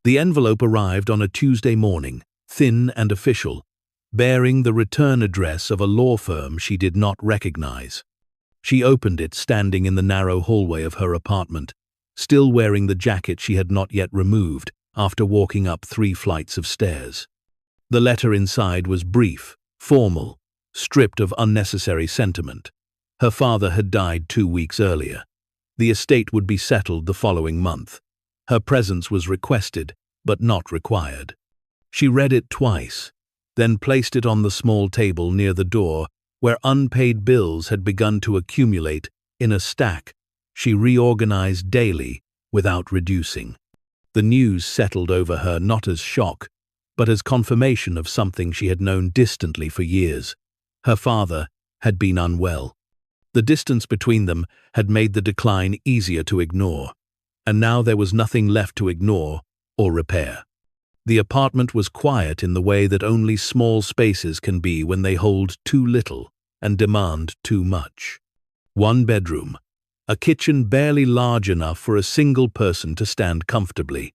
The envelope arrived on a Tuesday morning, thin and official, bearing the return address of a law firm she did not recognize. She opened it standing in the narrow hallway of her apartment, still wearing the jacket she had not yet removed after walking up 3 flights of stairs. The letter inside was brief, formal, stripped of unnecessary sentiment. Her father had died 2 weeks earlier. The estate would be settled the following month. Her presence was requested, but not required. She read it twice, then placed it on the small table near the door where unpaid bills had begun to accumulate in a stack she reorganized daily without reducing. The news settled over her not as shock, but as confirmation of something she had known distantly for years. Her father had been unwell. The distance between them had made the decline easier to ignore, and now there was nothing left to ignore or repair. The apartment was quiet in the way that only small spaces can be when they hold too little and demand too much. 1 bedroom, a kitchen barely large enough for a single person to stand comfortably,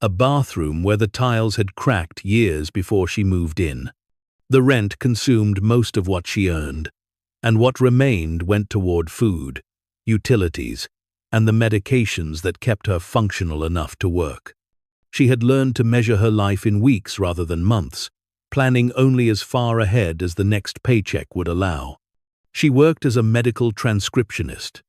a bathroom where the tiles had cracked years before she moved in. The rent consumed most of what she earned, and what remained went toward food, utilities, and the medications that kept her functional enough to work. She had learned to measure her life in weeks rather than months, planning only as far ahead as the next paycheck would allow. She worked as a medical transcriptionist,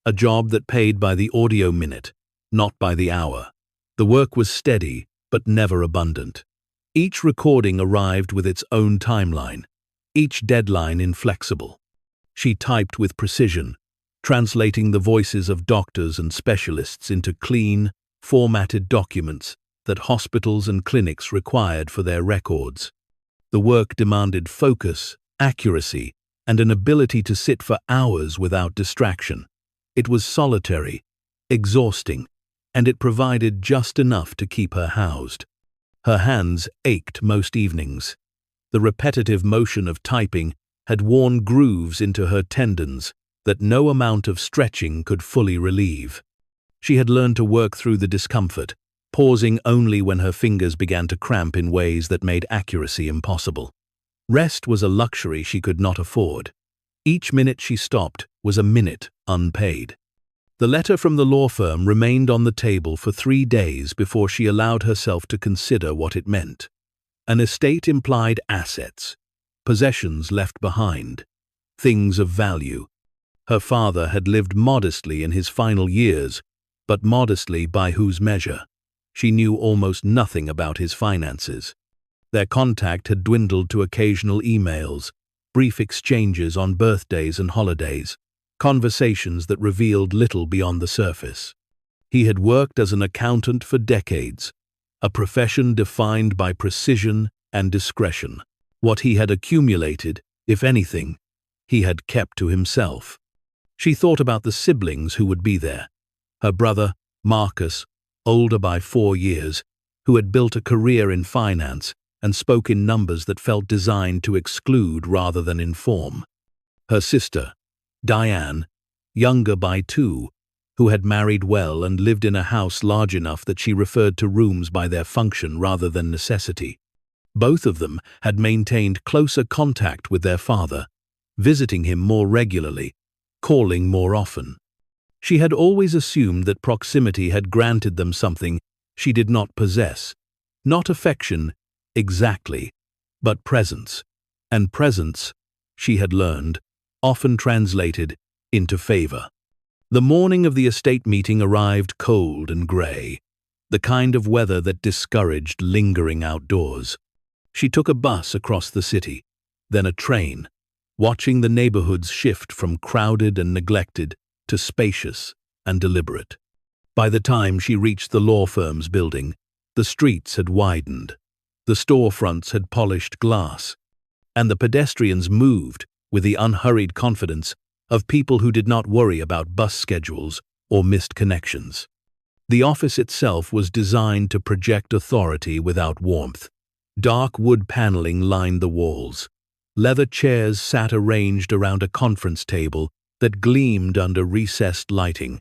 a job that paid by the audio minute, not by the hour. The work was steady, but never abundant. Each recording arrived with its own timeline, each deadline inflexible. She typed with precision, translating the voices of doctors and specialists into clean, formatted documents that hospitals and clinics required for their records. The work demanded focus, accuracy, and an ability to sit for hours without distraction. It was solitary, exhausting, and it provided just enough to keep her housed. Her hands ached most evenings. The repetitive motion of typing had worn grooves into her tendons that no amount of stretching could fully relieve. She had learned to work through the discomfort, pausing only when her fingers began to cramp in ways that made accuracy impossible. Rest was a luxury she could not afford. Each minute she stopped was a minute unpaid. The letter from the law firm remained on the table for 3 days before she allowed herself to consider what it meant. An estate implied assets, possessions left behind, things of value. Her father had lived modestly in his final years, but modestly by whose measure? She knew almost nothing about his finances. Their contact had dwindled to occasional emails, brief exchanges on birthdays and holidays, conversations that revealed little beyond the surface. He had worked as an accountant for decades, a profession defined by precision and discretion. What he had accumulated, if anything, he had kept to himself. She thought about the siblings who would be there. Her brother, Marcus, older by 4 years, who had built a career in finance and spoke in numbers that felt designed to exclude rather than inform. Her sister, Diane, younger by 2, who had married well and lived in a house large enough that she referred to rooms by their function rather than necessity. Both of them had maintained closer contact with their father, visiting him more regularly, calling more often. She had always assumed that proximity had granted them something she did not possess, not affection, exactly, but presence. And presence, she had learned, often translated into favor. The morning of the estate meeting arrived cold and gray, the kind of weather that discouraged lingering outdoors. She took a bus across the city, then a train, watching the neighborhoods shift from crowded and neglected to spacious and deliberate. By the time she reached the law firm's building, the streets had widened, the storefronts had polished glass, and the pedestrians moved with the unhurried confidence of people who did not worry about bus schedules or missed connections. The office itself was designed to project authority without warmth. Dark wood paneling lined the walls. Leather chairs sat arranged around a conference table that gleamed under recessed lighting.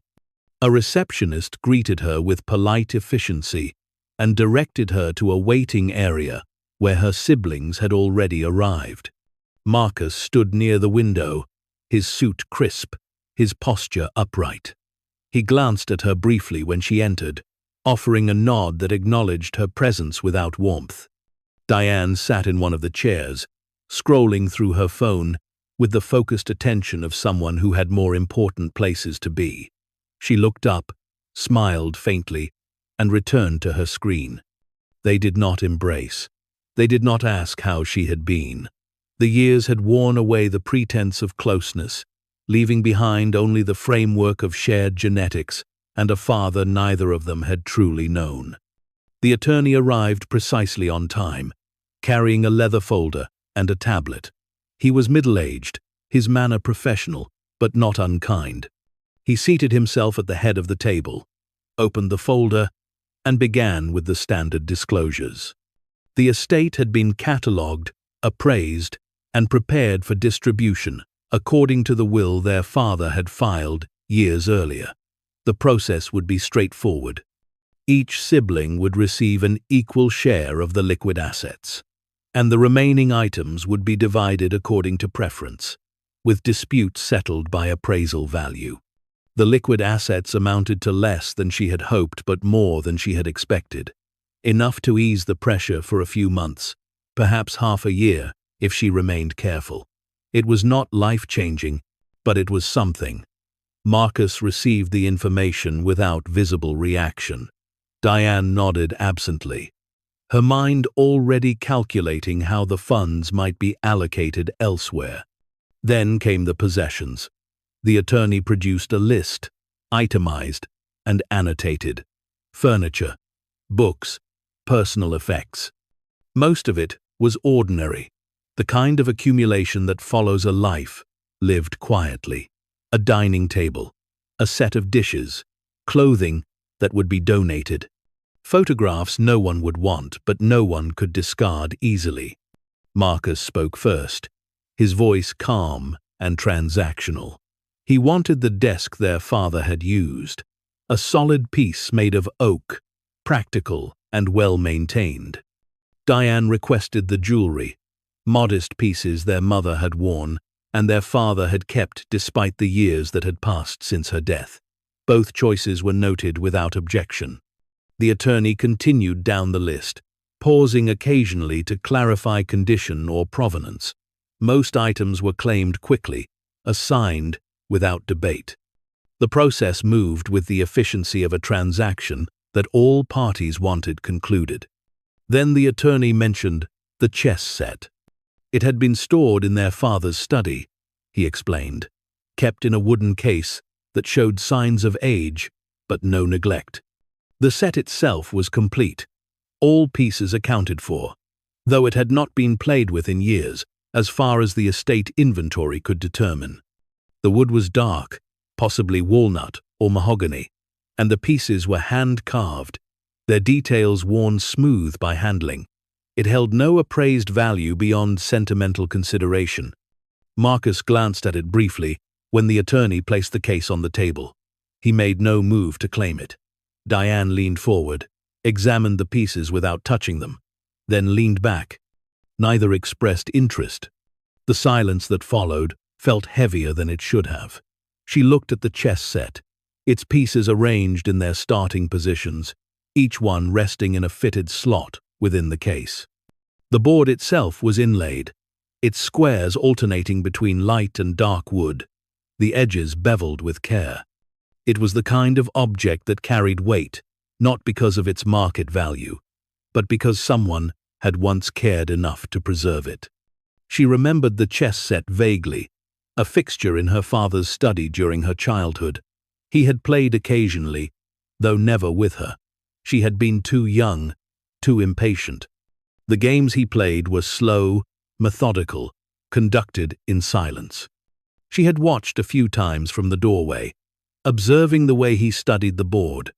A receptionist greeted her with polite efficiency, and directed her to a waiting area where her siblings had already arrived. Marcus stood near the window, his suit crisp, his posture upright. He glanced at her briefly when she entered, offering a nod that acknowledged her presence without warmth. Diane sat in one of the chairs, scrolling through her phone with the focused attention of someone who had more important places to be. She looked up, smiled faintly, and returned to her screen. They did not embrace. They did not ask how she had been. The years had worn away the pretense of closeness, leaving behind only the framework of shared genetics and a father neither of them had truly known. The attorney arrived precisely on time, carrying a leather folder and a tablet. He was middle-aged, his manner professional, but not unkind. He seated himself at the head of the table, opened the folder, and began with the standard disclosures. The estate had been catalogued, appraised, and prepared for distribution, according to the will their father had filed years earlier. The process would be straightforward. Each sibling would receive an equal share of the liquid assets, and the remaining items would be divided according to preference, with disputes settled by appraisal value. The liquid assets amounted to less than she had hoped but more than she had expected, enough to ease the pressure for a few months, perhaps half a year if she remained careful. It was not life-changing, but it was something. Marcus received the information without visible reaction. Diane nodded absently, her mind already calculating how the funds might be allocated elsewhere. Then came the possessions. The attorney produced a list, itemized and annotated. Furniture, books, personal effects. Most of it was ordinary, the kind of accumulation that follows a life lived quietly. A dining table, a set of dishes, clothing that would be donated. Photographs no one would want, but no one could discard easily. Marcus spoke first, his voice calm and transactional. He wanted the desk their father had used, a solid piece made of oak, practical and well-maintained. Diane requested the jewelry, modest pieces their mother had worn and their father had kept despite the years that had passed since her death. Both choices were noted without objection. The attorney continued down the list, pausing occasionally to clarify condition or provenance. Most items were claimed quickly, assigned without debate. The process moved with the efficiency of a transaction that all parties wanted concluded. Then the attorney mentioned the chess set. It had been stored in their father's study, he explained, kept in a wooden case that showed signs of age but no neglect. The set itself was complete, all pieces accounted for, though it had not been played with in years, as far as the estate inventory could determine. The wood was dark, possibly walnut or mahogany, and the pieces were hand-carved, their details worn smooth by handling. It held no appraised value beyond sentimental consideration. Marcus glanced at it briefly when the attorney placed the case on the table. He made no move to claim it. Diane leaned forward, examined the pieces without touching them, then leaned back. Neither expressed interest. The silence that followed felt heavier than it should have. She looked at the chess set, its pieces arranged in their starting positions, each one resting in a fitted slot within the case. The board itself was inlaid, its squares alternating between light and dark wood, the edges beveled with care. It was the kind of object that carried weight, not because of its market value, but because someone had once cared enough to preserve it. She remembered the chess set vaguely, a fixture in her father's study during her childhood. He had played occasionally, though never with her. She had been too young, too impatient. The games he played were slow, methodical, conducted in silence. She had watched a few times from the doorway, observing the way he studied the board,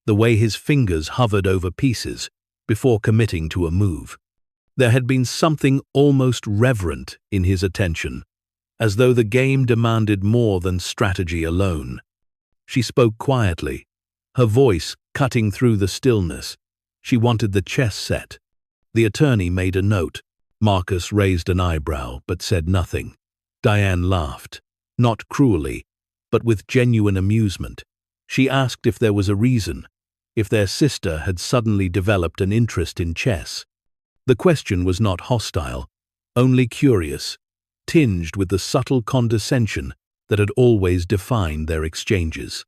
the way his fingers hovered over pieces before committing to a move. There had been something almost reverent in his attention, as though the game demanded more than strategy alone. She spoke quietly, her voice cutting through the stillness. She wanted the chess set. The attorney made a note. Marcus raised an eyebrow but said nothing. Diane laughed, not cruelly, but with genuine amusement. She asked if there was a reason, if their sister had suddenly developed an interest in chess. The question was not hostile, only curious, tinged with the subtle condescension that had always defined their exchanges.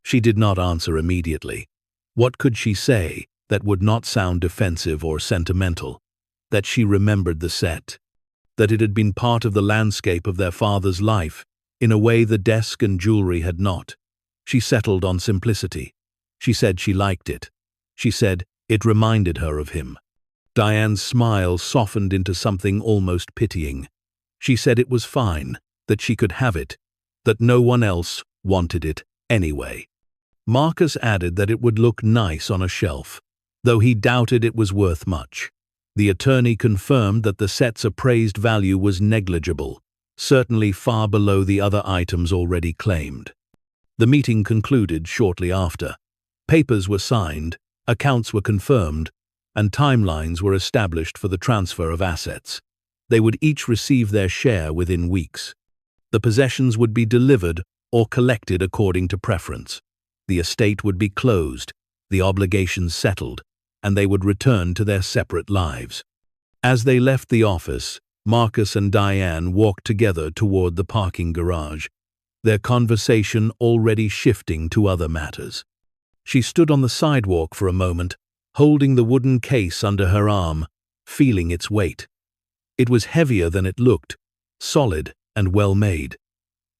She did not answer immediately. What could she say that would not sound defensive or sentimental? That she remembered the set, that it had been part of the landscape of their father's life in a way the desk and jewelry had not. She settled on simplicity. She said she liked it. She said it reminded her of him. Diane's smile softened into something almost pitying. She said it was fine, that she could have it, that no one else wanted it anyway. Marcus added that it would look nice on a shelf, though he doubted it was worth much. The attorney confirmed that the set's appraised value was negligible, certainly far below the other items already claimed. The meeting concluded shortly after. Papers were signed, accounts were confirmed, and timelines were established for the transfer of assets. They would each receive their share within weeks. The possessions would be delivered or collected according to preference. The estate would be closed, the obligations settled, and they would return to their separate lives. As they left the office, Marcus and Diane walked together toward the parking garage, their conversation already shifting to other matters. She stood on the sidewalk for a moment, holding the wooden case under her arm, feeling its weight. It was heavier than it looked, solid and well made.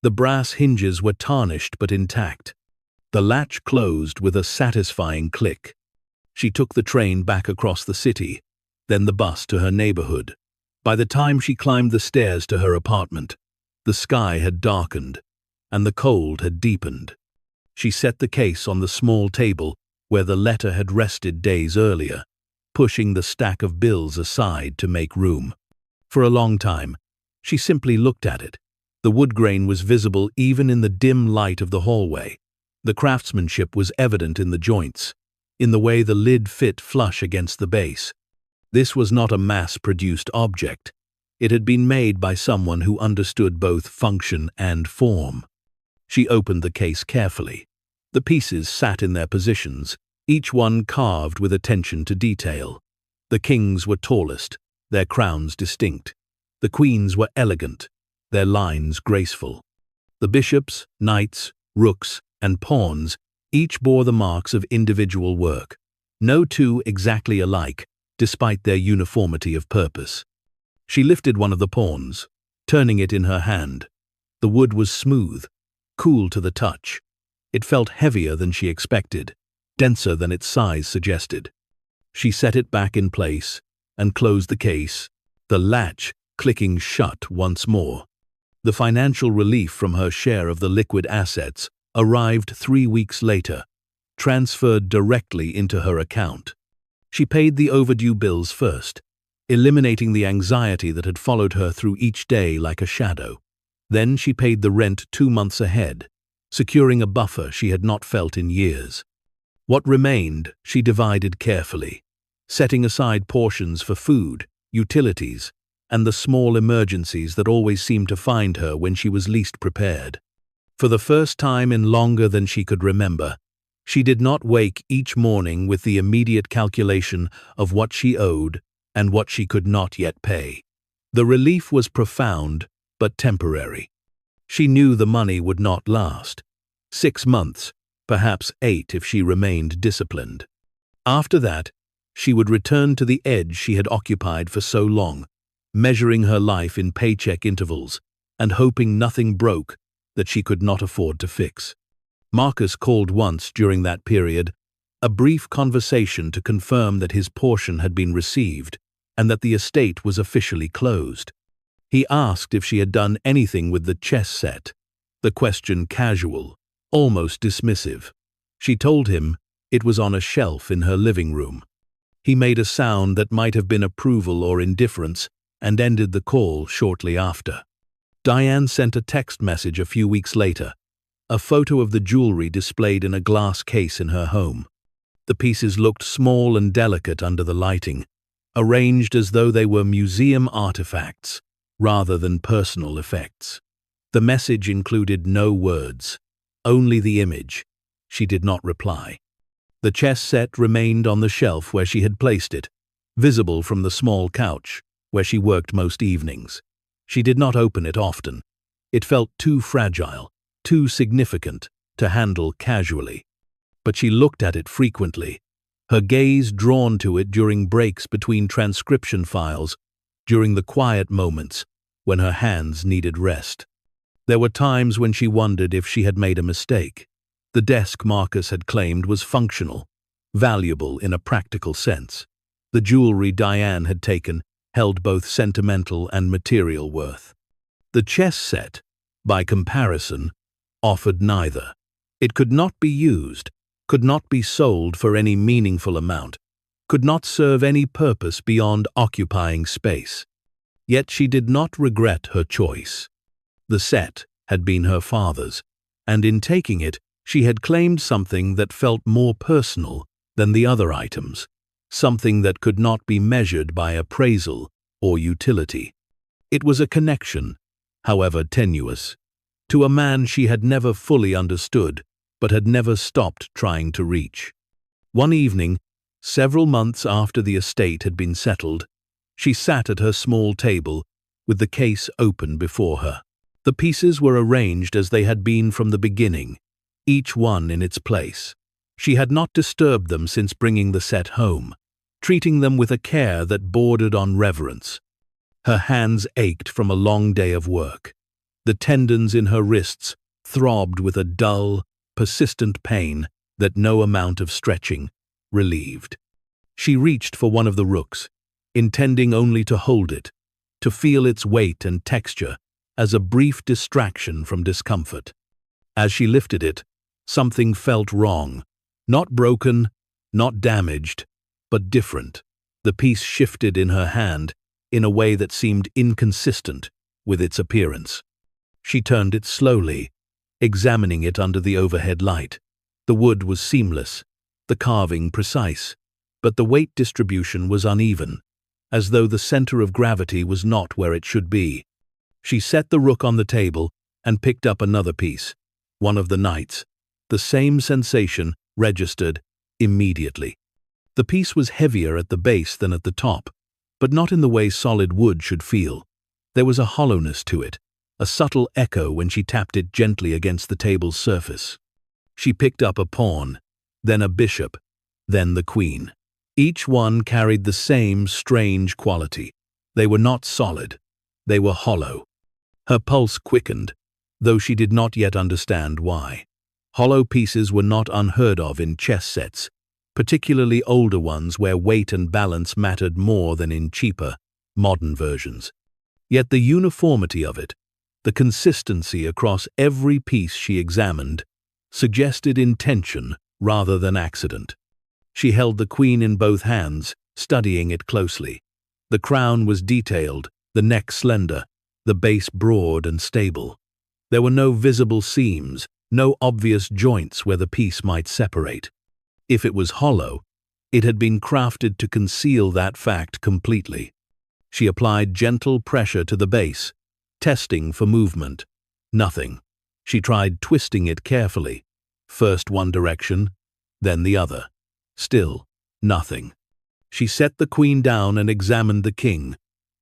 The brass hinges were tarnished but intact. The latch closed with a satisfying click. She took the train back across the city, then the bus to her neighborhood. By the time she climbed the stairs to her apartment, the sky had darkened, and the cold had deepened. She set the case on the small table where the letter had rested days earlier, pushing the stack of bills aside to make room. For a long time, she simply looked at it. The wood grain was visible even in the dim light of the hallway. The craftsmanship was evident in the joints, in the way the lid fit flush against the base. This was not a mass-produced object. It had been made by someone who understood both function and form. She opened the case carefully. The pieces sat in their positions, each one carved with attention to detail. The kings were tallest, their crowns distinct. The queens were elegant, their lines graceful. The bishops, knights, rooks, and pawns each bore the marks of individual work, no two exactly alike, despite their uniformity of purpose. She lifted one of the pawns, turning it in her hand. The wood was smooth, cool to the touch. It felt heavier than she expected, denser than its size suggested. She set it back in place and closed the case, the latch clicking shut once more. The financial relief from her share of the liquid assets arrived 3 weeks later, transferred directly into her account. She paid the overdue bills first, eliminating the anxiety that had followed her through each day like a shadow. Then she paid the rent 2 months ahead, securing a buffer she had not felt in years. What remained, she divided carefully, setting aside portions for food, utilities, and the small emergencies that always seemed to find her when she was least prepared. For the first time in longer than she could remember, she did not wake each morning with the immediate calculation of what she owed and what she could not yet pay. The relief was profound, but temporary. She knew the money would not last. 6 months, perhaps 8 if she remained disciplined. After that, she would return to the edge she had occupied for so long, measuring her life in paycheck intervals and hoping nothing broke that she could not afford to fix. Marcus called once during that period, a brief conversation to confirm that his portion had been received and that the estate was officially closed. He asked if she had done anything with the chess set, the question casual, almost dismissive. She told him it was on a shelf in her living room. He made a sound that might have been approval or indifference and ended the call shortly after. Diane sent a text message a few weeks later, a photo of the jewelry displayed in a glass case in her home. The pieces looked small and delicate under the lighting, arranged as though they were museum artifacts rather than personal effects. The message included no words, only the image. She did not reply. The chess set remained on the shelf where she had placed it, visible from the small couch where she worked most evenings. She did not open it often. It felt too fragile, too significant to handle casually. But she looked at it frequently, her gaze drawn to it during breaks between transcription files, during the quiet moments when her hands needed rest. There were times when she wondered if she had made a mistake. The desk Marcus had claimed was functional, valuable in a practical sense. The jewelry Diane had taken held both sentimental and material worth. The chess set, by comparison, offered neither. It could not be used, could not be sold for any meaningful amount, could not serve any purpose beyond occupying space. Yet she did not regret her choice. The set had been her father's, and in taking it, she had claimed something that felt more personal than the other items, something that could not be measured by appraisal or utility. It was a connection, however tenuous, to a man she had never fully understood, but had never stopped trying to reach. One evening, several months after the estate had been settled, she sat at her small table with the case open before her. The pieces were arranged as they had been from the beginning, each one in its place. She had not disturbed them since bringing the set home, treating them with a care that bordered on reverence. Her hands ached from a long day of work. The tendons in her wrists throbbed with a dull, persistent pain that no amount of stretching relieved. She reached for one of the rooks, intending only to hold it, to feel its weight and texture as a brief distraction from discomfort. As she lifted it, something felt wrong. Not broken, not damaged, but different. The piece shifted in her hand in a way that seemed inconsistent with its appearance. She turned it slowly, examining it under the overhead light. The wood was seamless, the carving precise, but the weight distribution was uneven, as though the center of gravity was not where it should be. She set the rook on the table and picked up another piece, one of the knights. The same sensation registered immediately. The piece was heavier at the base than at the top, but not in the way solid wood should feel. There was a hollowness to it, a subtle echo when she tapped it gently against the table's surface. She picked up a pawn, then a bishop, then the queen. Each one carried the same strange quality. They were not solid. They were hollow. Her pulse quickened, though she did not yet understand why. Hollow pieces were not unheard of in chess sets, particularly older ones where weight and balance mattered more than in cheaper, modern versions. Yet the uniformity of it, the consistency across every piece she examined, suggested intention rather than accident. She held the queen in both hands, studying it closely. The crown was detailed, the neck slender, the base broad and stable. There were no visible seams, no obvious joints where the piece might separate. If it was hollow, it had been crafted to conceal that fact completely. She applied gentle pressure to the base, testing for movement. Nothing. She tried twisting it carefully, first one direction, then the other. Still, nothing. She set the queen down and examined the king,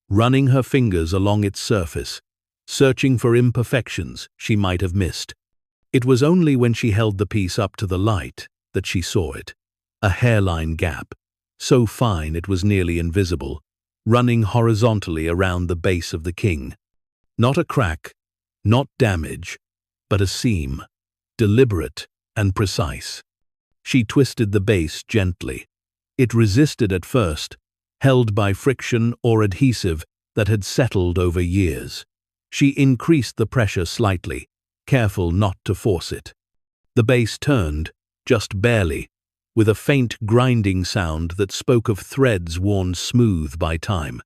running her fingers along its surface, searching for imperfections she might have missed. It was only when she held the piece up to the light that she saw it. A hairline gap, so fine it was nearly invisible, running horizontally around the base of the king. Not a crack, not damage, but a seam, deliberate and precise. She twisted the base gently. It resisted at first, held by friction or adhesive that had settled over years. She increased the pressure slightly, careful not to force it. The base turned, just barely, with a faint grinding sound that spoke of threads worn smooth by time.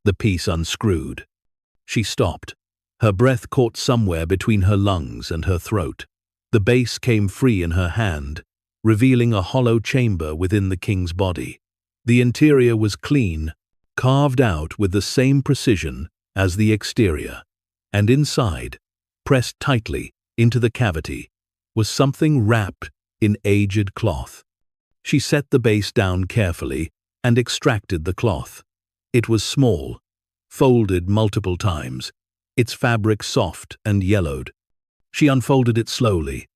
The piece unscrewed. She stopped. Her breath caught somewhere between her lungs and her throat. The base came free in her hand, revealing a hollow chamber within the king's body. The interior was clean, carved out with the same precision as the exterior, and inside, pressed tightly into the cavity, was something wrapped in aged cloth. She set the base down carefully and extracted the cloth. It was small, folded multiple times, its fabric soft and yellowed. She unfolded it slowly,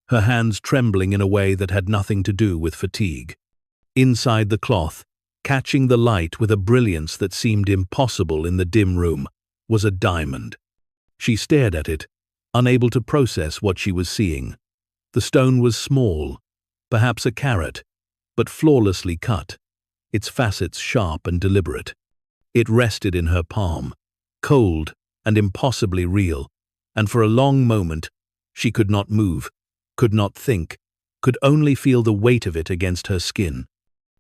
her hands trembling in a way that had nothing to do with fatigue. Inside the cloth, catching the light with a brilliance that seemed impossible in the dim room, was a diamond. She stared at it, unable to process what she was seeing. The stone was small, perhaps a carat, but flawlessly cut, its facets sharp and deliberate. It rested in her palm, cold and impossibly real, and for a long moment she could not move, could not think, could only feel the weight of it against her skin.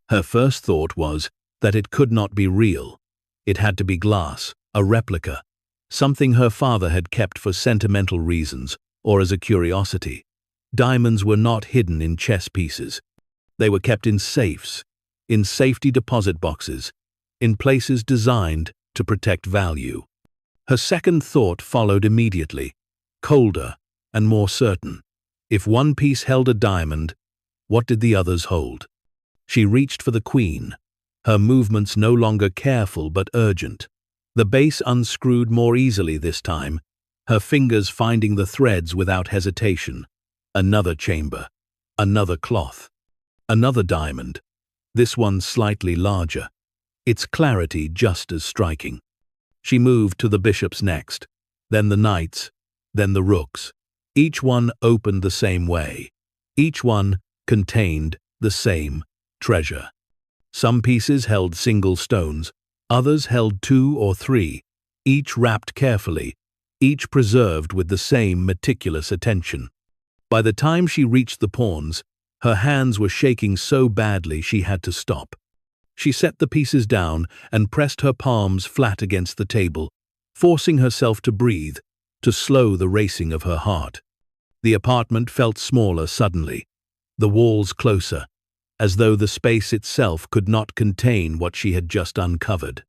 Her first thought was that it could not be real. It had to be glass, a replica, something her father had kept for sentimental reasons or as a curiosity. Diamonds were not hidden in chess pieces. They were kept in safes, in safety deposit boxes, in places designed to protect value. Her second thought followed immediately, colder and more certain. If one piece held a diamond, what did the others hold? She reached for the queen, her movements no longer careful but urgent. The base unscrewed more easily this time, her fingers finding the threads without hesitation. Another chamber, another cloth, another diamond, this one slightly larger, its clarity just as striking. She moved to the bishops next, then the knights, then the rooks. Each one opened the same way. Each one contained the same treasure. Some pieces held single stones, others held 2 or 3, each wrapped carefully, each preserved with the same meticulous attention. By the time she reached the pawns, her hands were shaking so badly she had to stop. She set the pieces down and pressed her palms flat against the table, forcing herself to breathe, to slow the racing of her heart. The apartment felt smaller suddenly, the walls closer, as though the space itself could not contain what she had just uncovered.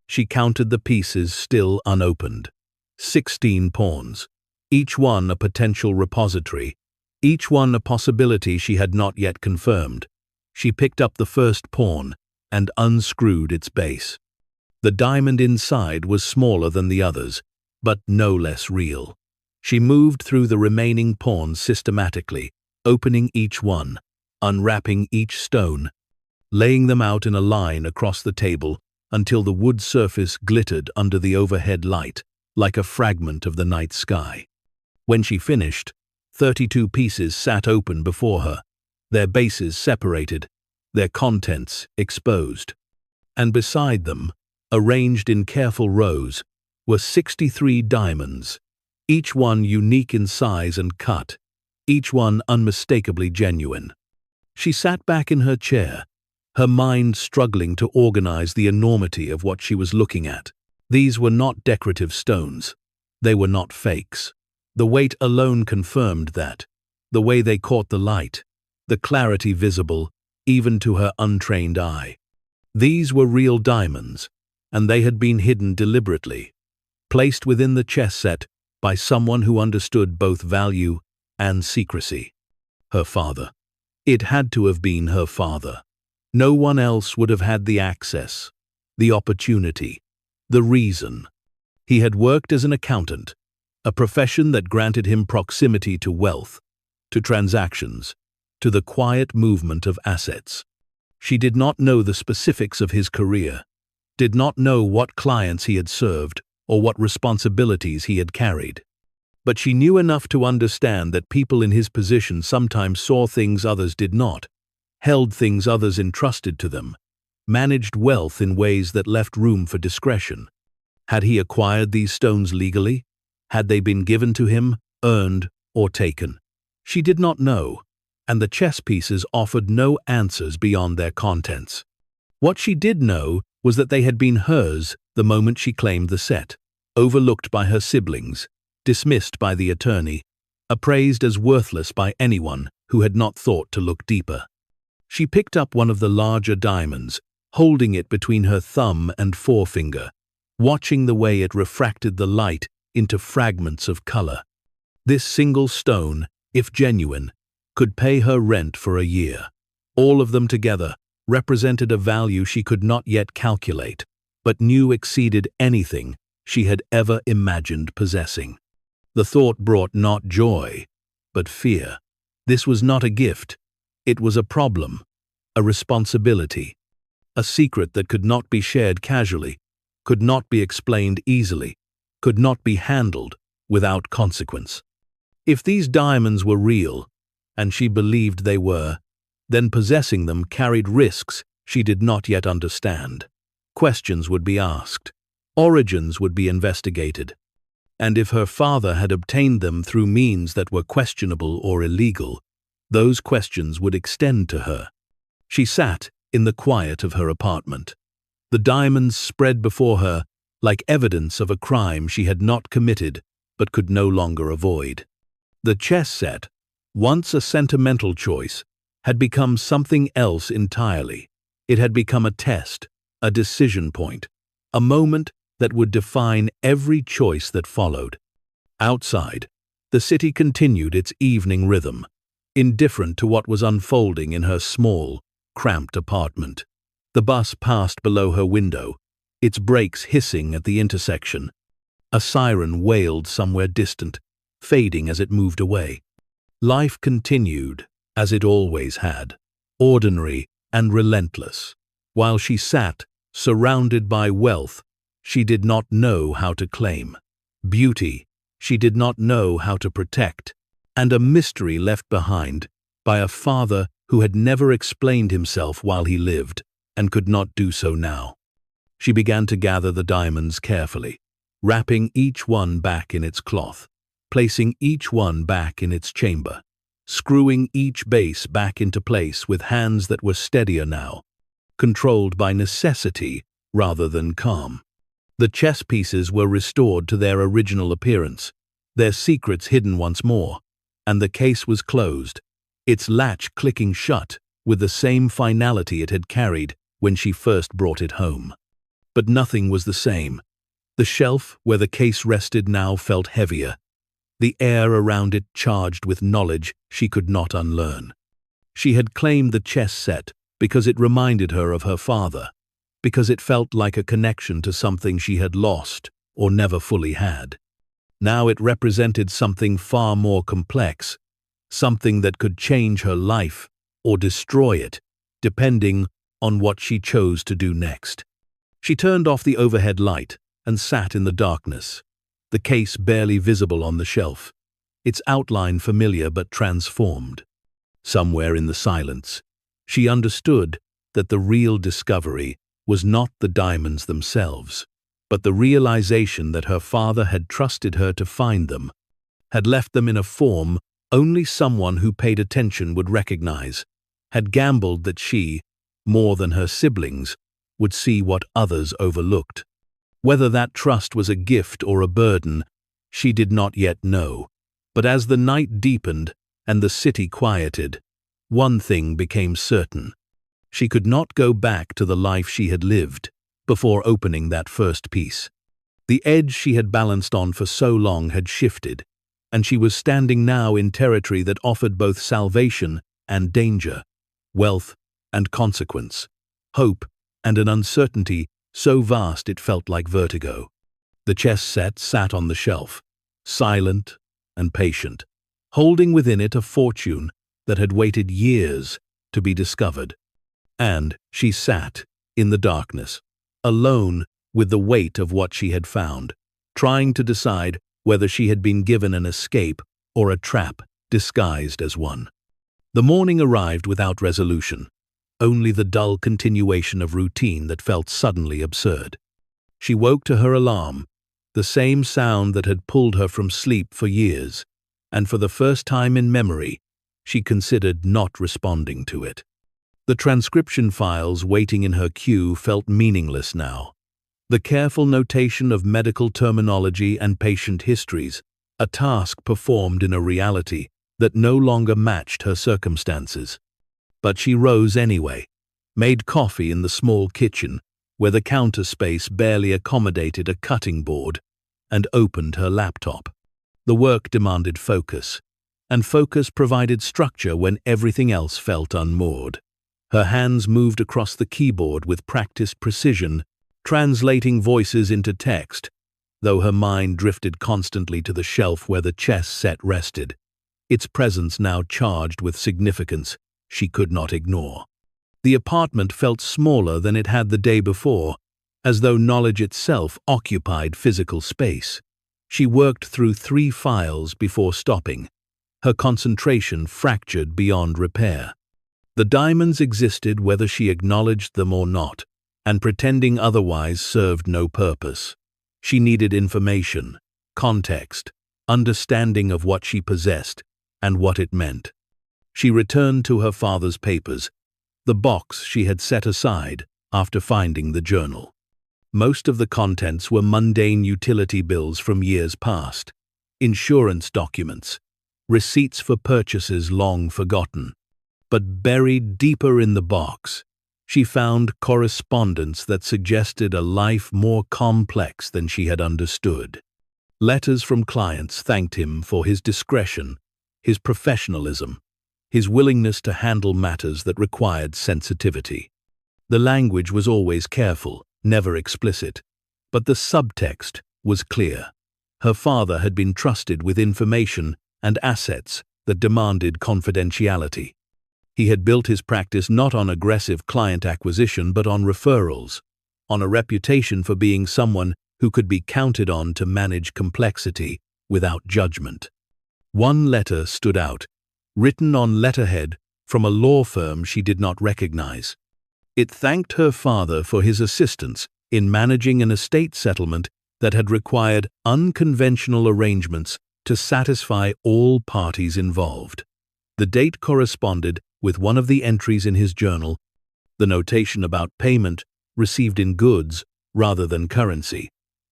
She counted the pieces still unopened. 16 pawns, each one a potential repository, each one a possibility she had not yet confirmed. She picked up the first pawn and unscrewed its base. The diamond inside was smaller than the others, but no less real. She moved through the remaining pawns systematically, opening each one, unwrapping each stone, laying them out in a line across the table until the wood surface glittered under the overhead light, like a fragment of the night sky. When she finished, 32 pieces sat open before her, their bases separated, their contents exposed. And beside them, arranged in careful rows, were 63 diamonds, each one unique in size and cut, each one unmistakably genuine. She sat back in her chair, her mind struggling to organize the enormity of what she was looking at. These were not decorative stones. They were not fakes. The weight alone confirmed that, the way they caught the light, the clarity visible, even to her untrained eye. These were real diamonds, and they had been hidden deliberately, placed within the chess set by someone who understood both value and secrecy. Her father. It had to have been her father. No one else would have had the access, the opportunity, the reason. He had worked as an accountant, a profession that granted him proximity to wealth, to transactions, to the quiet movement of assets. She did not know the specifics of his career, did not know what clients he had served or what responsibilities he had carried. But she knew enough to understand that people in his position sometimes saw things others did not, held things others entrusted to them, managed wealth in ways that left room for discretion. Had he acquired these stones legally? Had they been given to him, earned, or taken? She did not know, and the chess pieces offered no answers beyond their contents. What she did know was that they had been hers the moment she claimed the set, overlooked by her siblings, dismissed by the attorney, appraised as worthless by anyone who had not thought to look deeper. She picked up one of the larger diamonds, holding it between her thumb and forefinger, watching the way it refracted the light into fragments of color. This single stone, if genuine, could pay her rent for a year. All of them together represented a value she could not yet calculate, but knew exceeded anything she had ever imagined possessing. The thought brought not joy, but fear. This was not a gift. It was a problem, a responsibility, a secret that could not be shared casually, could not be explained easily, could not be handled without consequence. If these diamonds were real, and she believed they were, then possessing them carried risks she did not yet understand. Questions would be asked. Origins would be investigated. And if her father had obtained them through means that were questionable or illegal, those questions would extend to her. She sat in the quiet of her apartment. The diamonds spread before her like evidence of a crime she had not committed but could no longer avoid. The chess set, once a sentimental choice, had become something else entirely. It had become a test, a decision point, a moment that would define every choice that followed. Outside, the city continued its evening rhythm, indifferent to what was unfolding in her small, cramped apartment. The bus passed below her window, its brakes hissing at the intersection. A siren wailed somewhere distant, fading as it moved away. Life continued, as it always had, ordinary and relentless. While she sat, surrounded by wealth she did not know how to claim, beauty she did not know how to protect, and a mystery left behind by a father who had never explained himself while he lived and could not do so now. She began to gather the diamonds carefully, wrapping each one back in its cloth, placing each one back in its chamber, screwing each base back into place with hands that were steadier now, controlled by necessity rather than calm. The chess pieces were restored to their original appearance, their secrets hidden once more, and the case was closed, its latch clicking shut with the same finality it had carried when she first brought it home. But nothing was the same. The shelf where the case rested now felt heavier, the air around it charged with knowledge she could not unlearn. She had claimed the chess set because it reminded her of her father, because it felt like a connection to something she had lost or never fully had. Now it represented something far more complex, something that could change her life or destroy it, depending on what she chose to do next. She turned off the overhead light and sat in the darkness, the case barely visible on the shelf, its outline familiar but transformed. Somewhere in the silence, she understood that the real discovery was not the diamonds themselves, but the realization that her father had trusted her to find them, had left them in a form only someone who paid attention would recognize, had gambled that she, more than her siblings, would see what others overlooked. Whether that trust was a gift or a burden, she did not yet know. But as the night deepened and the city quieted, one thing became certain. She could not go back to the life she had lived before opening that first piece. The edge she had balanced on for so long had shifted, and she was standing now in territory that offered both salvation and danger, wealth and consequence, hope and an uncertainty so vast it felt like vertigo. The chess set sat on the shelf, silent and patient, holding within it a fortune that had waited years to be discovered. And she sat in the darkness, alone with the weight of what she had found, trying to decide whether she had been given an escape or a trap disguised as one. The morning arrived without resolution, only the dull continuation of routine that felt suddenly absurd. She woke to her alarm, the same sound that had pulled her from sleep for years, and for the first time in memory, she considered not responding to it. The transcription files waiting in her queue felt meaningless now. The careful notation of medical terminology and patient histories, a task performed in a reality that no longer matched her circumstances. But she rose anyway, made coffee in the small kitchen, where the counter space barely accommodated a cutting board, and opened her laptop. The work demanded focus, and focus provided structure when everything else felt unmoored. Her hands moved across the keyboard with practiced precision, translating voices into text, though her mind drifted constantly to the shelf where the chess set rested, its presence now charged with significance she could not ignore. The apartment felt smaller than it had the day before, as though knowledge itself occupied physical space. She worked through 3 files before stopping, her concentration fractured beyond repair. The diamonds existed whether she acknowledged them or not, and pretending otherwise served no purpose. She needed information, context, understanding of what she possessed and what it meant. She returned to her father's papers, the box she had set aside after finding the journal. Most of the contents were mundane utility bills from years past, insurance documents, receipts for purchases long forgotten. But buried deeper in the box, she found correspondence that suggested a life more complex than she had understood. Letters from clients thanked him for his discretion, his professionalism, his willingness to handle matters that required sensitivity. The language was always careful, never explicit, but the subtext was clear. Her father had been trusted with information and assets that demanded confidentiality. He had built his practice not on aggressive client acquisition but on referrals, on a reputation for being someone who could be counted on to manage complexity without judgment. One letter stood out, written on letterhead from a law firm she did not recognize. It thanked her father for his assistance in managing an estate settlement that had required unconventional arrangements to satisfy all parties involved. The date corresponded with one of the entries in his journal, the notation about payment received in goods rather than currency.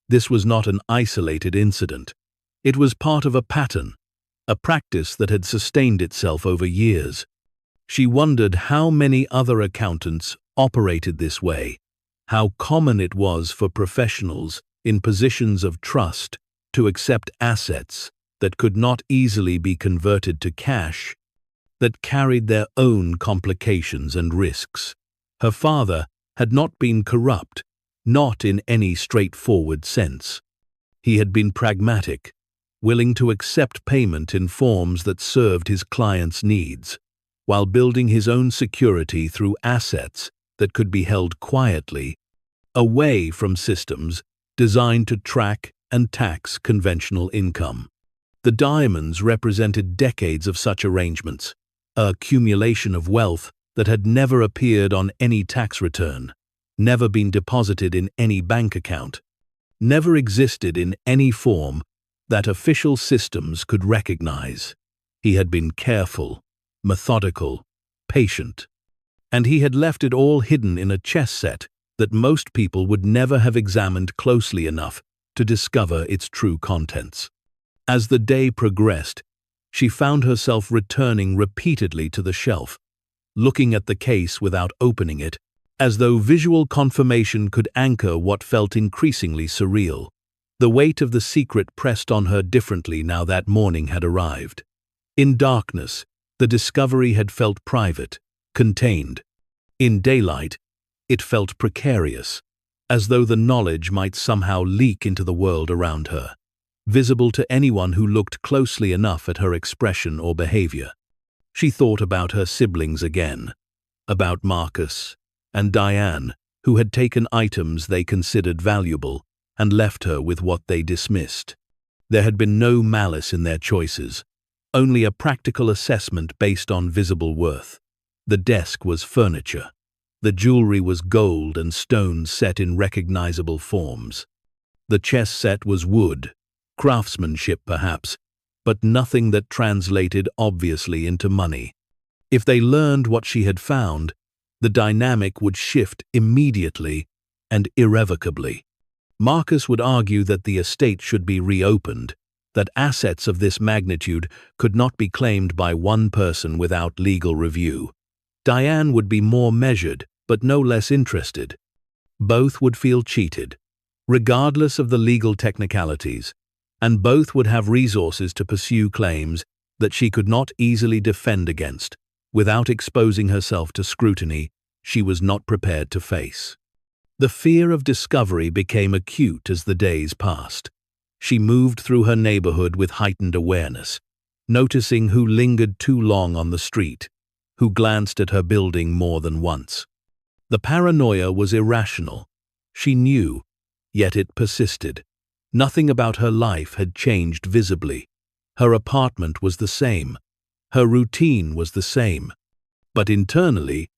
This was not an isolated incident. It was part of a pattern, a practice that had sustained itself over years. She wondered how many other accountants operated this way, how common it was for professionals in positions of trust to accept assets that could not easily be converted to cash, that carried their own complications and risks. Her father had not been corrupt, not in any straightforward sense. He had been pragmatic, willing to accept payment in forms that served his clients' needs, while building his own security through assets that could be held quietly, away from systems designed to track and tax conventional income. The diamonds represented decades of such arrangements, a accumulation of wealth that had never appeared on any tax return, never been deposited in any bank account, never existed in any form that official systems could recognize. He had been careful, methodical, patient, and he had left it all hidden in a chess set that most people would never have examined closely enough to discover its true contents. As the day progressed, she found herself returning repeatedly to the shelf, looking at the case without opening it, as though visual confirmation could anchor what felt increasingly surreal. The weight of the secret pressed on her differently now that morning had arrived. In darkness, the discovery had felt private, contained. In daylight, it felt precarious, as though the knowledge might somehow leak into the world around her, visible to anyone who looked closely enough at her expression or behavior. She thought about her siblings again, about Marcus and Diane, who had taken items they considered valuable and left her with what they dismissed. There had been no malice in their choices, only a practical assessment based on visible worth. The desk was furniture. The jewelry was gold and stones set in recognizable forms. The chess set was wood, craftsmanship perhaps, but nothing that translated obviously into money. If they learned what she had found, the dynamic would shift immediately and irrevocably. Marcus would argue that the estate should be reopened, that assets of this magnitude could not be claimed by one person without legal review. Diane would be more measured, but no less interested. Both would feel cheated, regardless of the legal technicalities, and both would have resources to pursue claims that she could not easily defend against, without exposing herself to scrutiny she was not prepared to face. The fear of discovery became acute as the days passed. She moved through her neighborhood with heightened awareness, noticing who lingered too long on the street, who glanced at her building more than once. The paranoia was irrational. She knew, yet it persisted. Nothing about her life had changed visibly. Her apartment was the same. Her routine was the same. But internally,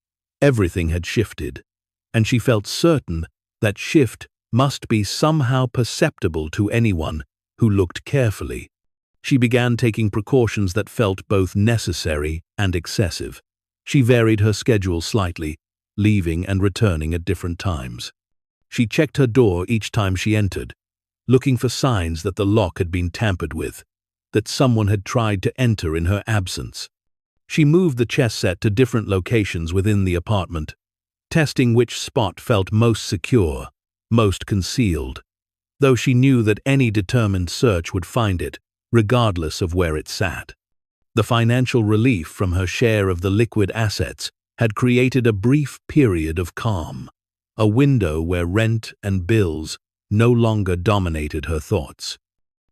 everything had shifted, and she felt certain that shift must be somehow perceptible to anyone who looked carefully. She began taking precautions that felt both necessary and excessive. She varied her schedule slightly, leaving and returning at different times. She checked her door each time she entered, looking for signs that the lock had been tampered with, that someone had tried to enter in her absence. She moved the chess set to different locations within the apartment, testing which spot felt most secure, most concealed, though she knew that any determined search would find it, regardless of where it sat. The financial relief from her share of the liquid assets had created a brief period of calm, a window where rent and bills no longer dominated her thoughts.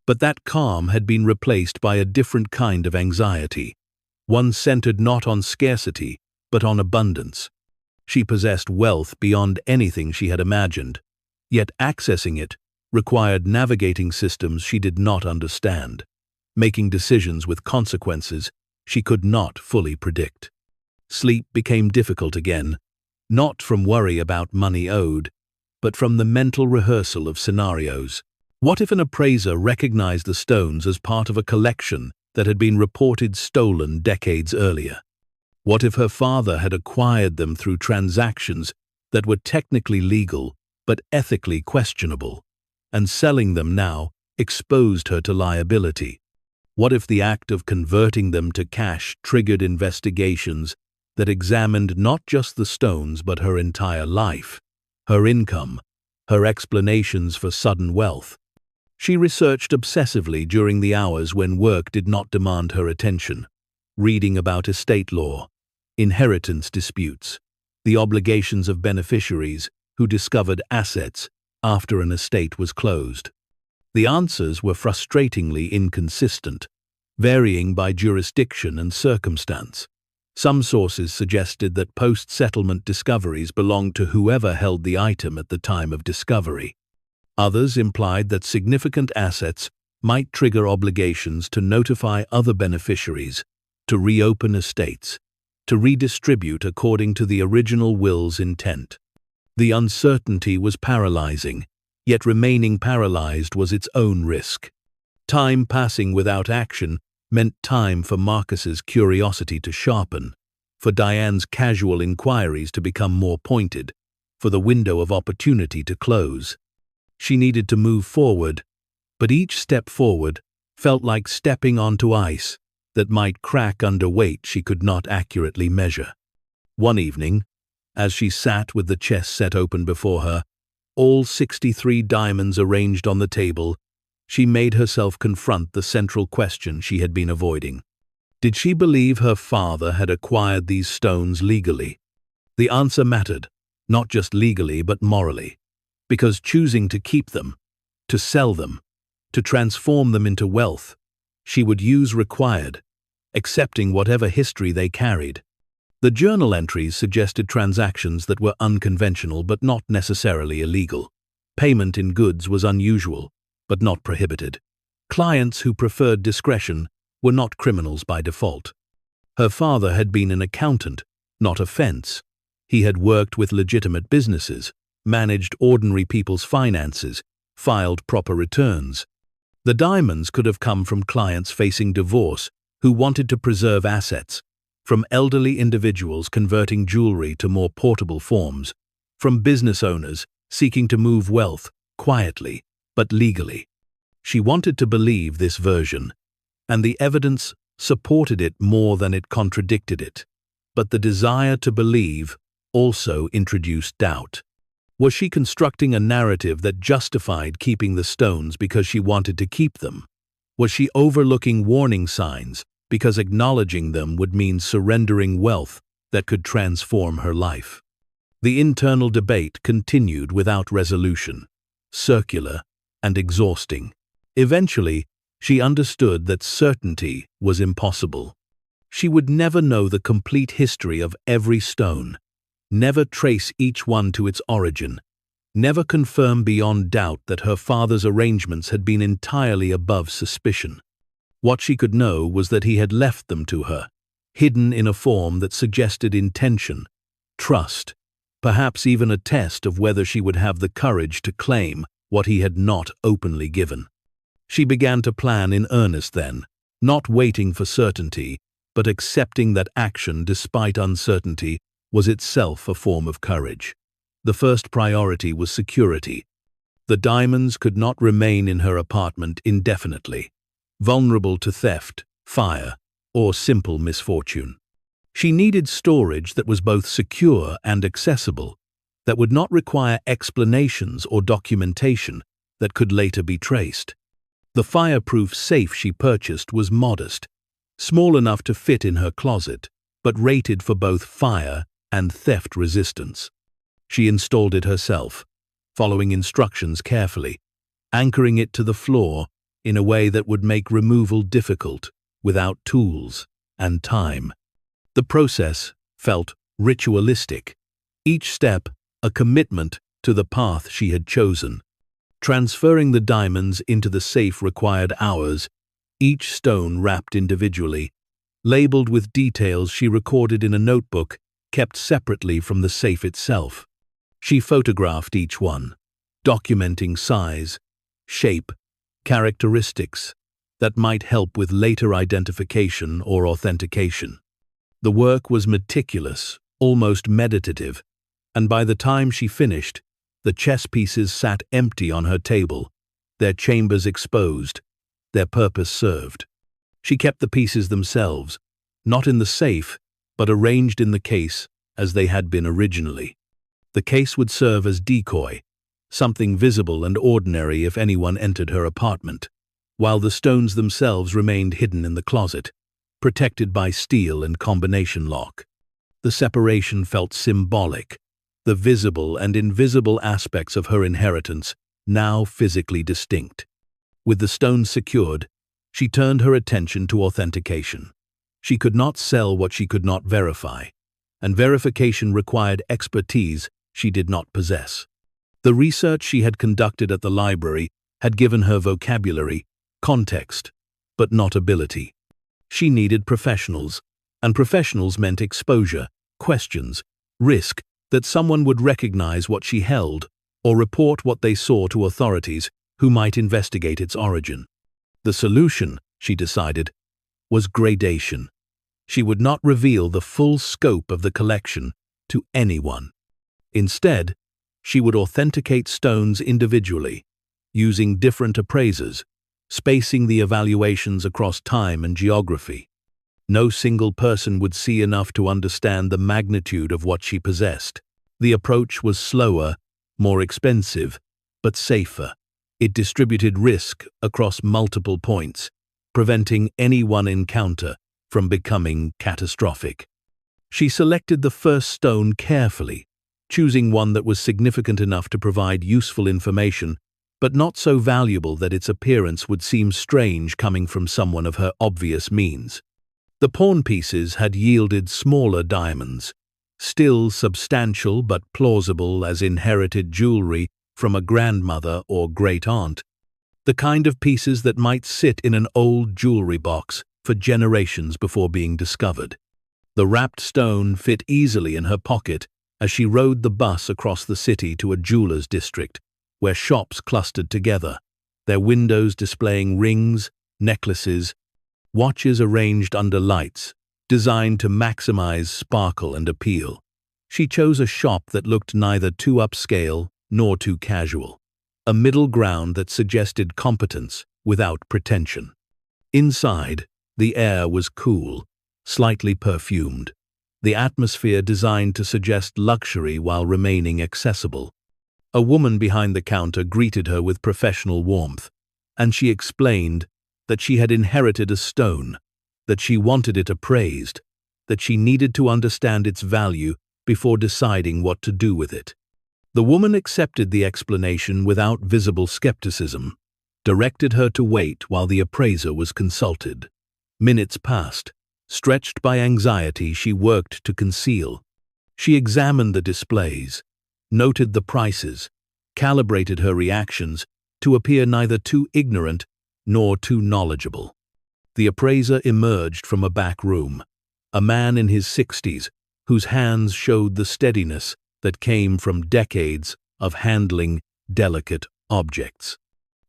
But that calm had been replaced by a different kind of anxiety, one centered not on scarcity, but on abundance. She possessed wealth beyond anything she had imagined, yet accessing it required navigating systems she did not understand, making decisions with consequences she could not fully predict. Sleep became difficult again, not from worry about money owed, but from the mental rehearsal of scenarios. What if an appraiser recognized the stones as part of a collection that had been reported stolen decades earlier? What if her father had acquired them through transactions that were technically legal but ethically questionable, and selling them now exposed her to liability? What if the act of converting them to cash triggered investigations that examined not just the stones but her entire life, her income, her explanations for sudden wealth? She researched obsessively during the hours when work did not demand her attention, reading about estate law, inheritance disputes, the obligations of beneficiaries who discovered assets after an estate was closed. The answers were frustratingly inconsistent, varying by jurisdiction and circumstance. Some sources suggested that post-settlement discoveries belonged to whoever held the item at the time of discovery. Others implied that significant assets might trigger obligations to notify other beneficiaries, to reopen estates, to redistribute according to the original will's intent. The uncertainty was paralyzing, yet remaining paralyzed was its own risk. Time passing without action meant time for Marcus's curiosity to sharpen, for Diane's casual inquiries to become more pointed, for the window of opportunity to close. She needed to move forward, but each step forward felt like stepping onto ice that might crack under weight she could not accurately measure. One evening, as she sat with the chess set open before her, all 63 diamonds arranged on the table, she made herself confront the central question she had been avoiding. Did she believe her father had acquired these stones legally? The answer mattered, not just legally but morally, because choosing to keep them, to sell them, to transform them into wealth, she would use required, accepting whatever history they carried. The journal entries suggested transactions that were unconventional but not necessarily illegal. Payment in goods was unusual, but not prohibited. Clients who preferred discretion were not criminals by default. Her father had been an accountant, not a fence. He had worked with legitimate businesses, managed ordinary people's finances, filed proper returns. The diamonds could have come from clients facing divorce who wanted to preserve assets, from elderly individuals converting jewelry to more portable forms, from business owners seeking to move wealth quietly but legally. She wanted to believe this version, and the evidence supported it more than it contradicted it. But the desire to believe also introduced doubt. Was she constructing a narrative that justified keeping the stones because she wanted to keep them? Was she overlooking warning signs because acknowledging them would mean surrendering wealth that could transform her life? The internal debate continued without resolution, circular and exhausting. Eventually, she understood that certainty was impossible. She would never know the complete history of every stone, never trace each one to its origin, never confirm beyond doubt that her father's arrangements had been entirely above suspicion. What she could know was that he had left them to her, hidden in a form that suggested intention, trust, perhaps even a test of whether she would have the courage to claim what he had not openly given. She began to plan in earnest then, not waiting for certainty, but accepting that action despite uncertainty was itself a form of courage. The first priority was security. The diamonds could not remain in her apartment indefinitely, vulnerable to theft, fire, or simple misfortune. She needed storage that was both secure and accessible, that would not require explanations or documentation that could later be traced. The fireproof safe she purchased was modest, small enough to fit in her closet, but rated for both fire and theft resistance. She installed it herself, following instructions carefully, anchoring it to the floor in a way that would make removal difficult without tools and time. The process felt ritualistic, each step a commitment to the path she had chosen. Transferring the diamonds into the safe required hours, each stone wrapped individually, labeled with details she recorded in a notebook kept separately from the safe itself. She photographed each one, documenting size, shape, characteristics that might help with later identification or authentication. The work was meticulous, almost meditative, and by the time she finished, the chess pieces sat empty on her table, their chambers exposed, their purpose served. She kept the pieces themselves, not in the safe, but arranged in the case as they had been originally. The case would serve as decoy, something visible and ordinary if anyone entered her apartment, while the stones themselves remained hidden in the closet, protected by steel and combination lock. The separation felt symbolic, the visible and invisible aspects of her inheritance now physically distinct. With the stones secured, she turned her attention to authentication. She could not sell what she could not verify, and verification required expertise she did not possess. The research she had conducted at the library had given her vocabulary, context, but not ability. She needed professionals, and professionals meant exposure, questions, risk, that someone would recognize what she held or report what they saw to authorities who might investigate its origin. The solution, she decided, was gradation. She would not reveal the full scope of the collection to anyone. Instead, she would authenticate stones individually, using different appraisers, spacing the evaluations across time and geography. No single person would see enough to understand the magnitude of what she possessed. The approach was slower, more expensive, but safer. It distributed risk across multiple points, preventing any one encounter from becoming catastrophic. She selected the first stone carefully, choosing one that was significant enough to provide useful information, but not so valuable that its appearance would seem strange coming from someone of her obvious means. The pawn pieces had yielded smaller diamonds, still substantial but plausible as inherited jewelry from a grandmother or great-aunt, the kind of pieces that might sit in an old jewelry box for generations before being discovered. The wrapped stone fit easily in her pocket as she rode the bus across the city to a jeweler's district, where shops clustered together, their windows displaying rings, necklaces, watches arranged under lights, designed to maximize sparkle and appeal. She chose a shop that looked neither too upscale nor too casual, a middle ground that suggested competence without pretension. Inside, the air was cool, slightly perfumed, the atmosphere designed to suggest luxury while remaining accessible. A woman behind the counter greeted her with professional warmth, and she explained that she had inherited a stone, that she wanted it appraised, that she needed to understand its value before deciding what to do with it. The woman accepted the explanation without visible skepticism, directed her to wait while the appraiser was consulted. Minutes passed. Stretched by anxiety, she worked to conceal. She examined the displays, noted the prices, calibrated her reactions to appear neither too ignorant nor too knowledgeable. The appraiser emerged from a back room, a man in his 60s whose hands showed the steadiness that came from decades of handling delicate objects.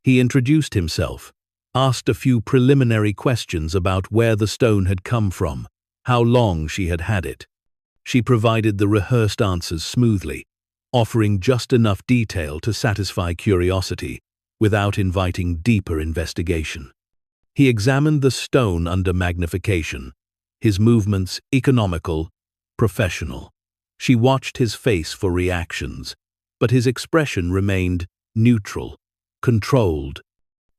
He introduced himself, asked a few preliminary questions about where the stone had come from, how long she had had it. She provided the rehearsed answers smoothly, offering just enough detail to satisfy curiosity without inviting deeper investigation. He examined the stone under magnification, his movements economical, professional. She watched his face for reactions, but his expression remained neutral, controlled.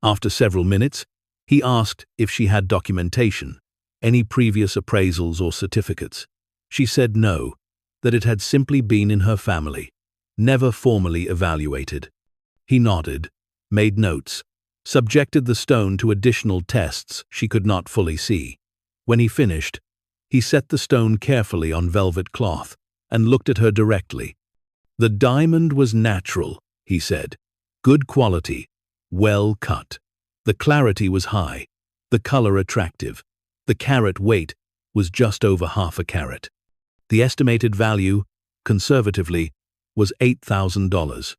After several minutes, he asked if she had documentation, any previous appraisals or certificates. She said no, that it had simply been in her family, never formally evaluated. He nodded, made notes, subjected the stone to additional tests she could not fully see. When he finished, he set the stone carefully on velvet cloth and looked at her directly. The diamond was natural, he said, good quality, well cut. The clarity was high, the color attractive. The carat weight was just over half a carat. The estimated value, conservatively, was $8,000.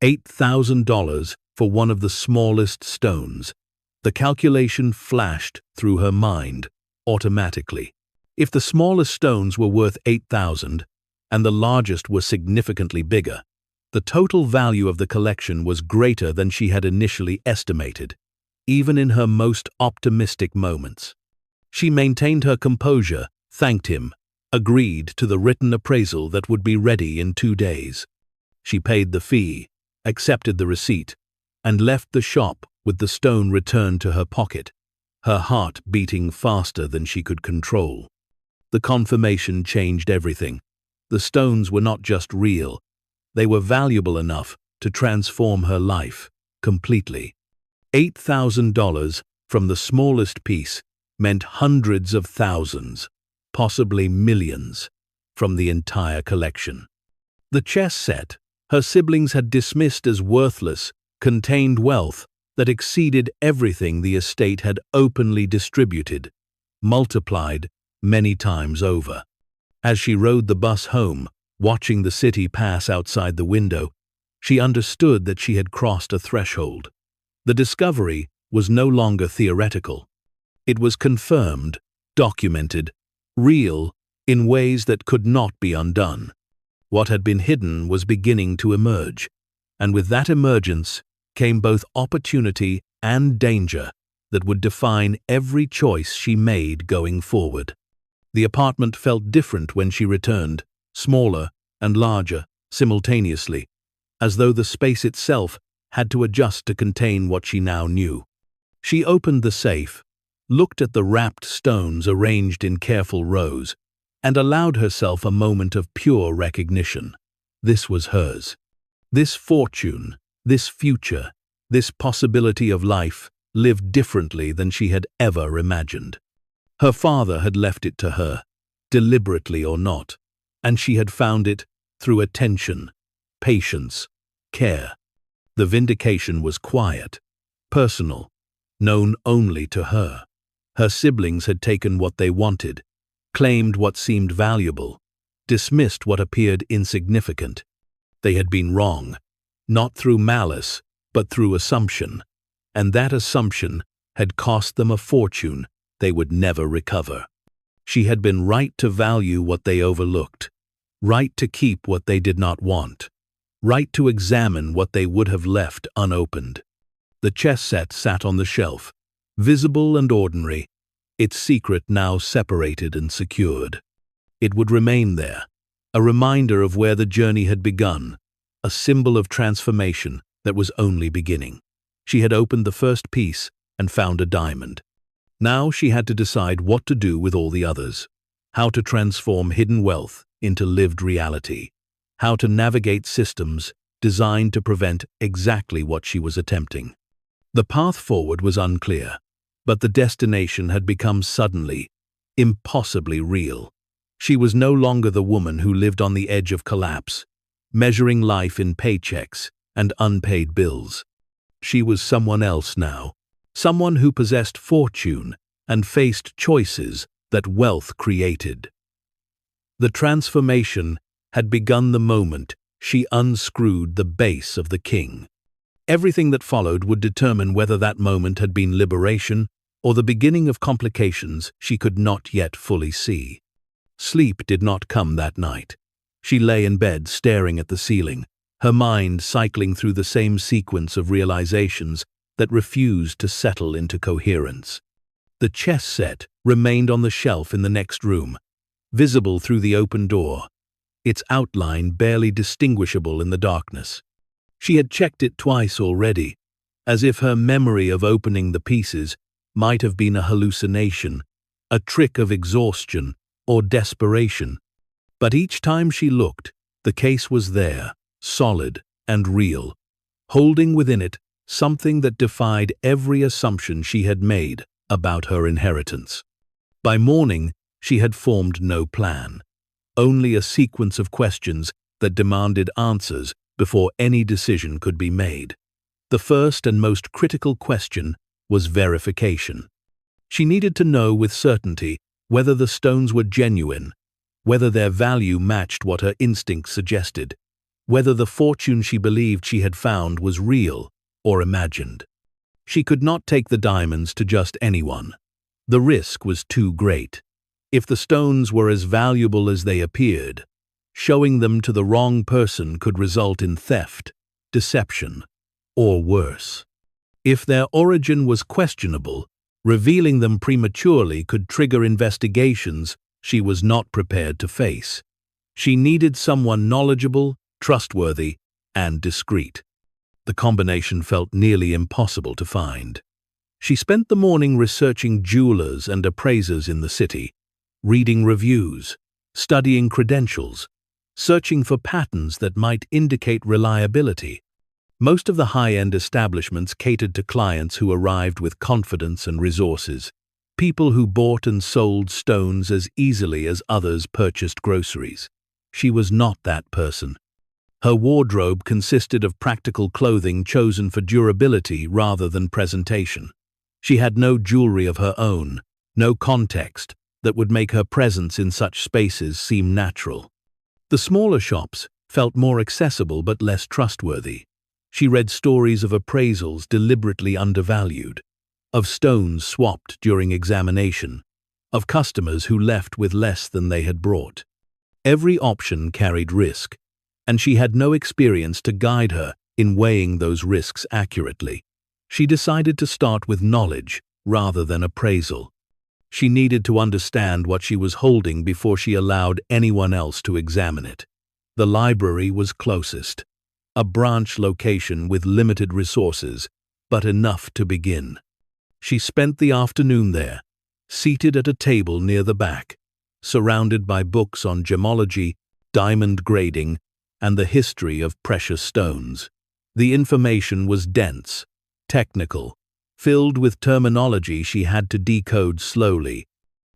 $8,000 for one of the smallest stones. The calculation flashed through her mind automatically. If the smallest stones were worth $8,000 and the largest were significantly bigger, the total value of the collection was greater than she had initially estimated, even in her most optimistic moments. She maintained her composure, thanked him, agreed to the written appraisal that would be ready in 2 days. She paid the fee, accepted the receipt, and left the shop with the stone returned to her pocket, her heart beating faster than she could control. The confirmation changed everything. The stones were not just real, they were valuable enough to transform her life completely. $8,000 from the smallest piece meant hundreds of thousands, possibly millions, from the entire collection. The chess set her siblings had dismissed as worthless contained wealth that exceeded everything the estate had openly distributed, multiplied many times over. As she rode the bus home, watching the city pass outside the window, she understood that she had crossed a threshold. The discovery was no longer theoretical. It was confirmed, documented, real, in ways that could not be undone. What had been hidden was beginning to emerge, and with that emergence came both opportunity and danger that would define every choice she made going forward. The apartment felt different when she returned, smaller and larger simultaneously, as though the space itself had to adjust to contain what she now knew. She opened the safe, looked at the wrapped stones arranged in careful rows, and allowed herself a moment of pure recognition. This was hers. This fortune, this future, this possibility of life lived differently than she had ever imagined. Her father had left it to her, deliberately or not, and she had found it through attention, patience, care. The vindication was quiet, personal, known only to her. Her siblings had taken what they wanted, claimed what seemed valuable, dismissed what appeared insignificant. They had been wrong, not through malice, but through assumption, and that assumption had cost them a fortune they would never recover. She had been right to value what they overlooked, right to keep what they did not want, right to examine what they would have left unopened. The chess set sat on the shelf, visible and ordinary, its secret now separated and secured. It would remain there, a reminder of where the journey had begun, a symbol of transformation that was only beginning. She had opened the first piece and found a diamond. Now she had to decide what to do with all the others, how to transform hidden wealth into lived reality, how to navigate systems designed to prevent exactly what she was attempting. The path forward was unclear, but the destination had become suddenly, impossibly real. She was no longer the woman who lived on the edge of collapse, measuring life in paychecks and unpaid bills. She was someone else now, someone who possessed fortune and faced choices that wealth created. The transformation had begun the moment she unscrewed the base of the king. Everything that followed would determine whether that moment had been liberation or the beginning of complications she could not yet fully see. Sleep did not come that night. She lay in bed staring at the ceiling, her mind cycling through the same sequence of realizations that refused to settle into coherence. The chess set remained on the shelf in the next room, visible through the open door, its outline barely distinguishable in the darkness. She had checked it twice already, as if her memory of opening the pieces might have been a hallucination, a trick of exhaustion or desperation. But each time she looked, the case was there, solid and real, holding within it something that defied every assumption she had made about her inheritance. By morning, she had formed no plan, only a sequence of questions that demanded answers before any decision could be made. The first and most critical question was verification. She needed to know with certainty whether the stones were genuine, whether their value matched what her instinct suggested, whether the fortune she believed she had found was real or imagined. She could not take the diamonds to just anyone. The risk was too great. If the stones were as valuable as they appeared, showing them to the wrong person could result in theft, deception, or worse. If their origin was questionable, revealing them prematurely could trigger investigations she was not prepared to face. She needed someone knowledgeable, trustworthy, and discreet. The combination felt nearly impossible to find. She spent the morning researching jewelers and appraisers in the city, reading reviews, studying credentials, searching for patterns that might indicate reliability. Most of the high-end establishments catered to clients who arrived with confidence and resources, people who bought and sold stones as easily as others purchased groceries. She was not that person. Her wardrobe consisted of practical clothing chosen for durability rather than presentation. She had no jewelry of her own, no context that would make her presence in such spaces seem natural. The smaller shops felt more accessible but less trustworthy. She read stories of appraisals deliberately undervalued, of stones swapped during examination, of customers who left with less than they had brought. Every option carried risk, and she had no experience to guide her in weighing those risks accurately. She decided to start with knowledge rather than appraisal. She needed to understand what she was holding before she allowed anyone else to examine it. The library was closest, a branch location with limited resources, but enough to begin. She spent the afternoon there, seated at a table near the back, surrounded by books on gemology, diamond grading, and the history of precious stones. The information was dense, technical, filled with terminology she had to decode slowly.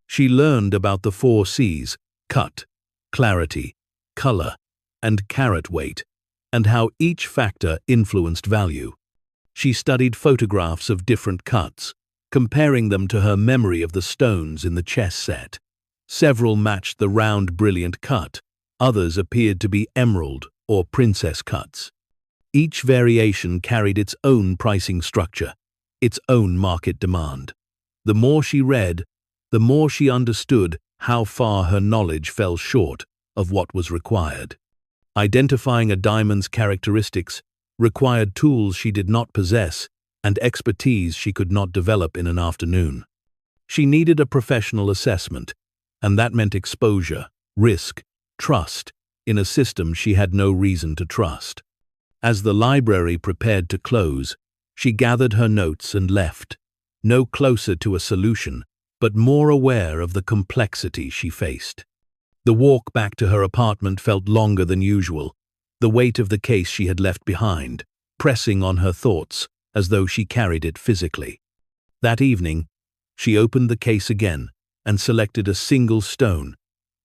She learned about the 4 C's: cut, clarity, color, and carat weight, and how each factor influenced value. She studied photographs of different cuts, comparing them to her memory of the stones in the chess set. Several matched the round, brilliant cut, others appeared to be emerald or princess cuts. Each variation carried its own pricing structure, its own market demand. The more she read, the more she understood how far her knowledge fell short of what was required. Identifying a diamond's characteristics required tools she did not possess and expertise she could not develop in an afternoon. She needed a professional assessment, and that meant exposure, risk, trust, in a system she had no reason to trust. As the library prepared to close, she gathered her notes and left, no closer to a solution, but more aware of the complexity she faced. The walk back to her apartment felt longer than usual, the weight of the case she had left behind, pressing on her thoughts as though she carried it physically. That evening, she opened the case again and selected a single stone,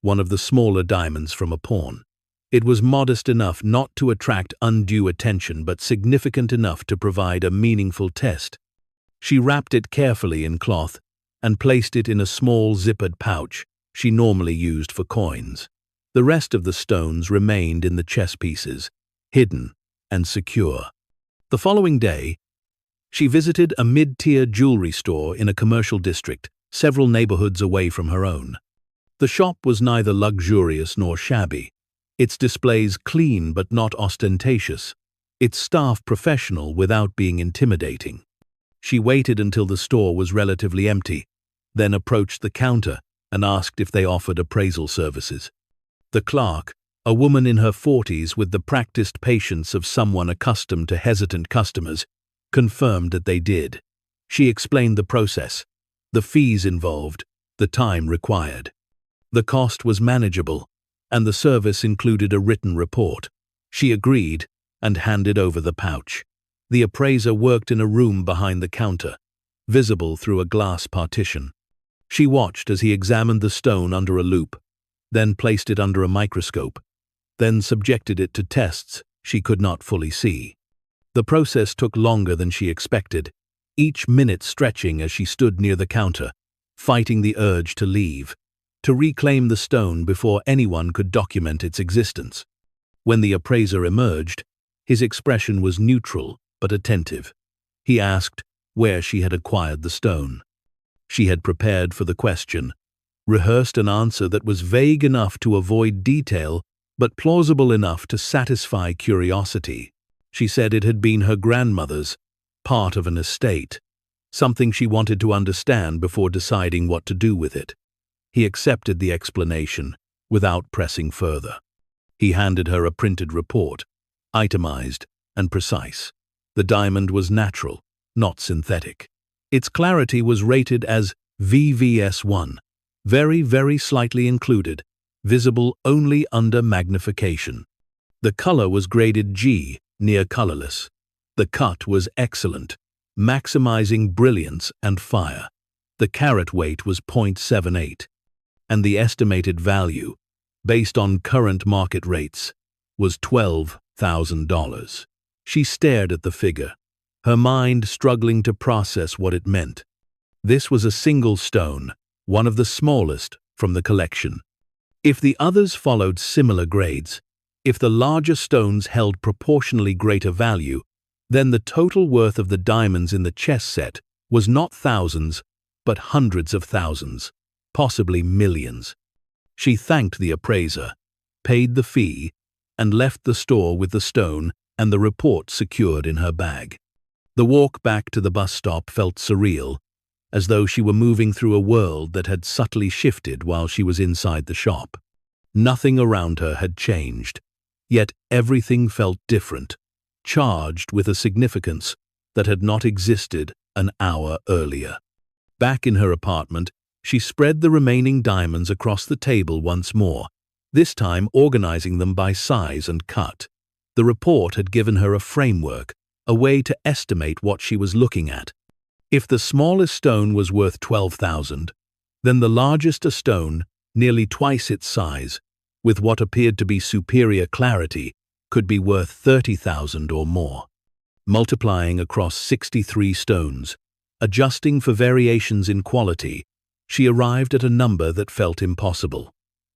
one of the smaller diamonds from a pawn. It was modest enough not to attract undue attention but significant enough to provide a meaningful test. She wrapped it carefully in cloth and placed it in a small zippered pouch she normally used for coins. The rest of the stones remained in the chess pieces, hidden and secure. The following day, she visited a mid-tier jewelry store in a commercial district, several neighborhoods away from her own. The shop was neither luxurious nor shabby, its displays clean but not ostentatious, its staff professional without being intimidating. She waited until the store was relatively empty, then approached the counter and asked if they offered appraisal services. The clerk, a woman in her 40s with the practiced patience of someone accustomed to hesitant customers, confirmed that they did. She explained the process, the fees involved, the time required. The cost was manageable, and the service included a written report. She agreed and handed over the pouch. The appraiser worked in a room behind the counter, visible through a glass partition. She watched as he examined the stone under a loupe, then placed it under a microscope, then subjected it to tests she could not fully see. The process took longer than she expected, each minute stretching as she stood near the counter, fighting the urge to leave, to reclaim the stone before anyone could document its existence. When the appraiser emerged, his expression was neutral but attentive. He asked where she had acquired the stone. She had prepared for the question, rehearsed an answer that was vague enough to avoid detail but plausible enough to satisfy curiosity. She said it had been her grandmother's, part of an estate, something she wanted to understand before deciding what to do with it. He accepted the explanation without pressing further. He handed her a printed report, itemized and precise. The diamond was natural, not synthetic. Its clarity was rated as VVS1, very, very slightly included, visible only under magnification. The color was graded G, near colorless. The cut was excellent, maximizing brilliance and fire. The carat weight was 0.78, and the estimated value, based on current market rates, was $12,000. She stared at the figure, her mind struggling to process what it meant. This was a single stone, one of the smallest from the collection. If the others followed similar grades, if the larger stones held proportionally greater value, then the total worth of the diamonds in the chess set was not thousands, but hundreds of thousands, possibly millions. She thanked the appraiser, paid the fee, and left the store with the stone and the report secured in her bag. The walk back to the bus stop felt surreal, as though she were moving through a world that had subtly shifted while she was inside the shop. Nothing around her had changed, yet everything felt different, charged with a significance that had not existed an hour earlier. Back in her apartment, she spread the remaining diamonds across the table once more, this time organizing them by size and cut. The report had given her a framework, a way to estimate what she was looking at. If the smallest stone was worth $12,000, then the largest a stone, nearly twice its size, with what appeared to be superior clarity, could be worth $30,000 or more. Multiplying across 63 stones, adjusting for variations in quality, she arrived at a number that felt impossible.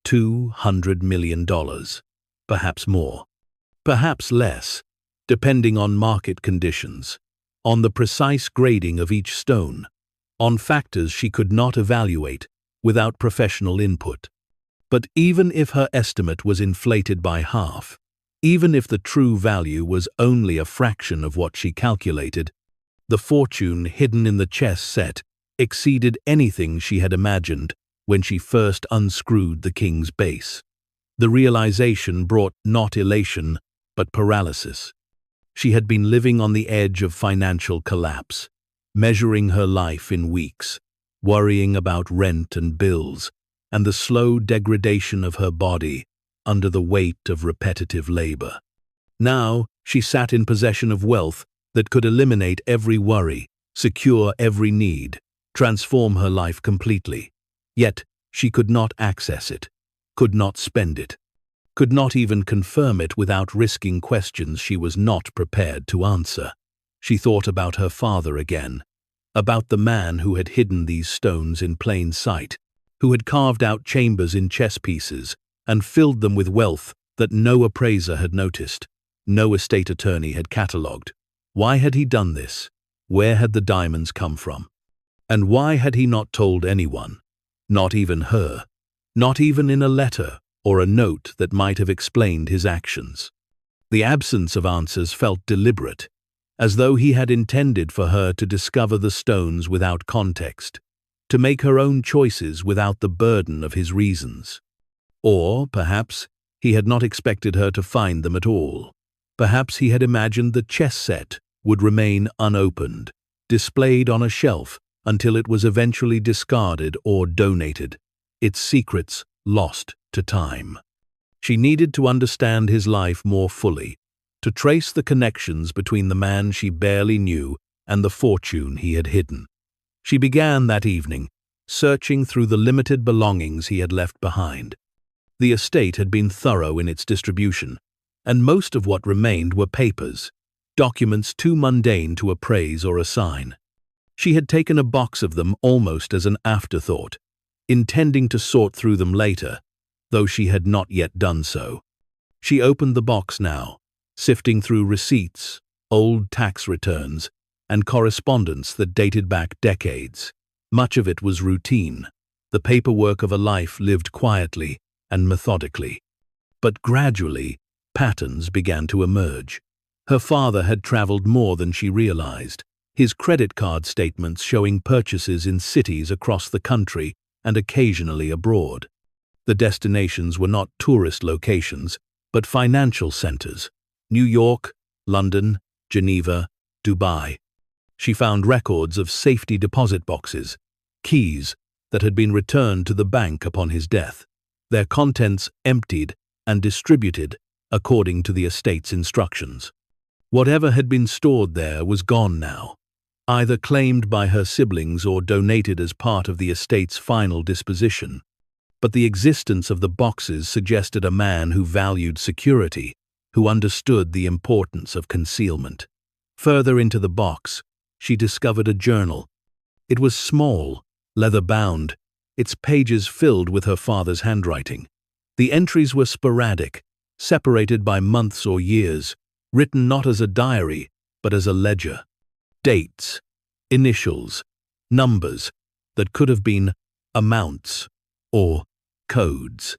$200 million. Perhaps more. Perhaps less, depending on market conditions, on the precise grading of each stone, on factors she could not evaluate without professional input. But even if her estimate was inflated by half, even if the true value was only a fraction of what she calculated, The fortune hidden in the chess set exceeded anything she had imagined when she first unscrewed the king's base. The realization brought not elation, but paralysis. She had been living on the edge of financial collapse, measuring her life in weeks, worrying about rent and bills, and the slow degradation of her body under the weight of repetitive labor. Now, she sat in possession of wealth that could eliminate every worry, secure every need, transform her life completely. Yet, she could not access it, could not spend it, could not even confirm it without risking questions she was not prepared to answer. She thought about her father again, about the man who had hidden these stones in plain sight, who had carved out chambers in chess pieces and filled them with wealth that no appraiser had noticed, no estate attorney had catalogued. Why had he done this? Where had the diamonds come from? And why had he not told anyone? Not even her, not even in a letter or a note that might have explained his actions. The absence of answers felt deliberate, as though he had intended for her to discover the stones without context, to make her own choices without the burden of his reasons. Or, perhaps, he had not expected her to find them at all. Perhaps he had imagined the chess set would remain unopened, displayed on a shelf until it was eventually discarded or donated, its secrets lost to time. She needed to understand his life more fully, to trace the connections between the man she barely knew and the fortune he had hidden. She began that evening, searching through the limited belongings he had left behind. The estate had been thorough in its distribution, and most of what remained were papers, documents too mundane to appraise or assign. She had taken a box of them almost as an afterthought, intending to sort through them later, though she had not yet done so. She opened the box now, sifting through receipts, old tax returns, and correspondence that dated back decades. Much of it was routine, the paperwork of a life lived quietly and methodically. But gradually, patterns began to emerge. Her father had traveled more than she realized, his credit card statements showing purchases in cities across the country and occasionally abroad. The destinations were not tourist locations, but financial centers: New York, London, Geneva, Dubai. She found records of safety deposit boxes, keys that had been returned to the bank upon his death, their contents emptied and distributed according to the estate's instructions. Whatever had been stored there was gone now, either claimed by her siblings or donated as part of the estate's final disposition. But the existence of the boxes suggested a man who valued security, who understood the importance of concealment. Further into the box, she discovered a journal. It was small, leather-bound, its pages filled with her father's handwriting. The entries were sporadic, separated by months or years, written not as a diary, but as a ledger. Dates, initials, numbers that could have been amounts or codes.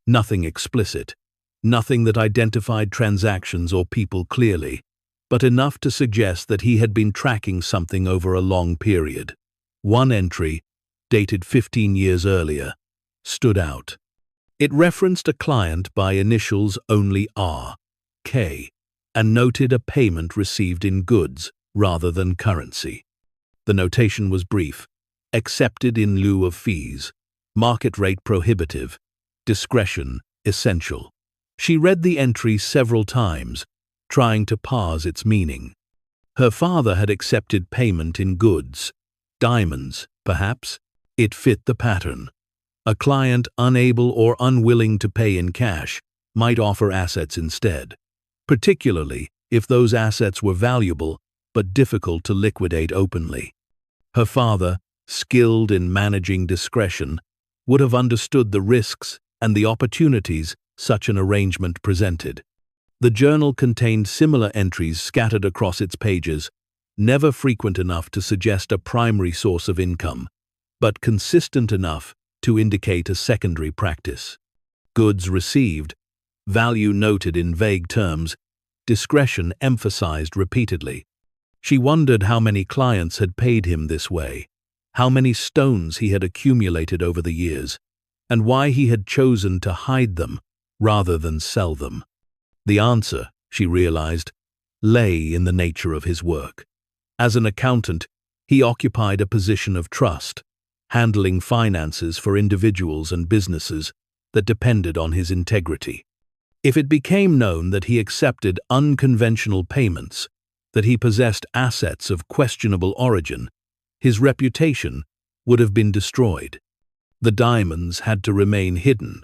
Nothing explicit, nothing that identified transactions or people clearly, but enough to suggest that he had been tracking something over a long period. One entry, dated 15 years earlier, stood out. It referenced a client by initials only R, K, and noted a payment received in goods rather than currency. The notation was brief: accepted in lieu of fees, market rate prohibitive, discretion essential. She read the entry several times, trying to parse its meaning. Her father had accepted payment in goods, diamonds, perhaps. It fit the pattern. A client unable or unwilling to pay in cash might offer assets instead, particularly if those assets were valuable but difficult to liquidate openly. Her father, skilled in managing discretion, would have understood the risks and the opportunities such an arrangement presented. The journal contained similar entries scattered across its pages, never frequent enough to suggest a primary source of income, but consistent enough to indicate a secondary practice. Goods received, value noted in vague terms, discretion emphasized repeatedly. She wondered how many clients had paid him this way, how many stones he had accumulated over the years, and why he had chosen to hide them rather than sell them. The answer, she realized, lay in the nature of his work. As an accountant, he occupied a position of trust, handling finances for individuals and businesses that depended on his integrity. If it became known that he accepted unconventional payments, that he possessed assets of questionable origin, his reputation would have been destroyed. The diamonds had to remain hidden,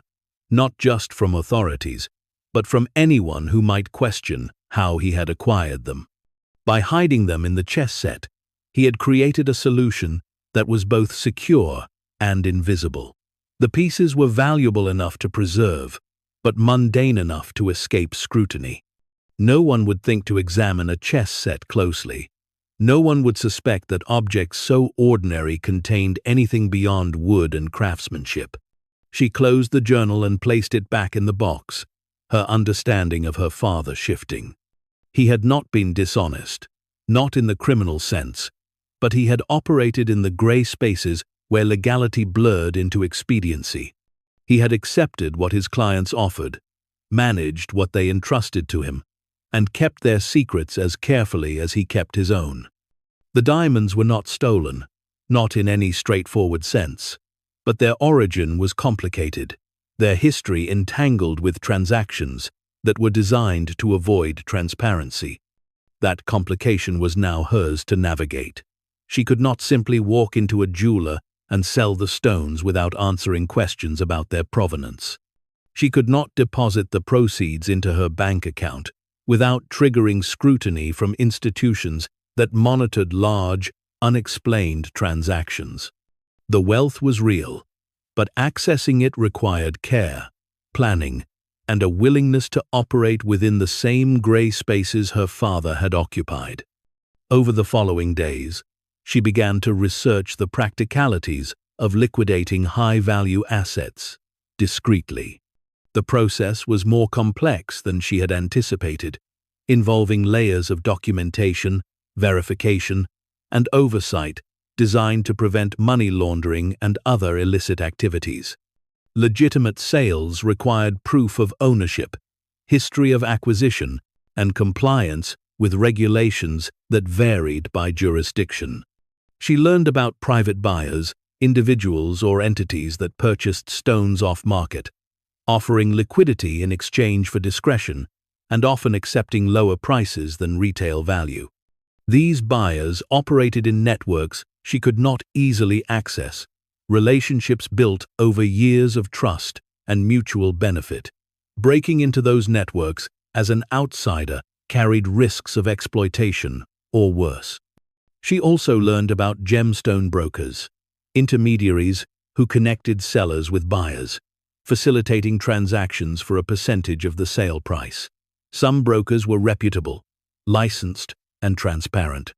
not just from authorities, but from anyone who might question how he had acquired them. By hiding them in the chess set, he had created a solution that was both secure and invisible. The pieces were valuable enough to preserve, but mundane enough to escape scrutiny. No one would think to examine a chess set closely. No one would suspect that objects so ordinary contained anything beyond wood and craftsmanship. She closed the journal and placed it back in the box, her understanding of her father shifting. He had not been dishonest, not in the criminal sense, but he had operated in the gray spaces where legality blurred into expediency. He had accepted what his clients offered, managed what they entrusted to him, and kept their secrets as carefully as he kept his own. The diamonds were not stolen, not in any straightforward sense, but their origin was complicated, their history entangled with transactions that were designed to avoid transparency. That complication was now hers to navigate. She could not simply walk into a jeweler and sell the stones without answering questions about their provenance. She could not deposit the proceeds into her bank account without triggering scrutiny from institutions that monitored large, unexplained transactions. The wealth was real, but accessing it required care, planning, and a willingness to operate within the same gray spaces her father had occupied. Over the following days, she began to research the practicalities of liquidating high-value assets discreetly. The process was more complex than she had anticipated, involving layers of documentation, verification, and oversight designed to prevent money laundering and other illicit activities. Legitimate sales required proof of ownership, history of acquisition, and compliance with regulations that varied by jurisdiction. She learned about private buyers, individuals or entities that purchased stones off-market, offering liquidity in exchange for discretion, and often accepting lower prices than retail value. These buyers operated in networks she could not easily access, relationships built over years of trust and mutual benefit. Breaking into those networks as an outsider carried risks of exploitation or worse. She also learned about gemstone brokers, intermediaries who connected sellers with buyers, facilitating transactions for a percentage of the sale price. Some brokers were reputable, licensed, and transparent.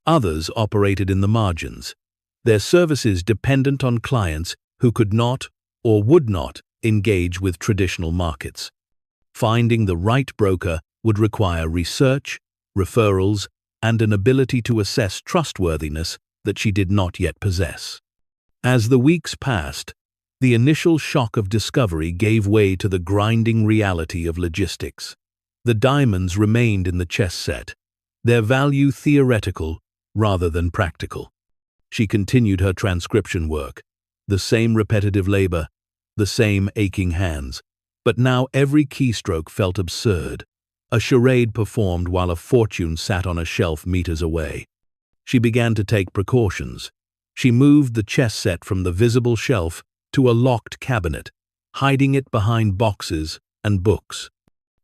Others operated in the margins, their services dependent on clients who could not or would not engage with traditional markets. Finding the right broker would require research, referrals, and an ability to assess trustworthiness that she did not yet possess. As the weeks passed, the initial shock of discovery gave way to the grinding reality of logistics. The diamonds remained in the chess set, their value theoretical rather than practical. She continued her transcription work, the same repetitive labor, the same aching hands, but now every keystroke felt absurd, a charade performed while a fortune sat on a shelf meters away. She began to take precautions. She moved the chess set from the visible shelf to a locked cabinet, hiding it behind boxes and books.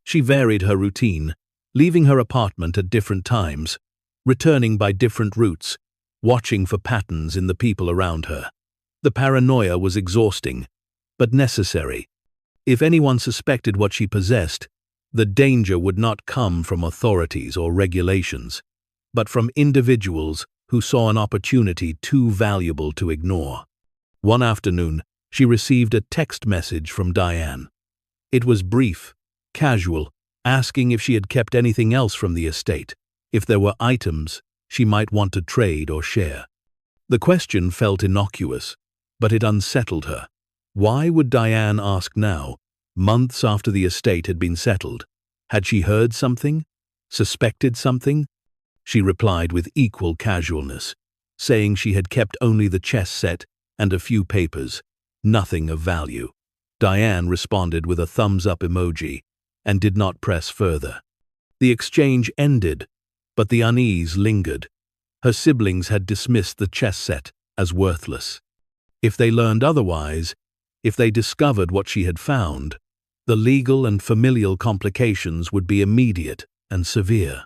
She varied her routine, leaving her apartment at different times, returning by different routes, watching for patterns in the people around her. The paranoia was exhausting, but necessary. If anyone suspected what she possessed, the danger would not come from authorities or regulations, but from individuals who saw an opportunity too valuable to ignore. One afternoon, she received a text message from Diane. It was brief, casual, asking if she had kept anything else from the estate, if there were items she might want to trade or share. The question felt innocuous, but it unsettled her. Why would Diane ask now, months after the estate had been settled? Had she heard something? Suspected something? She replied with equal casualness, saying she had kept only the chess set and a few papers, nothing of value. Diane responded with a thumbs-up emoji and did not press further. The exchange ended, but the unease lingered. Her siblings had dismissed the chess set as worthless. If they learned otherwise, if they discovered what she had found, the legal and familial complications would be immediate and severe.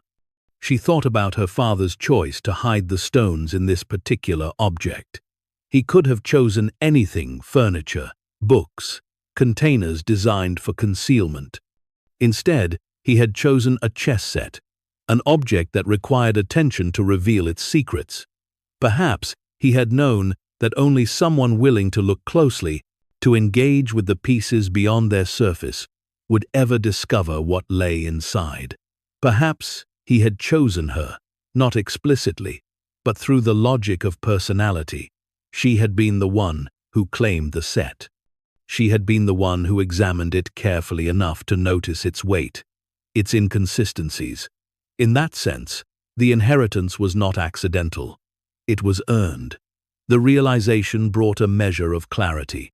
She thought about her father's choice to hide the stones in this particular object. He could have chosen anything: furniture, books, containers designed for concealment. Instead, he had chosen a chess set, an object that required attention to reveal its secrets. Perhaps he had known that only someone willing to look closely, to engage with the pieces beyond their surface, would ever discover what lay inside. Perhaps he had chosen her, not explicitly, but through the logic of personality. She had been the one who claimed the set. She had been the one who examined it carefully enough to notice its weight, its inconsistencies. In that sense, the inheritance was not accidental. It was earned. The realization brought a measure of clarity.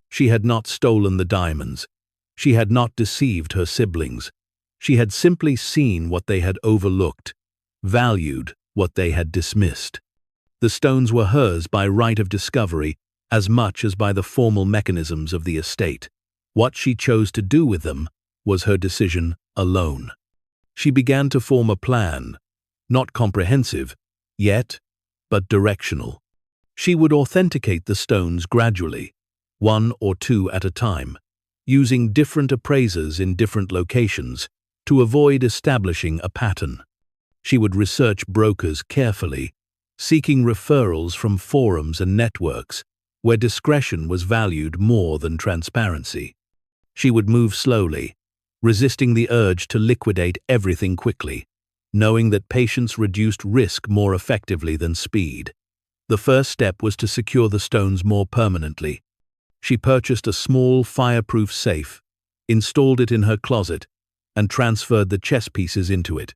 She had not stolen the diamonds. She had not deceived her siblings. She had simply seen what they had overlooked, valued what they had dismissed. The stones were hers by right of discovery as much as by the formal mechanisms of the estate. What she chose to do with them was her decision alone. She began to form a plan, not comprehensive yet, but directional. She would authenticate the stones gradually, one or two at a time, using different appraisers in different locations to avoid establishing a pattern. She would research brokers carefully, seeking referrals from forums and networks where discretion was valued more than transparency. She would move slowly, resisting the urge to liquidate everything quickly, knowing that patience reduced risk more effectively than speed. The first step was to secure the stones more permanently. She purchased a small fireproof safe, installed it in her closet, and transferred the chess pieces into it.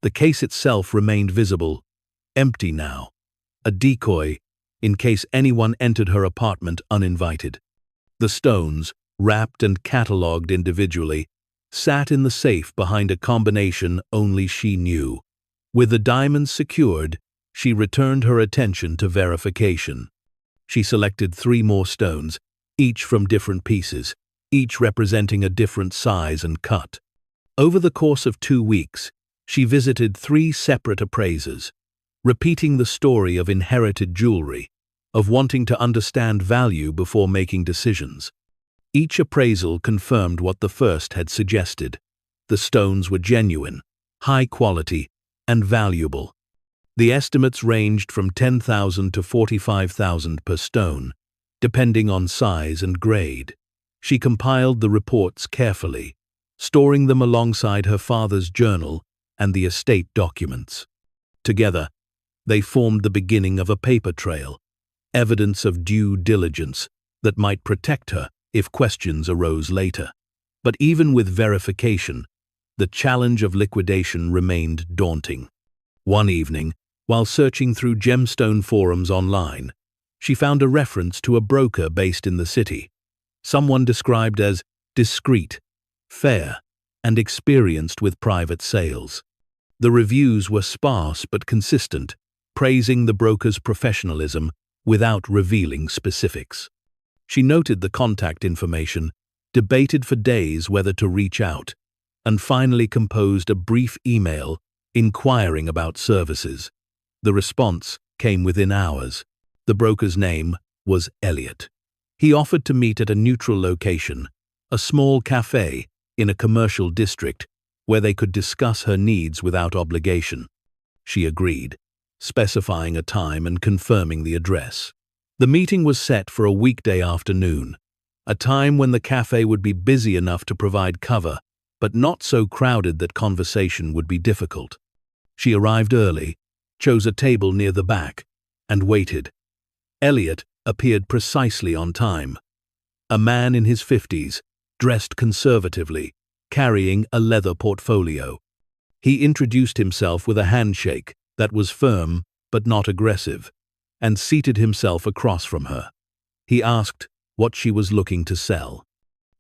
The case itself remained visible, empty now, a decoy in case anyone entered her apartment uninvited. The stones, wrapped and catalogued individually, sat in the safe behind a combination only she knew. With the diamonds secured, she returned her attention to verification. She selected 3 more stones, each from different pieces, each representing a different size and cut. Over the course of 2 weeks, she visited 3 separate appraisers, repeating the story of inherited jewelry, of wanting to understand value before making decisions. Each appraisal confirmed what the first had suggested. The stones were genuine, high quality, and valuable. The estimates ranged from $10,000 to $45,000 per stone, depending on size and grade. She compiled the reports carefully, storing them alongside her father's journal and the estate documents. Together, they formed the beginning of a paper trail, evidence of due diligence that might protect her if questions arose later. But even with verification, the challenge of liquidation remained daunting. One evening, while searching through gemstone forums online, she found a reference to a broker based in the city, someone described as discreet, fair, and experienced with private sales. The reviews were sparse but consistent, praising the broker's professionalism without revealing specifics. She noted the contact information, debated for days whether to reach out, and finally composed a brief email inquiring about services. The response came within hours. The broker's name was Elliot. He offered to meet at a neutral location, a small cafe in a commercial district where they could discuss her needs without obligation. She agreed, specifying a time and confirming the address. The meeting was set for a weekday afternoon, a time when the cafe would be busy enough to provide cover, but not so crowded that conversation would be difficult. She arrived early, chose a table near the back, and waited. Elliot appeared precisely on time. A man in his 50s, dressed conservatively, carrying a leather portfolio. He introduced himself with a handshake that was firm but not aggressive, and seated himself across from her. He asked what she was looking to sell.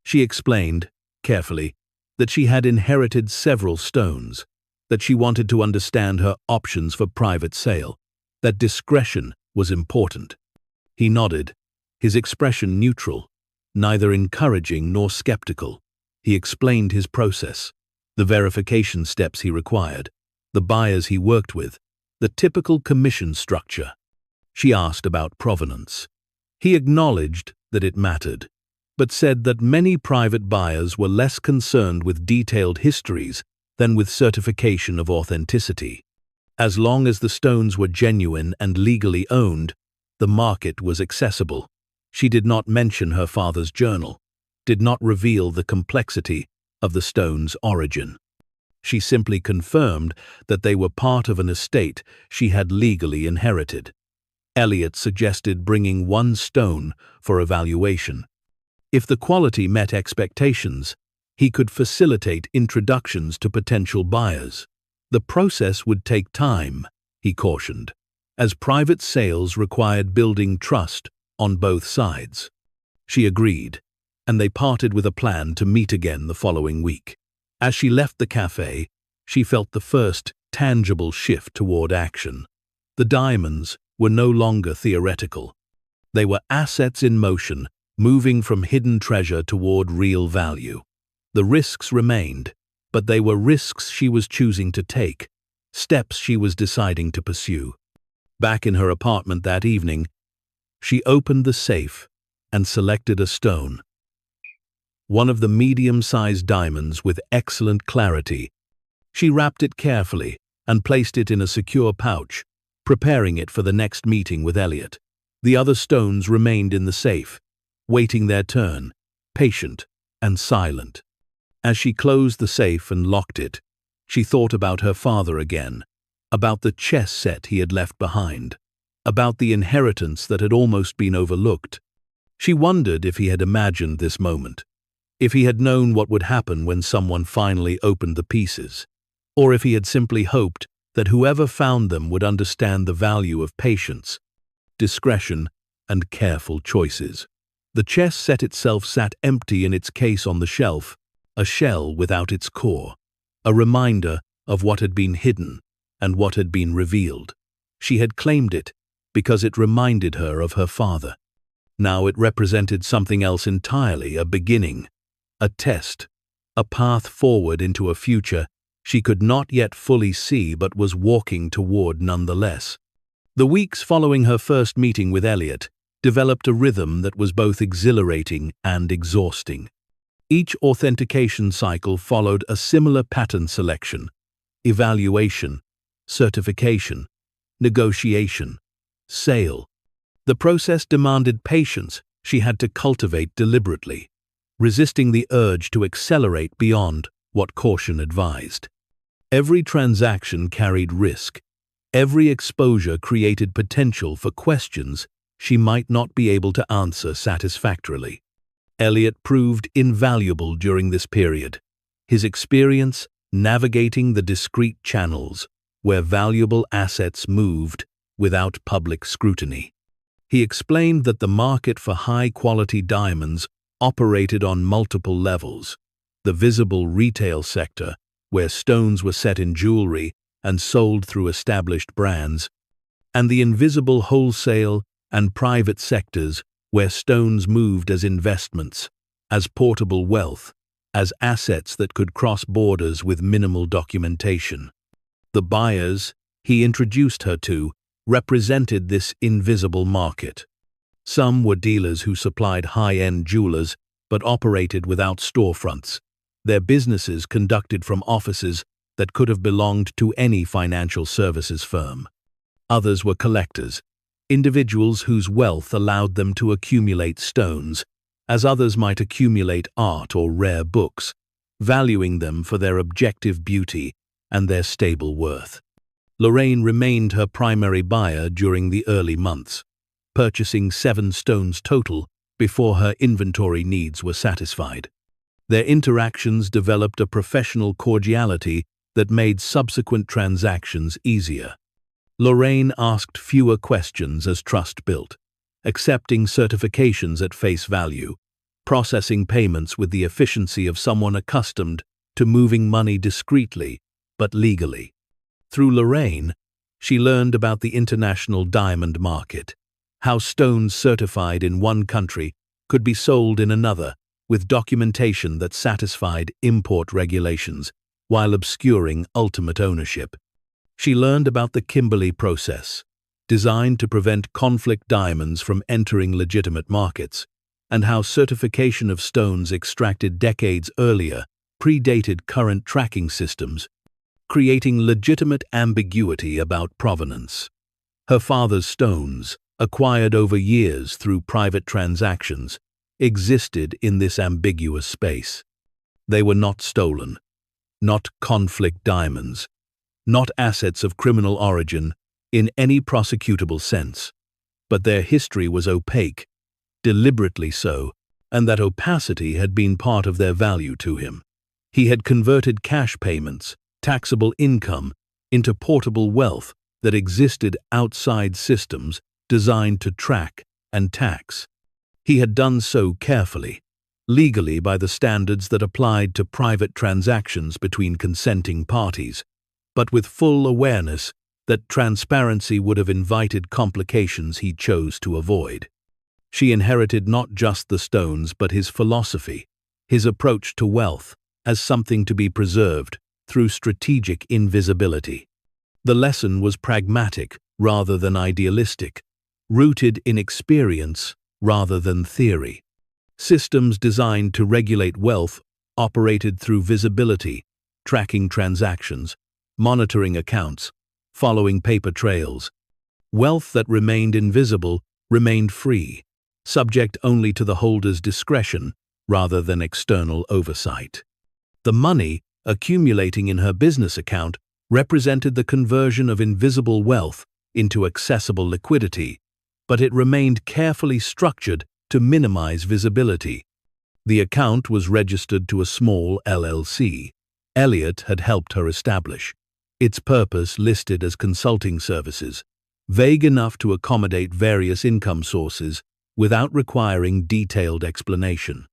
She explained, carefully, that she had inherited several stones, that she wanted to understand her options for private sale, that discretion was important. He nodded, his expression neutral, neither encouraging nor skeptical. He explained his process, the verification steps he required, the buyers he worked with, the typical commission structure. She asked about provenance. He acknowledged that it mattered, but said that many private buyers were less concerned with detailed histories than with certification of authenticity. As long as the stones were genuine and legally owned, the market was accessible. She did not mention her father's journal, did not reveal the complexity of the stone's origin. She simply confirmed that they were part of an estate she had legally inherited. Elliot suggested bringing one stone for evaluation. If the quality met expectations, he could facilitate introductions to potential buyers. The process would take time, he cautioned, as private sales required building trust on both sides. She agreed, and they parted with a plan to meet again the following week. As she left the cafe, she felt the first tangible shift toward action. The diamonds were no longer theoretical. They were assets in motion, moving from hidden treasure toward real value. The risks remained, but they were risks she was choosing to take, steps she was deciding to pursue. Back in her apartment that evening, she opened the safe and selected a stone. One of the medium-sized diamonds with excellent clarity. She wrapped it carefully and placed it in a secure pouch, preparing it for the next meeting with Elliot. The other stones remained in the safe, waiting their turn, patient and silent. As she closed the safe and locked it, she thought about her father again, about the chess set he had left behind, about the inheritance that had almost been overlooked. She wondered if he had imagined this moment, if he had known what would happen when someone finally opened the pieces, or if he had simply hoped that whoever found them would understand the value of patience, discretion, and careful choices. The chess set itself sat empty in its case on the shelf, a shell without its core, a reminder of what had been hidden and what had been revealed. She had claimed it because it reminded her of her father. Now it represented something else entirely, a beginning, a test, a path forward into a future she could not yet fully see but was walking toward nonetheless. The weeks following her first meeting with Elliot developed a rhythm that was both exhilarating and exhausting. Each authentication cycle followed a similar pattern: selection, evaluation, certification, negotiation, sale. The process demanded patience she had to cultivate deliberately, resisting the urge to accelerate beyond what caution advised. Every transaction carried risk. Every exposure created potential for questions she might not be able to answer satisfactorily. Elliot proved invaluable during this period, his experience navigating the discreet channels where valuable assets moved without public scrutiny. He explained that the market for high-quality diamonds operated on multiple levels: the visible retail sector, where stones were set in jewelry and sold through established brands, and the invisible wholesale and private sectors, where stones moved as investments, as portable wealth, as assets that could cross borders with minimal documentation. The buyers he introduced her to represented this invisible market. Some were dealers who supplied high-end jewelers but operated without storefronts, their businesses conducted from offices that could have belonged to any financial services firm. Others were collectors, individuals whose wealth allowed them to accumulate stones, as others might accumulate art or rare books, valuing them for their objective beauty and their stable worth. Lorraine remained her primary buyer during the early months, purchasing 7 stones total before her inventory needs were satisfied. Their interactions developed a professional cordiality that made subsequent transactions easier. Lorraine asked fewer questions as trust built, accepting certifications at face value, processing payments with the efficiency of someone accustomed to moving money discreetly but legally. Through Lorraine, she learned about the international diamond market, how stones certified in one country could be sold in another with documentation that satisfied import regulations while obscuring ultimate ownership. She learned about the Kimberley process, designed to prevent conflict diamonds from entering legitimate markets, and how certification of stones extracted decades earlier predated current tracking systems, creating legitimate ambiguity about provenance. Her father's stones, acquired over years through private transactions, existed in this ambiguous space. They were not stolen, not conflict diamonds, not assets of criminal origin in any prosecutable sense, but their history was opaque, deliberately so, and that opacity had been part of their value to him. He had converted cash payments, taxable income, into portable wealth that existed outside systems designed to track and tax. He had done so carefully, legally by the standards that applied to private transactions between consenting parties, but with full awareness that transparency would have invited complications he chose to avoid. She inherited not just the stones but his philosophy, his approach to wealth as something to be preserved through strategic invisibility. The lesson was pragmatic rather than idealistic, rooted in experience rather than theory. Systems designed to regulate wealth operated through visibility, tracking transactions, monitoring accounts, following paper trails. Wealth that remained invisible remained free, subject only to the holder's discretion rather than external oversight. The money accumulating in her business account represented the conversion of invisible wealth into accessible liquidity, but it remained carefully structured to minimize visibility. The account was registered to a small LLC Elliot had helped her establish, its purpose listed as consulting services, vague enough to accommodate various income sources without requiring detailed explanation.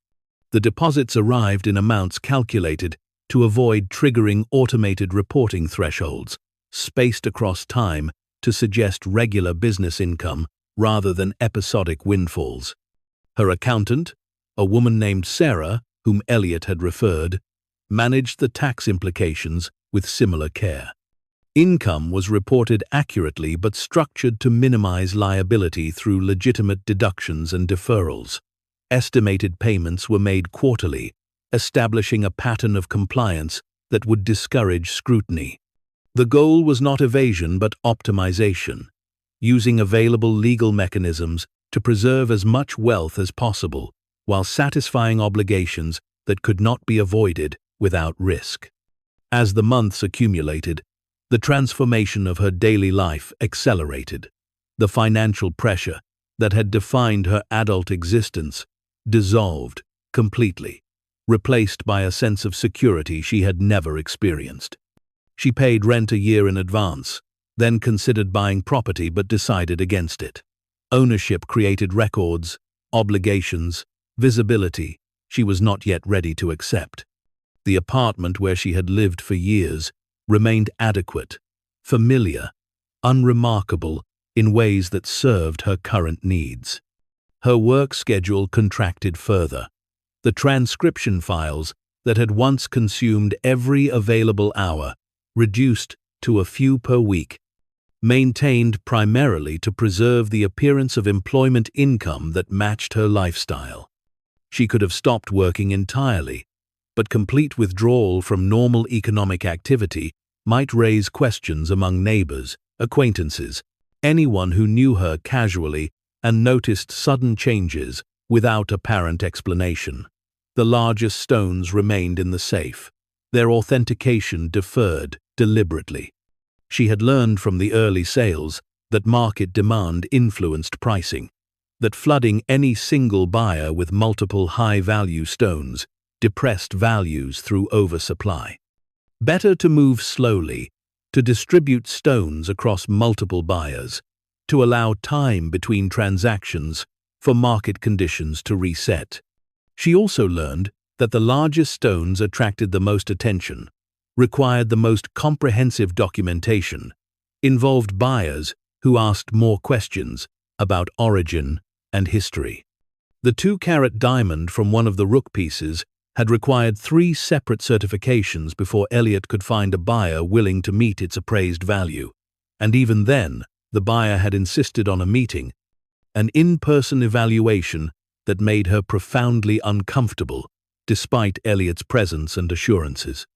The deposits arrived in amounts calculated to avoid triggering automated reporting thresholds, spaced across time to suggest regular business income rather than episodic windfalls. Her accountant, a woman named Sarah, whom Elliot had referred, managed the tax implications with similar care. Income was reported accurately but structured to minimize liability through legitimate deductions and deferrals. Estimated payments were made quarterly, establishing a pattern of compliance that would discourage scrutiny. The goal was not evasion but optimization, using available legal mechanisms to preserve as much wealth as possible while satisfying obligations that could not be avoided without risk. As the months accumulated, the transformation of her daily life accelerated. The financial pressure that had defined her adult existence dissolved completely, replaced by a sense of security she had never experienced. She paid rent a year in advance, then considered buying property but decided against it. Ownership created records, obligations, visibility she was not yet ready to accept. The apartment where she had lived for years remained adequate, familiar, unremarkable in ways that served her current needs. Her work schedule contracted further. The transcription files that had once consumed every available hour reduced to a few per week, maintained primarily to preserve the appearance of employment income that matched her lifestyle. She could have stopped working entirely, but complete withdrawal from normal economic activity might raise questions among neighbors, acquaintances, anyone who knew her casually and noticed sudden changes without apparent explanation. The largest stones remained in the safe, their authentication deferred deliberately. She had learned from the early sales that market demand influenced pricing, that flooding any single buyer with multiple high-value stones depressed values through oversupply. Better to move slowly, to distribute stones across multiple buyers, to allow time between transactions for market conditions to reset. She also learned that the largest stones attracted the most attention, required the most comprehensive documentation, involved buyers who asked more questions about origin and history. The 2-carat diamond from one of the rook pieces had required 3 separate certifications before Elliot could find a buyer willing to meet its appraised value, and even then, the buyer had insisted on a meeting, an in-person evaluation that made her profoundly uncomfortable, despite Elliot's presence and assurances.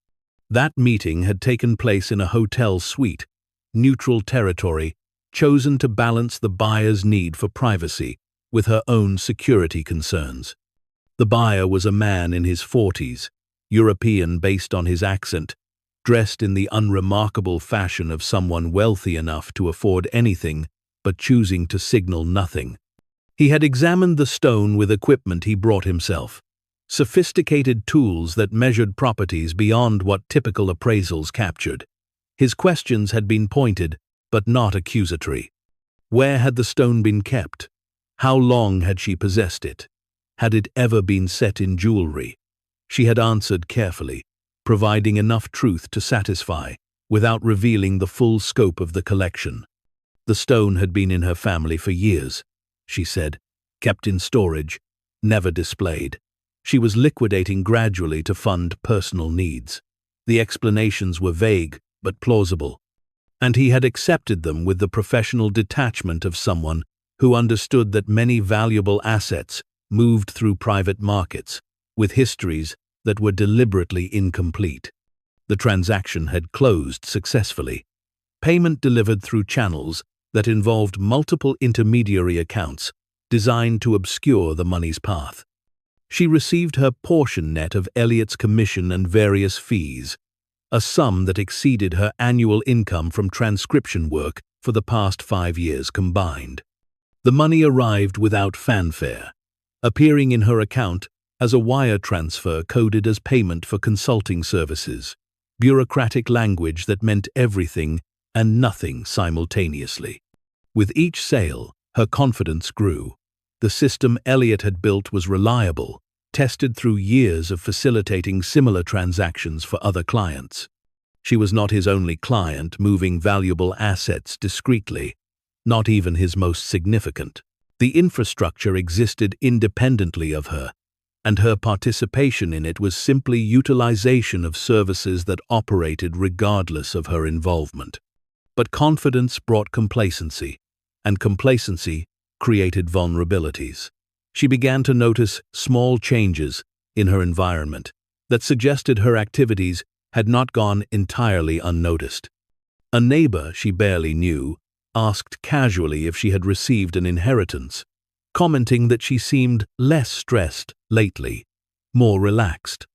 That meeting had taken place in a hotel suite, neutral territory, chosen to balance the buyer's need for privacy with her own security concerns. The buyer was a man in his 40s, European based on his accent, dressed in the unremarkable fashion of someone wealthy enough to afford anything but choosing to signal nothing. He had examined the stone with equipment he brought himself, sophisticated tools that measured properties beyond what typical appraisals captured. His questions had been pointed, but not accusatory. Where had the stone been kept? How long had she possessed it? Had it ever been set in jewelry? She had answered carefully, providing enough truth to satisfy, without revealing the full scope of the collection. The stone had been in her family for years, she said, kept in storage, never displayed. She was liquidating gradually to fund personal needs. The explanations were vague, but plausible, and he had accepted them with the professional detachment of someone who understood that many valuable assets moved through private markets, with histories that were deliberately incomplete. The transaction had closed successfully. Payment delivered through channels that involved multiple intermediary accounts designed to obscure the money's path. She received her portion net of Elliot's commission and various fees, a sum that exceeded her annual income from transcription work for the past 5 years combined. The money arrived without fanfare, appearing in her account as a wire transfer coded as payment for consulting services, bureaucratic language that meant everything and nothing simultaneously. With each sale, her confidence grew. The system Elliot had built was reliable, tested through years of facilitating similar transactions for other clients. She was not his only client moving valuable assets discreetly, not even his most significant. The infrastructure existed independently of her, and her participation in it was simply utilization of services that operated regardless of her involvement. But confidence brought complacency, and complacency created vulnerabilities. She began to notice small changes in her environment that suggested her activities had not gone entirely unnoticed. A neighbor she barely knew asked casually if she had received an inheritance, commenting that she seemed less stressed lately, more relaxed.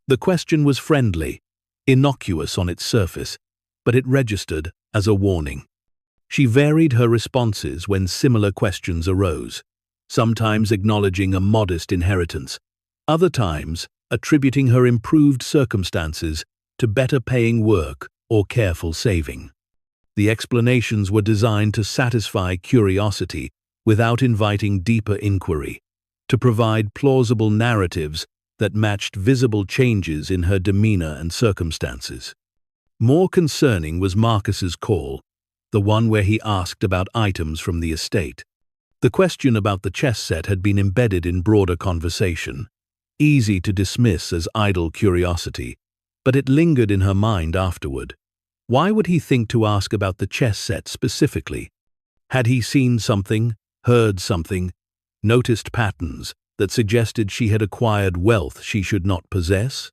The question was friendly, innocuous on its surface, but it registered as a warning. She varied her responses when similar questions arose, sometimes acknowledging a modest inheritance, other times attributing her improved circumstances to better paying work or careful saving. The explanations were designed to satisfy curiosity without inviting deeper inquiry, to provide plausible narratives that matched visible changes in her demeanor and circumstances. More concerning was Marcus's call, the one where he asked about items from the estate. The question about the chess set had been embedded in broader conversation, easy to dismiss as idle curiosity, but it lingered in her mind afterward. Why would he think to ask about the chess set specifically? Had he seen something, heard something, noticed patterns that suggested she had acquired wealth she should not possess?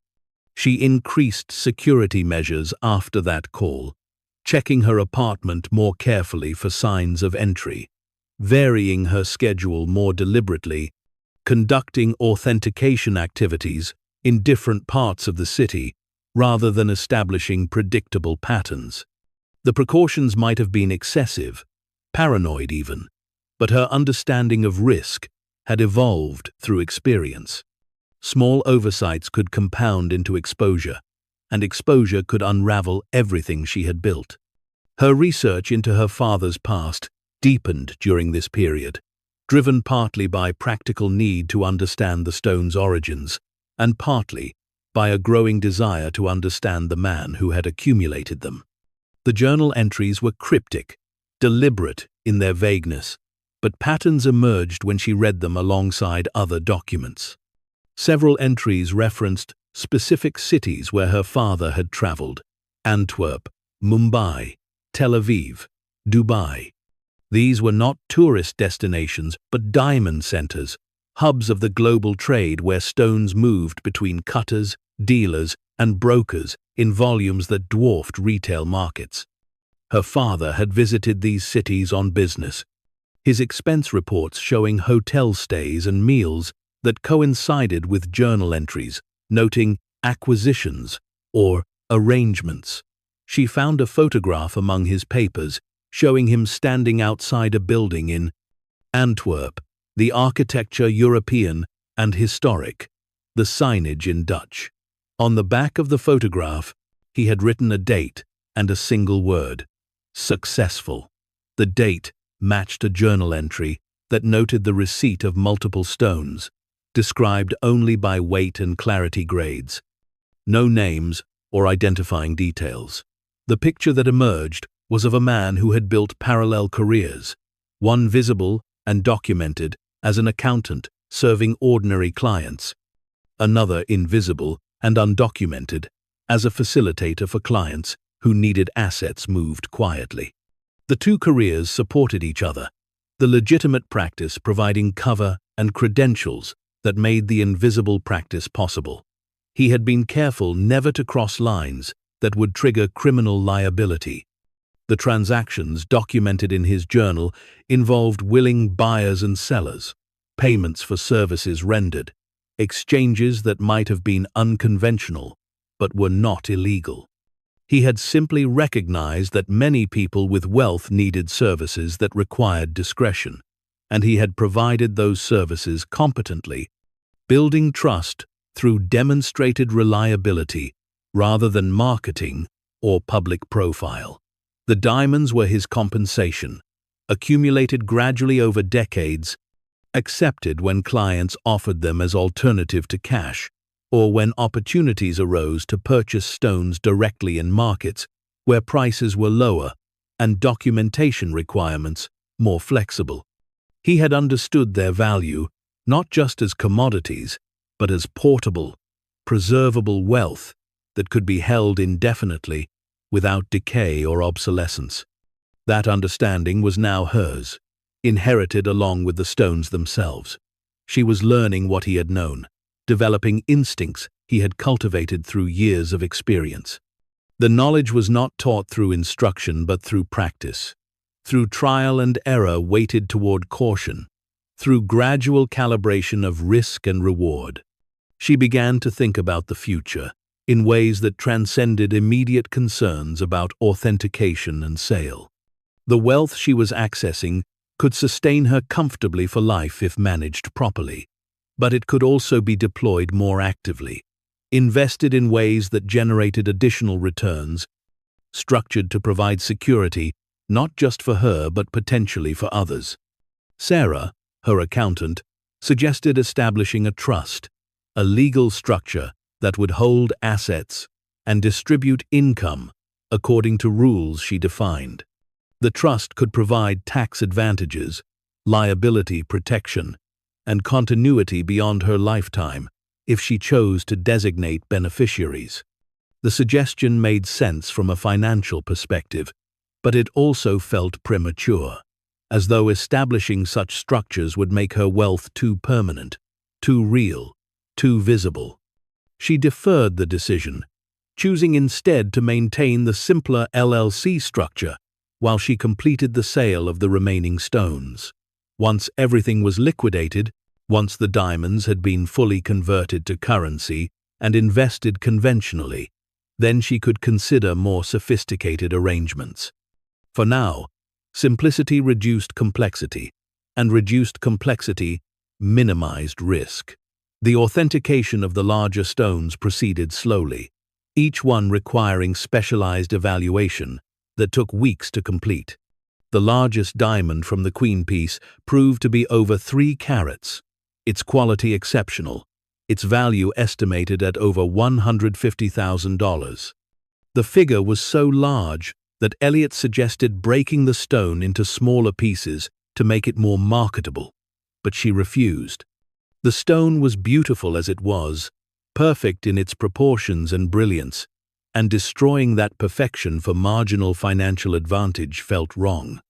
She increased security measures after that call, checking her apartment more carefully for signs of entry, varying her schedule more deliberately, conducting authentication activities in different parts of the city rather than establishing predictable patterns. The precautions might have been excessive, paranoid even, but her understanding of risk had evolved through experience. Small oversights could compound into exposure, and exposure could unravel everything she had built. Her research into her father's past deepened during this period, driven partly by practical need to understand the stone's origins, and partly by a growing desire to understand the man who had accumulated them. The journal entries were cryptic, deliberate in their vagueness, but patterns emerged when she read them alongside other documents. Several entries referenced specific cities where her father had traveled: Antwerp, Mumbai, Tel Aviv, Dubai. These were not tourist destinations, but diamond centers, hubs of the global trade where stones moved between cutters, dealers, and brokers in volumes that dwarfed retail markets. Her father had visited these cities on business, his expense reports showing hotel stays and meals that coincided with journal entries noting acquisitions or arrangements. She found a photograph among his papers showing him standing outside a building in Antwerp, the architecture European and historic, the signage in Dutch. On the back of the photograph, he had written a date and a single word: successful. The date matched a journal entry that noted the receipt of multiple stones, described only by weight and clarity grades. No names or identifying details. The picture that emerged was of a man who had built parallel careers, one visible and documented as an accountant serving ordinary clients, another invisible and undocumented as a facilitator for clients who needed assets moved quietly. The two careers supported each other, the legitimate practice providing cover and credentials that made the invisible practice possible. He had been careful never to cross lines that would trigger criminal liability. The transactions documented in his journal involved willing buyers and sellers, payments for services rendered, exchanges that might have been unconventional but were not illegal. He had simply recognized that many people with wealth needed services that required discretion, and he had provided those services competently, building trust through demonstrated reliability rather than marketing or public profile. The diamonds were his compensation, accumulated gradually over decades, accepted when clients offered them as alternative to cash, or when opportunities arose to purchase stones directly in markets where prices were lower and documentation requirements more flexible. He had understood their value not just as commodities, but as portable, preservable wealth that could be held indefinitely without decay or obsolescence. That understanding was now hers, inherited along with the stones themselves. She was learning what he had known, developing instincts he had cultivated through years of experience. The knowledge was not taught through instruction but through practice, through trial and error weighted toward caution, through gradual calibration of risk and reward. She began to think about the future in ways that transcended immediate concerns about authentication and sale. The wealth she was accessing could sustain her comfortably for life if managed properly, but it could also be deployed more actively, invested in ways that generated additional returns, structured to provide security not just for her but potentially for others. Sarah, her accountant, suggested establishing a trust, a legal structure that would hold assets and distribute income according to rules she defined. The trust could provide tax advantages, liability protection, and continuity beyond her lifetime if she chose to designate beneficiaries. The suggestion made sense from a financial perspective, but it also felt premature, as though establishing such structures would make her wealth too permanent, too real, too visible. She deferred the decision, choosing instead to maintain the simpler LLC structure while she completed the sale of the remaining stones. Once everything was liquidated, once the diamonds had been fully converted to currency and invested conventionally, then she could consider more sophisticated arrangements. For now, simplicity reduced complexity, and reduced complexity minimized risk. The authentication of the larger stones proceeded slowly, each one requiring specialized evaluation that took weeks to complete. The largest diamond from the queen piece proved to be over 3 carats, its quality exceptional, its value estimated at over $150,000. The figure was so large that Elliot suggested breaking the stone into smaller pieces to make it more marketable, but she refused. The stone was beautiful as it was, perfect in its proportions and brilliance, and destroying that perfection for marginal financial advantage felt wrong.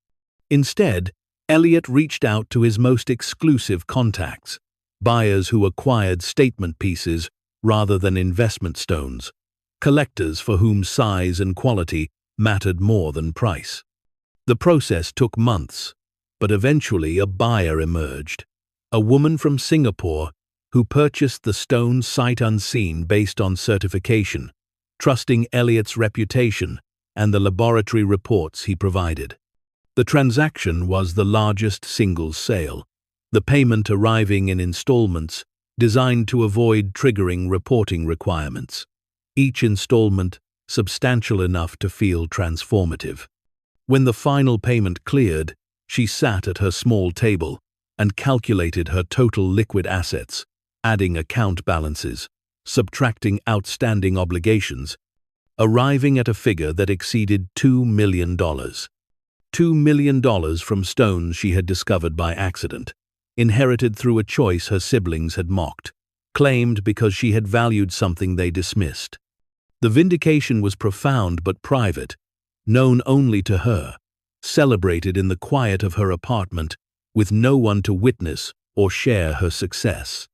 Instead, Elliot reached out to his most exclusive contacts, buyers who acquired statement pieces rather than investment stones, collectors for whom size and quality mattered more than price. The process took months, but eventually a buyer emerged, a woman from Singapore who purchased the stone sight unseen based on certification, trusting Elliot's reputation and the laboratory reports he provided. The transaction was the largest single sale, the payment arriving in installments designed to avoid triggering reporting requirements, each installment substantial enough to feel transformative. When the final payment cleared, she sat at her small table and calculated her total liquid assets, adding account balances, subtracting outstanding obligations, arriving at a figure that exceeded $2 million. $2 million from stones she had discovered by accident, inherited through a choice her siblings had mocked, claimed because she had valued something they dismissed. The vindication was profound but private, known only to her, celebrated in the quiet of her apartment, with no one to witness or share her success.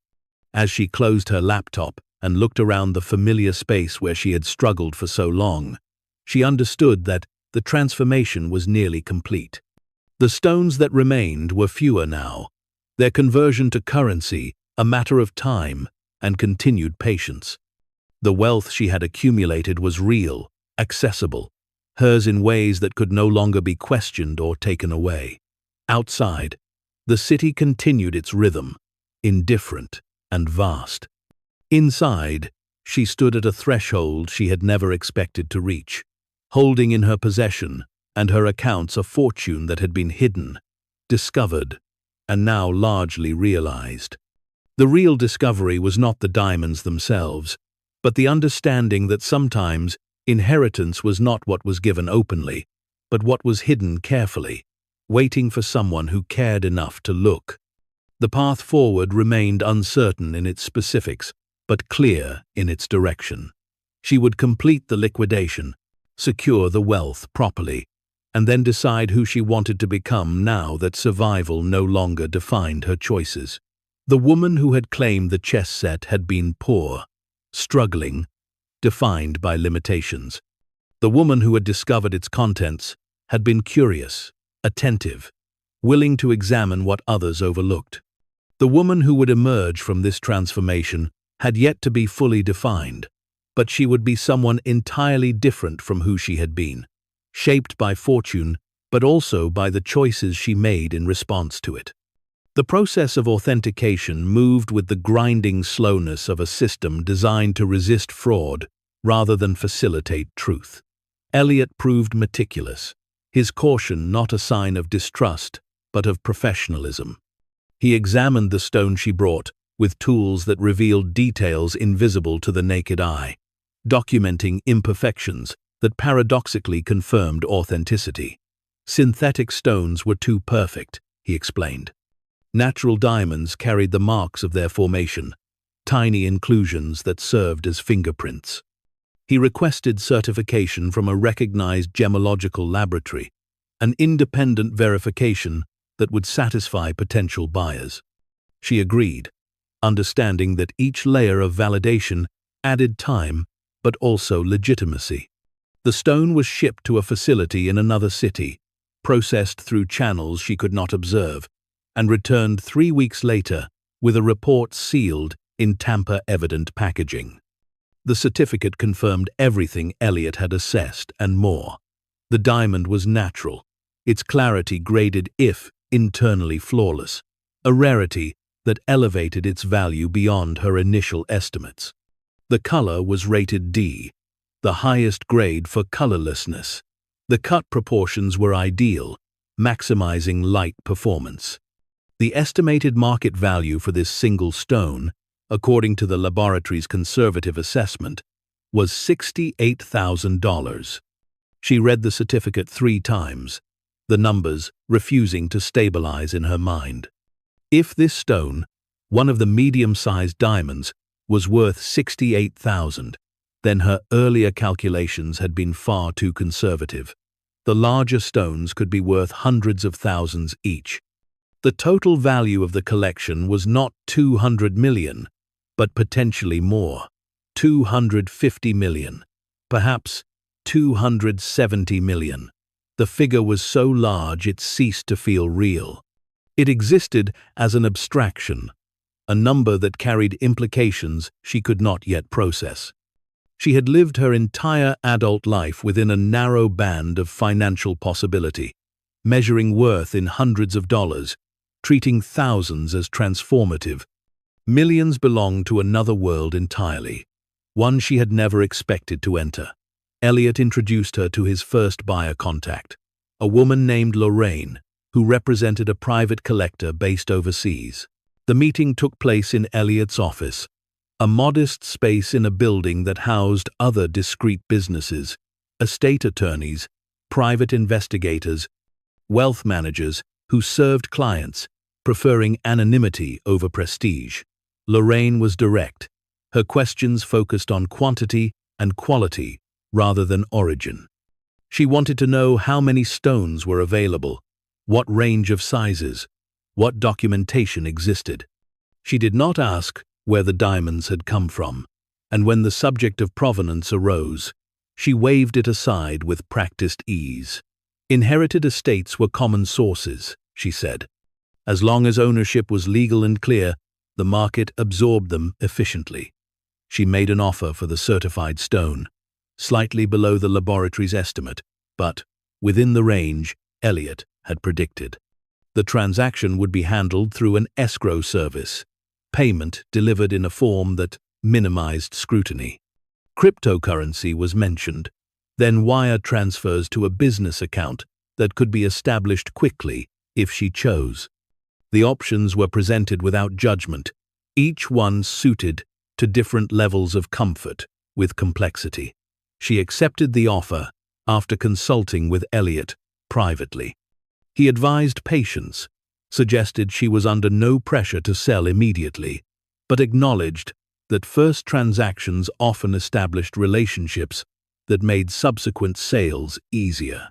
As she closed her laptop and looked around the familiar space where she had struggled for so long, she understood that the transformation was nearly complete. The stones that remained were fewer now, their conversion to currency a matter of time and continued patience. The wealth she had accumulated was real, accessible, hers in ways that could no longer be questioned or taken away. Outside, the city continued its rhythm, indifferent and vast. Inside, she stood at a threshold she had never expected to reach, holding in her possession and her accounts a fortune that had been hidden, discovered, and now largely realized. The real discovery was not the diamonds themselves, but the understanding that sometimes inheritance was not what was given openly, but what was hidden carefully, waiting for someone who cared enough to look. The path forward remained uncertain in its specifics, but clear in its direction. She would complete the liquidation, secure the wealth properly, and then decide who she wanted to become now that survival no longer defined her choices. The woman who had claimed the chess set had been poor, struggling, defined by limitations. The woman who had discovered its contents had been curious, attentive, willing to examine what others overlooked. The woman who would emerge from this transformation had yet to be fully defined, but she would be someone entirely different from who she had been, shaped by fortune, but also by the choices she made in response to it. The process of authentication moved with the grinding slowness of a system designed to resist fraud rather than facilitate truth. Elliot proved meticulous, his caution not a sign of distrust, but of professionalism. He examined the stone she brought with tools that revealed details invisible to the naked eye, documenting imperfections that paradoxically confirmed authenticity. Synthetic stones were too perfect, he explained. Natural diamonds carried the marks of their formation, tiny inclusions that served as fingerprints. He requested certification from a recognized gemological laboratory, an independent verification that would satisfy potential buyers. She agreed, understanding that each layer of validation added time but also legitimacy. The stone was shipped to a facility in another city, processed through channels she could not observe, and returned 3 weeks later with a report sealed in tamper-evident packaging. The certificate confirmed everything Elliot had assessed and more. The diamond was natural, its clarity graded if internally flawless, a rarity that elevated its value beyond her initial estimates. The color was rated D, the highest grade for colorlessness. The cut proportions were ideal, maximizing light performance. The estimated market value for this single stone, according to the laboratory's conservative assessment, was $68,000. She read the certificate 3 times, the numbers refusing to stabilize in her mind. If this stone, one of the medium-sized diamonds, was worth $68,000, then her earlier calculations had been far too conservative. The larger stones could be worth hundreds of thousands each. The total value of the collection was not $200 million, but potentially more, $250 million, perhaps $270 million. The figure was so large it ceased to feel real. It existed as an abstraction, a number that carried implications she could not yet process. She had lived her entire adult life within a narrow band of financial possibility, measuring worth in hundreds of dollars, treating thousands as transformative. Millions belonged to another world entirely, one she had never expected to enter. Elliot introduced her to his first buyer contact, a woman named Lorraine, who represented a private collector based overseas. The meeting took place in Elliot's office, a modest space in a building that housed other discreet businesses, estate attorneys, private investigators, wealth managers who served clients, preferring anonymity over prestige. Lorraine was direct. Her questions focused on quantity and quality rather than origin. She wanted to know how many stones were available, what range of sizes, what documentation existed. She did not ask where the diamonds had come from, and when the subject of provenance arose, she waved it aside with practiced ease. Inherited estates were common sources, she said. As long as ownership was legal and clear, the market absorbed them efficiently. She made an offer for the certified stone, slightly below the laboratory's estimate, but within the range Elliot had predicted. The transaction would be handled through an escrow service, payment delivered in a form that minimized scrutiny. Cryptocurrency was mentioned, then wire transfers to a business account that could be established quickly if she chose. The options were presented without judgment, each one suited to different levels of comfort with complexity. She accepted the offer after consulting with Elliot privately. He advised patience, suggested she was under no pressure to sell immediately, but acknowledged that first transactions often established relationships that made subsequent sales easier.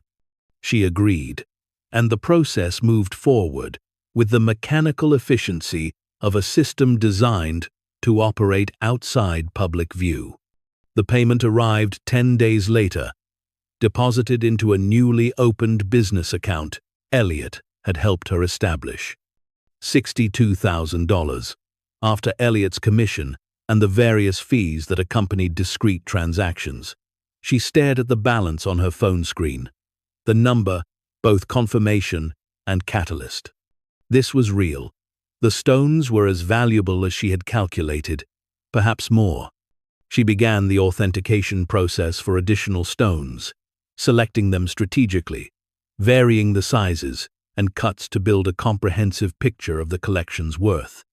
She agreed, and the process moved forward with the mechanical efficiency of a system designed to operate outside public view. The payment arrived 10 days later, deposited into a newly opened business account Elliot had helped her establish. $62,000, after Elliot's commission and the various fees that accompanied discrete transactions. She stared at the balance on her phone screen, the number, both confirmation and catalyst. This was real. The stones were as valuable as she had calculated, perhaps more. She began the authentication process for additional stones, selecting them strategically, varying the sizes and cuts to build a comprehensive picture of the collection's worth.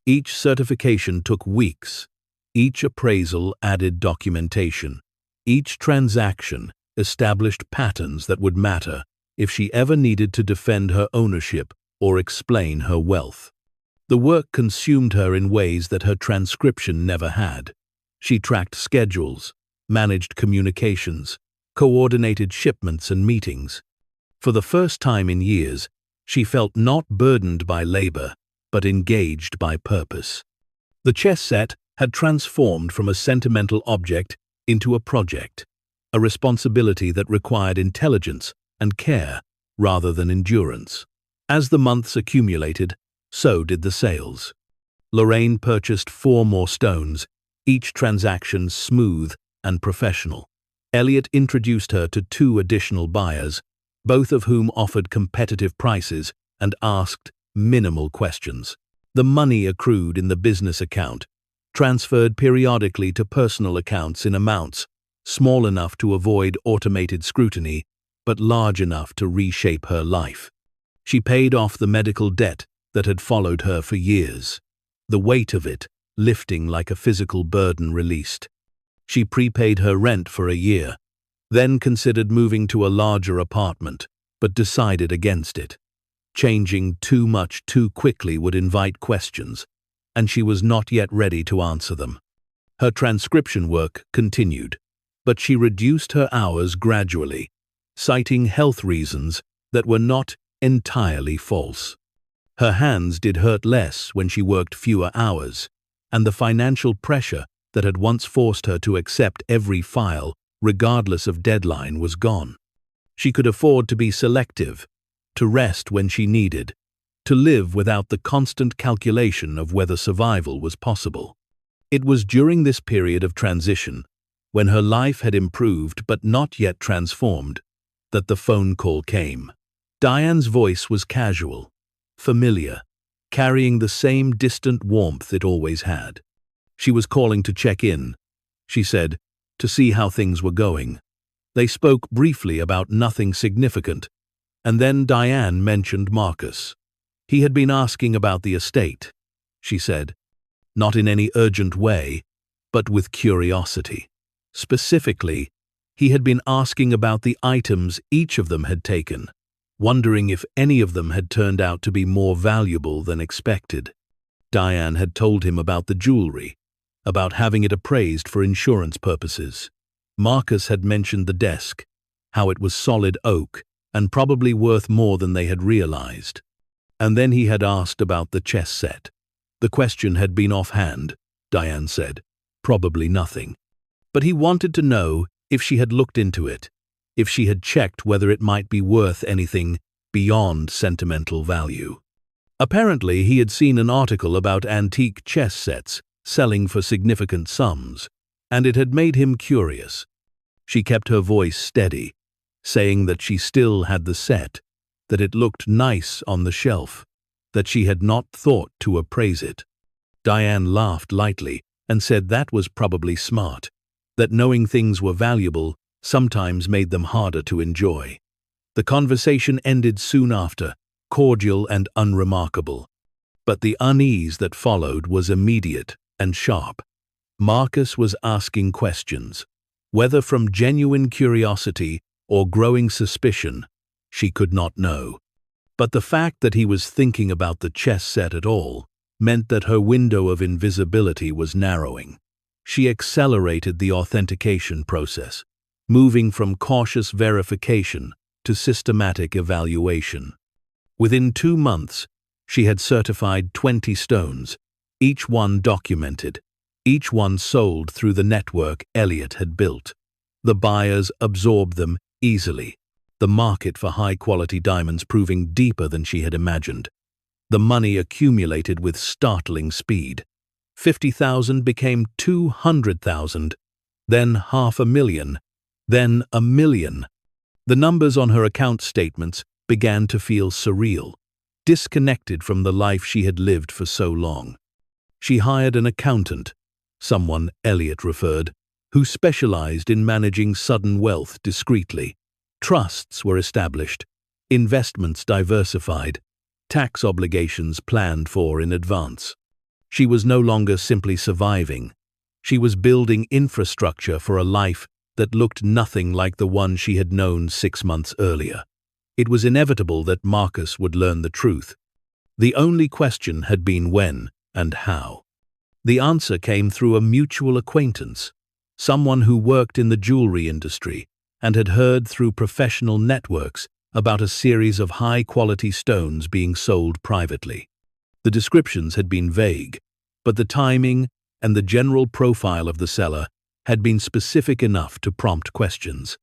Each certification took weeks. Each appraisal added documentation. Each transaction established patterns that would matter if she ever needed to defend her ownership or explain her wealth. The work consumed her in ways that her transcription never had. She tracked schedules, managed communications, coordinated shipments and meetings. For the first time in years, she felt not burdened by labor, but engaged by purpose. The chess set had transformed from a sentimental object into a project, a responsibility that required intelligence and care rather than endurance. As the months accumulated, so did the sales. Lorraine purchased 4 more stones, each transaction smooth and professional. Elliot introduced her to two additional buyers, both of whom offered competitive prices and asked minimal questions. The money accrued in the business account transferred periodically to personal accounts in amounts small enough to avoid automated scrutiny, but large enough to reshape her life. She paid off the medical debt that had followed her for years, the weight of it lifting like a physical burden released. She prepaid her rent for a year, then considered moving to a larger apartment, but decided against it. Changing too much too quickly would invite questions, and she was not yet ready to answer them. Her transcription work continued, but she reduced her hours gradually, citing health reasons that were not entirely false. Her hands did hurt less when she worked fewer hours, and the financial pressure that had once forced her to accept every file, regardless of deadline, was gone. She could afford to be selective, to rest when she needed, to live without the constant calculation of whether survival was possible. It was during this period of transition, when her life had improved but not yet transformed, that the phone call came. Diane's voice was casual, familiar, carrying the same distant warmth it always had. She was calling to check in, she said, to see how things were going. They spoke briefly about nothing significant, and then Diane mentioned Marcus. He had been asking about the estate, she said, not in any urgent way, but with curiosity. Specifically, he had been asking about the items each of them had taken, wondering if any of them had turned out to be more valuable than expected. Diane had told him about the jewelry, about having it appraised for insurance purposes. Marcus had mentioned the desk, how it was solid oak and probably worth more than they had realized. And then he had asked about the chess set. The question had been offhand, Diane said, probably nothing. But he wanted to know if she had looked into it, if she had checked whether it might be worth anything beyond sentimental value. Apparently, he had seen an article about antique chess sets selling for significant sums, and it had made him curious. She kept her voice steady, saying that she still had the set, that it looked nice on the shelf, that she had not thought to appraise it. Diane laughed lightly and said that was probably smart, that knowing things were valuable sometimes made them harder to enjoy. The conversation ended soon after, cordial and unremarkable. But the unease that followed was immediate and sharp. Marcus was asking questions, whether from genuine curiosity or growing suspicion, she could not know. But the fact that he was thinking about the chess set at all meant that her window of invisibility was narrowing. She accelerated the authentication process, moving from cautious verification to systematic evaluation. Within 2 months, she had certified 20 stones, each one documented, each one sold through the network Elliot had built. The buyers absorbed them easily, the market for high-quality diamonds proving deeper than she had imagined. The money accumulated with startling speed. 50,000 became 200,000, then 500,000, then 1 million. The numbers on her account statements began to feel surreal, disconnected from the life she had lived for so long. She hired an accountant, someone Elliot referred, who specialized in managing sudden wealth discreetly. Trusts were established, investments diversified, tax obligations planned for in advance. She was no longer simply surviving. She was building infrastructure for a life that looked nothing like the one she had known 6 months earlier. It was inevitable that Marcus would learn the truth. The only question had been when and how. The answer came through a mutual acquaintance, someone who worked in the jewelry industry and had heard through professional networks about a series of high-quality stones being sold privately. The descriptions had been vague, but the timing and the general profile of the seller had been specific enough to prompt questions.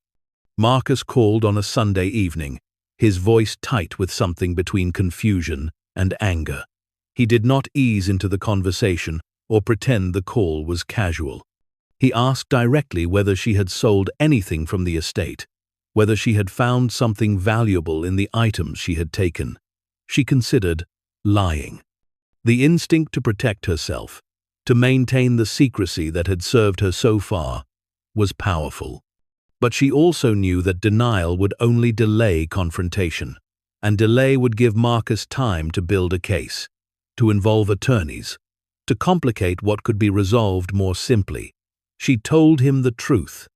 Marcus called on a Sunday evening, his voice tight with something between confusion and anger. He did not ease into the conversation or pretend the call was casual. He asked directly whether she had sold anything from the estate, whether she had found something valuable in the items she had taken. She considered lying. The instinct to protect herself, to maintain the secrecy that had served her so far, was powerful. But she also knew that denial would only delay confrontation, and delay would give Marcus time to build a case, to involve attorneys, to complicate what could be resolved more simply. She told him the truth.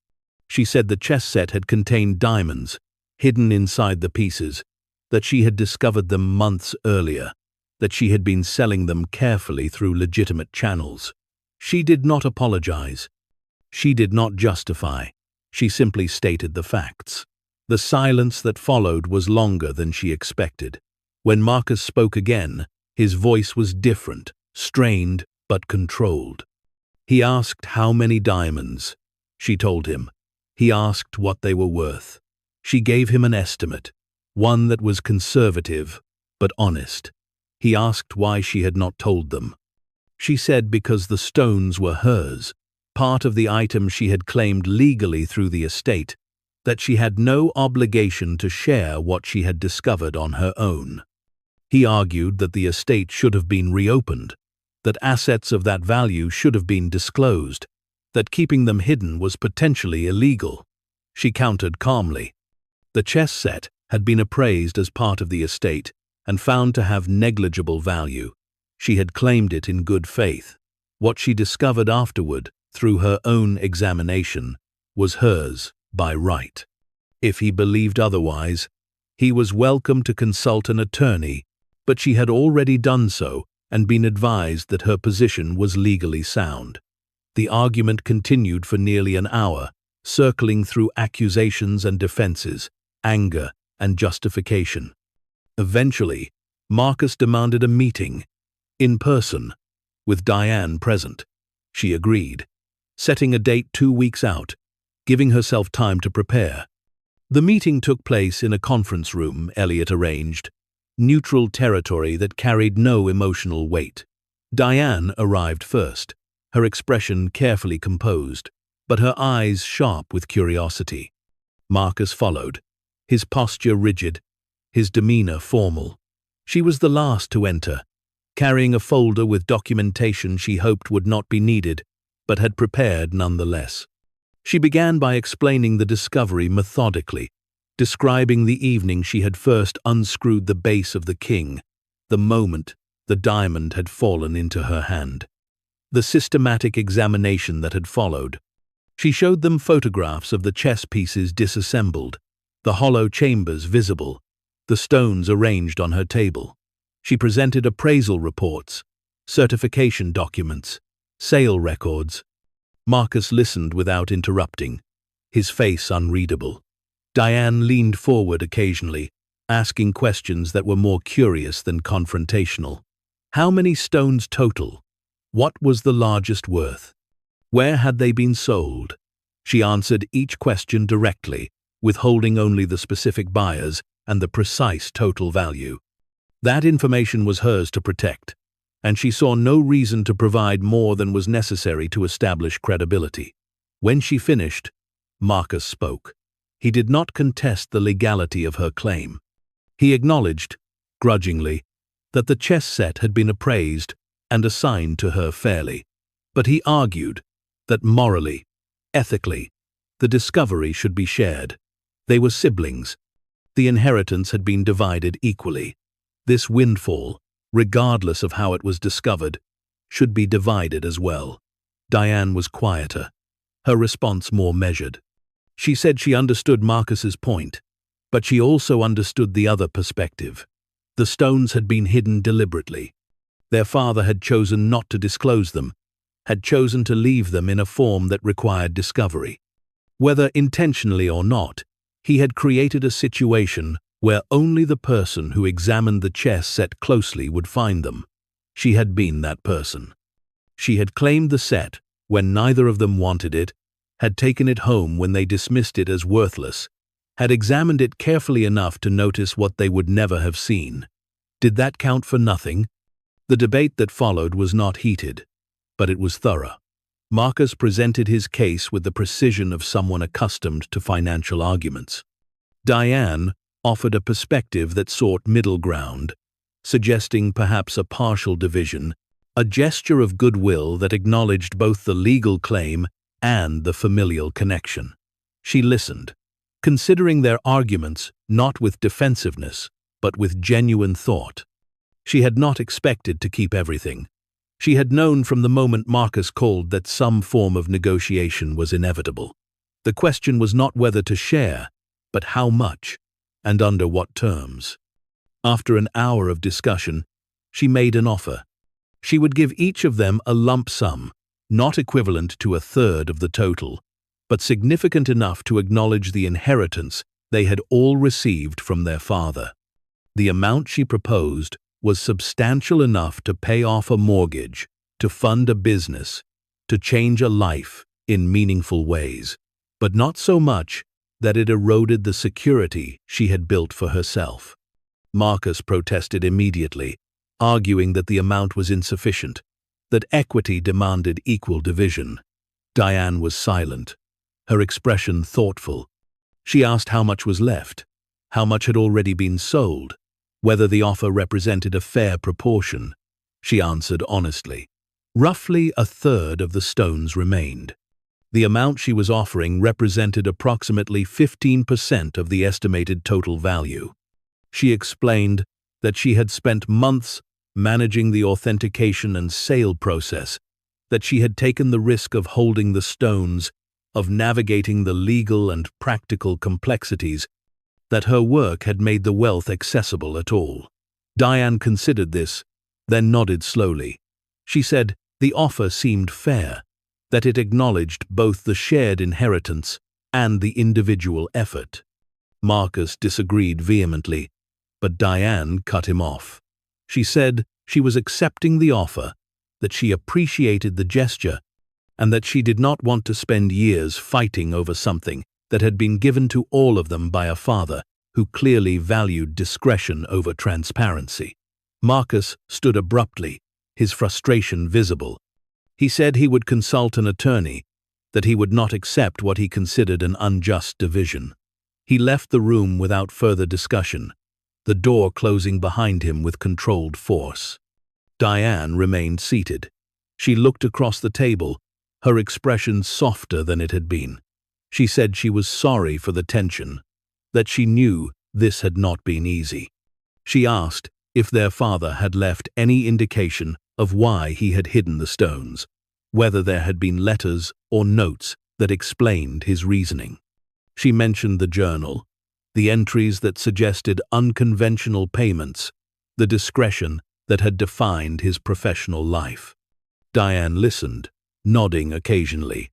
She said the chess set had contained diamonds, hidden inside the pieces, that she had discovered them months earlier, that she had been selling them carefully through legitimate channels. She did not apologize. She did not justify. She simply stated the facts. The silence that followed was longer than she expected. When Marcus spoke again, his voice was different, strained but controlled. He asked how many diamonds. She told him. He asked what they were worth. She gave him an estimate, one that was conservative but honest. He asked why she had not told them. She said because the stones were hers, part of the item she had claimed legally through the estate, that she had no obligation to share what she had discovered on her own. He argued that the estate should have been reopened, that assets of that value should have been disclosed, that keeping them hidden was potentially illegal. She countered calmly. The chess set had been appraised as part of the estate and found to have negligible value. She had claimed it in good faith. What she discovered afterward, through her own examination, was hers by right. If he believed otherwise, he was welcome to consult an attorney, but she had already done so and been advised that her position was legally sound. The argument continued for nearly an hour, circling through accusations and defenses, anger and justification. Eventually, Marcus demanded a meeting, in person, with Diane present. She agreed, setting a date 2 weeks out, giving herself time to prepare. The meeting took place in a conference room Elliot arranged, neutral territory that carried no emotional weight. Diane arrived first, her expression carefully composed, but her eyes sharp with curiosity. Marcus followed, his posture rigid, his demeanor formal. She was the last to enter, carrying a folder with documentation she hoped would not be needed, but had prepared nonetheless. She began by explaining the discovery methodically, describing the evening she had first unscrewed the base of the king, the moment the diamond had fallen into her hand, the systematic examination that had followed. She showed them photographs of the chess pieces disassembled, the hollow chambers visible, the stones arranged on her table. She presented appraisal reports, certification documents, sale records. Marcus listened without interrupting, his face unreadable. Diane leaned forward occasionally, asking questions that were more curious than confrontational. How many stones total? What was the largest worth? Where had they been sold? She answered each question directly, withholding only the specific buyers and the precise total value. That information was hers to protect, and she saw no reason to provide more than was necessary to establish credibility. When she finished, Marcus spoke. He did not contest the legality of her claim. He acknowledged, grudgingly, that the chess set had been appraised and assigned to her fairly, but he argued that morally, ethically, the discovery should be shared. They were siblings. The inheritance had been divided equally. This windfall, regardless of how it was discovered, should be divided as well. Diane was quieter, her response more measured. She said she understood Marcus's point, but she also understood the other perspective. The stones had been hidden deliberately. Their father had chosen not to disclose them, had chosen to leave them in a form that required discovery. Whether intentionally or not, he had created a situation where only the person who examined the chess set closely would find them. She had been that person. She had claimed the set when neither of them wanted it, had taken it home when they dismissed it as worthless, had examined it carefully enough to notice what they would never have seen. Did that count for nothing? The debate that followed was not heated, but it was thorough. Marcus presented his case with the precision of someone accustomed to financial arguments. Diane offered a perspective that sought middle ground, suggesting perhaps a partial division, a gesture of goodwill that acknowledged both the legal claim and the familial connection. She listened, considering their arguments not with defensiveness, but with genuine thought. She had not expected to keep everything. She had known from the moment Marcus called that some form of negotiation was inevitable. The question was not whether to share, but how much, and under what terms. After an hour of discussion, she made an offer. She would give each of them a lump sum, not equivalent to a third of the total, but significant enough to acknowledge the inheritance they had all received from their father. The amount she proposed was substantial enough to pay off a mortgage, to fund a business, to change a life in meaningful ways, but not so much that it eroded the security she had built for herself. Marcus protested immediately, arguing that the amount was insufficient, that equity demanded equal division. Diane was silent, her expression thoughtful. She asked how much was left, how much had already been sold, whether the offer represented a fair proportion. She answered honestly. Roughly a third of the stones remained. The amount she was offering represented approximately 15% of the estimated total value. She explained that she had spent months managing the authentication and sale process, that she had taken the risk of holding the stones, of navigating the legal and practical complexities, that her work had made the wealth accessible at all. Diane considered this, then nodded slowly. She said the offer seemed fair, that it acknowledged both the shared inheritance and the individual effort. Marcus disagreed vehemently, but Diane cut him off. She said she was accepting the offer, that she appreciated the gesture, and that she did not want to spend years fighting over something that had been given to all of them by a father who clearly valued discretion over transparency. Marcus stood abruptly, his frustration visible. He said he would consult an attorney, that he would not accept what he considered an unjust division. He left the room without further discussion, the door closing behind him with controlled force. Diane remained seated. She looked across the table, her expression softer than it had been. She said she was sorry for the tension, that she knew this had not been easy. She asked if their father had left any indication of why he had hidden the stones, whether there had been letters or notes that explained his reasoning. She mentioned the journal, the entries that suggested unconventional payments, the discretion that had defined his professional life. Diane listened, nodding occasionally,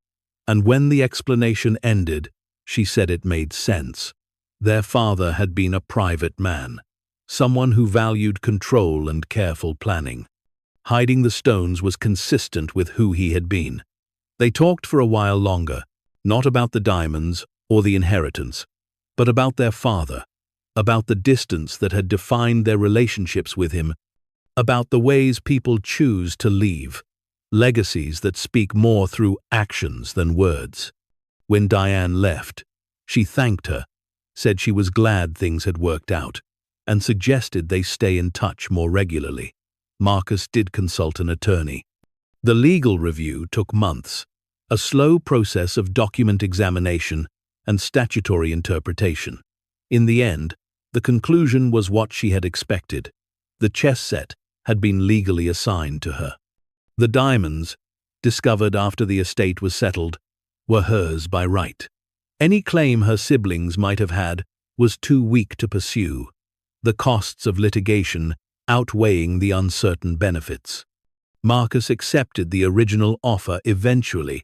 and when the explanation ended, she said it made sense. Their father had been a private man, someone who valued control and careful planning. Hiding the stones was consistent with who he had been. They talked for a while longer, not about the diamonds or the inheritance, but about their father, about the distance that had defined their relationships with him, about the ways people choose to leave, legacies that speak more through actions than words. When Diane left, she thanked her, said she was glad things had worked out, and suggested they stay in touch more regularly. Marcus did consult an attorney. The legal review took months, a slow process of document examination and statutory interpretation. In the end, the conclusion was what she had expected. The chess set had been legally assigned to her. The diamonds, discovered after the estate was settled, were hers by right. Any claim her siblings might have had was too weak to pursue, the costs of litigation outweighing the uncertain benefits. Marcus accepted the original offer eventually,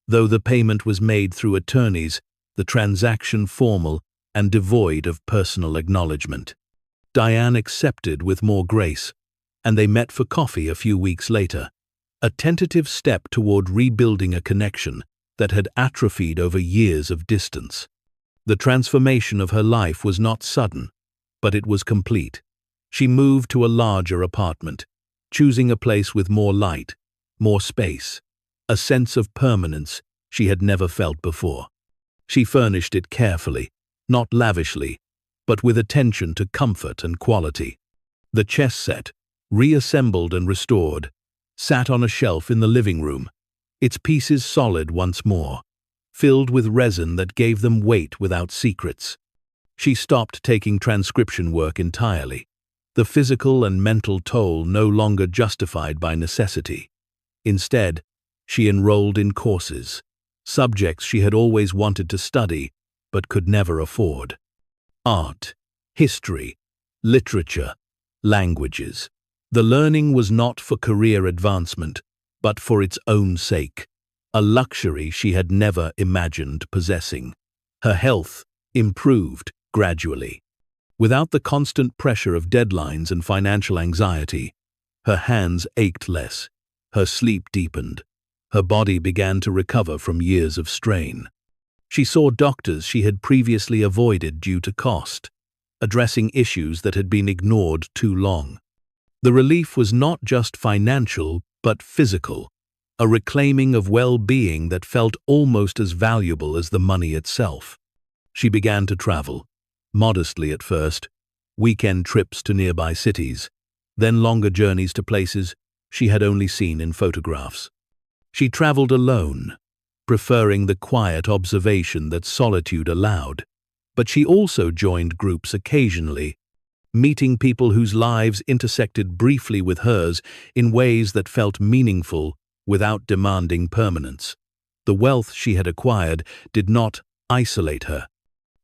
though the payment was made through attorneys, the transaction formal and devoid of personal acknowledgement. Diane accepted with more grace, and they met for coffee a few weeks later, a tentative step toward rebuilding a connection that had atrophied over years of distance. The transformation of her life was not sudden, but it was complete. She moved to a larger apartment, choosing a place with more light, more space. a sense of permanence she had never felt before. She furnished it carefully, not lavishly, but with attention to comfort and quality. The chess set, reassembled and restored, sat on a shelf in the living room, its pieces solid once more, filled with resin that gave them weight without secrets. She stopped taking transcription work entirely, the physical and mental toll no longer justified by necessity. Instead, she enrolled in courses, subjects she had always wanted to study but could never afford. Art, history, literature, languages. The learning was not for career advancement, but for its own sake, a luxury she had never imagined possessing. Her health improved gradually. Without the constant pressure of deadlines and financial anxiety, her hands ached less, her sleep deepened, her body began to recover from years of strain. She saw doctors she had previously avoided due to cost, addressing issues that had been ignored too long. The relief was not just financial, but physical, a reclaiming of well-being that felt almost as valuable as the money itself. She began to travel, modestly at first, weekend trips to nearby cities, then longer journeys to places she had only seen in photographs. She traveled alone, preferring the quiet observation that solitude allowed, but she also joined groups occasionally, meeting people whose lives intersected briefly with hers in ways that felt meaningful without demanding permanence. The wealth she had acquired did not isolate her.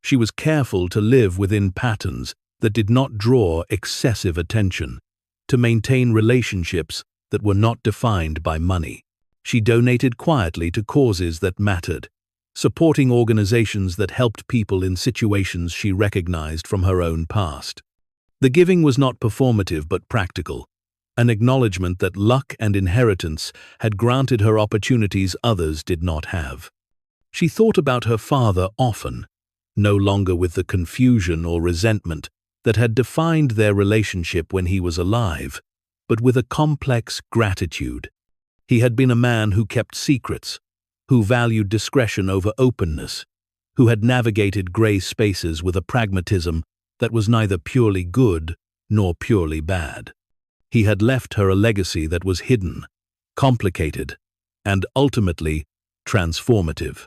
She was careful to live within patterns that did not draw excessive attention, to maintain relationships that were not defined by money. She donated quietly to causes that mattered, supporting organizations that helped people in situations she recognized from her own past. The giving was not performative but practical, an acknowledgement that luck and inheritance had granted her opportunities others did not have. She thought about her father often, no longer with the confusion or resentment that had defined their relationship when he was alive, but with a complex gratitude. He had been a man who kept secrets, who valued discretion over openness, who had navigated gray spaces with a pragmatism that was neither purely good nor purely bad. He had left her a legacy that was hidden, complicated, and ultimately transformative.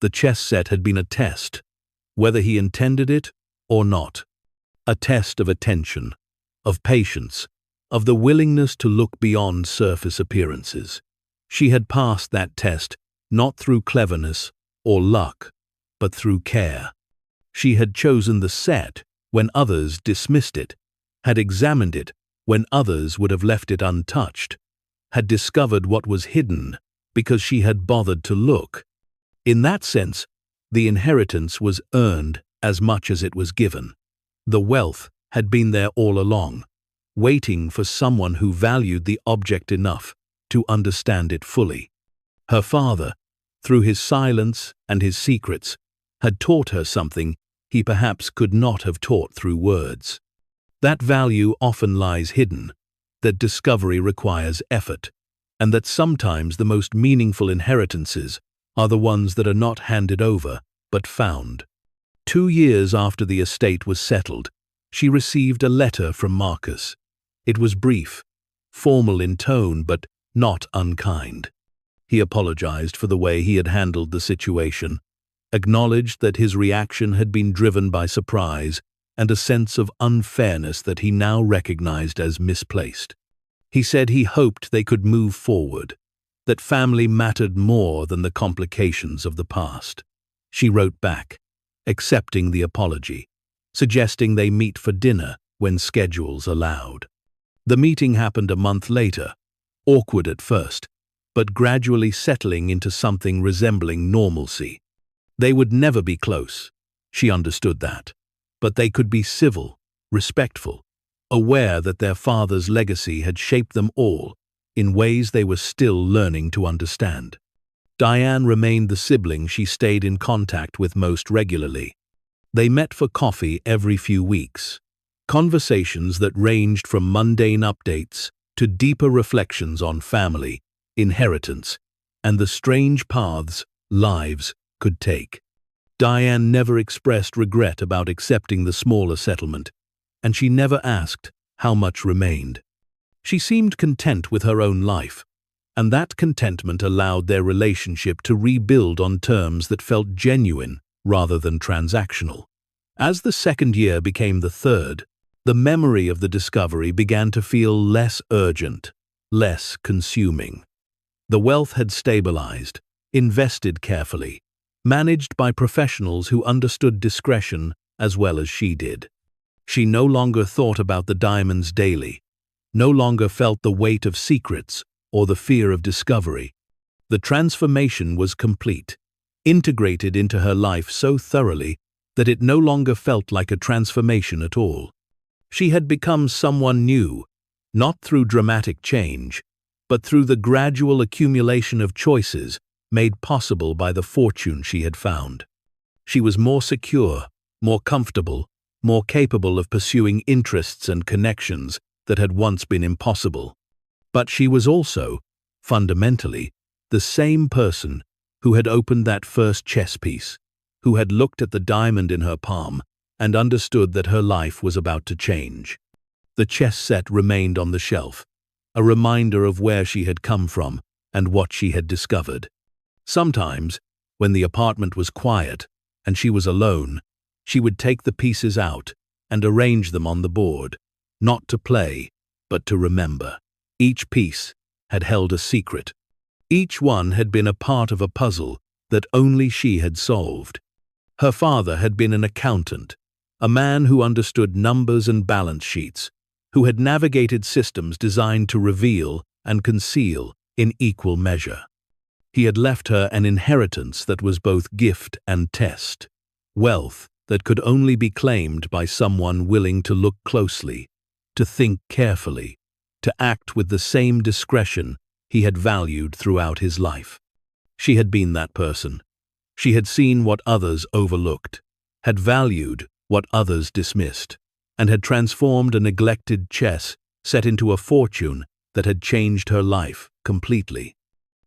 The chess set had been a test, whether he intended it or not. A test of attention, of patience, of the willingness to look beyond surface appearances. She had passed that test not through cleverness or luck, but through care. She had chosen the set when others dismissed it, had examined it when others would have left it untouched, had discovered what was hidden because she had bothered to look. In that sense, the inheritance was earned as much as it was given. The wealth had been there all along, waiting for someone who valued the object enough to understand it fully. Her father, through his silence and his secrets, had taught her something he perhaps could not have taught through words. That value often lies hidden, that discovery requires effort, and that sometimes the most meaningful inheritances are the ones that are not handed over, but found. 2 years after the estate was settled, she received a letter from Marcus. It was brief, formal in tone, but not unkind. He apologized for the way he had handled the situation, acknowledged that his reaction had been driven by surprise and a sense of unfairness that he now recognized as misplaced. He said he hoped they could move forward, that family mattered more than the complications of the past. She wrote back, accepting the apology, suggesting they meet for dinner when schedules allowed. The meeting happened a month later, awkward at first, but gradually settling into something resembling normalcy. They would never be close, she understood that, but they could be civil, respectful, aware that their father's legacy had shaped them all in ways they were still learning to understand. Diane remained the sibling she stayed in contact with most regularly. They met for coffee every few weeks, conversations that ranged from mundane updates to deeper reflections on family, inheritance, and the strange paths lives could take. Diane never expressed regret about accepting the smaller settlement, and she never asked how much remained. She seemed content with her own life, and that contentment allowed their relationship to rebuild on terms that felt genuine rather than transactional. As the second year became the third, the memory of the discovery began to feel less urgent, less consuming. The wealth had stabilized, invested carefully, managed by professionals who understood discretion as well as she did. She no longer thought about the diamonds daily, no longer felt the weight of secrets or the fear of discovery. The transformation was complete, integrated into her life so thoroughly that it no longer felt like a transformation at all. She had become someone new, not through dramatic change, but through the gradual accumulation of choices made possible by the fortune she had found. She was more secure, more comfortable, more capable of pursuing interests and connections that had once been impossible. But she was also, fundamentally, the same person who had opened that first chess piece, who had looked at the diamond in her palm and understood that her life was about to change. The chess set remained on the shelf, a reminder of where she had come from and what she had discovered. Sometimes, when the apartment was quiet and she was alone, she would take the pieces out and arrange them on the board, not to play, but to remember. Each piece had held a secret. Each one had been a part of a puzzle that only she had solved. Her father had been an accountant, a man who understood numbers and balance sheets, who had navigated systems designed to reveal and conceal in equal measure. He had left her an inheritance that was both gift and test, wealth that could only be claimed by someone willing to look closely, to think carefully, to act with the same discretion he had valued throughout his life. She had been that person. She had seen what others overlooked, had valued what others dismissed, and had transformed a neglected chess set into a fortune that had changed her life completely.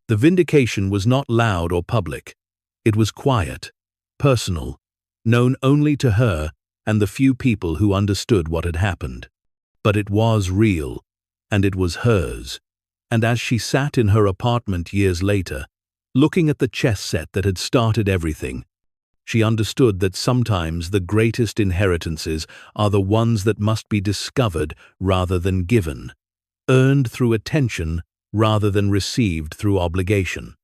The vindication was not loud or public. It was quiet, personal, known only to her and the few people who understood what had happened. But it was real, and it was hers. And as she sat in her apartment years later, looking at the chess set that had started everything, she understood that sometimes the greatest inheritances are the ones that must be discovered rather than given, earned through attention rather than received through obligation.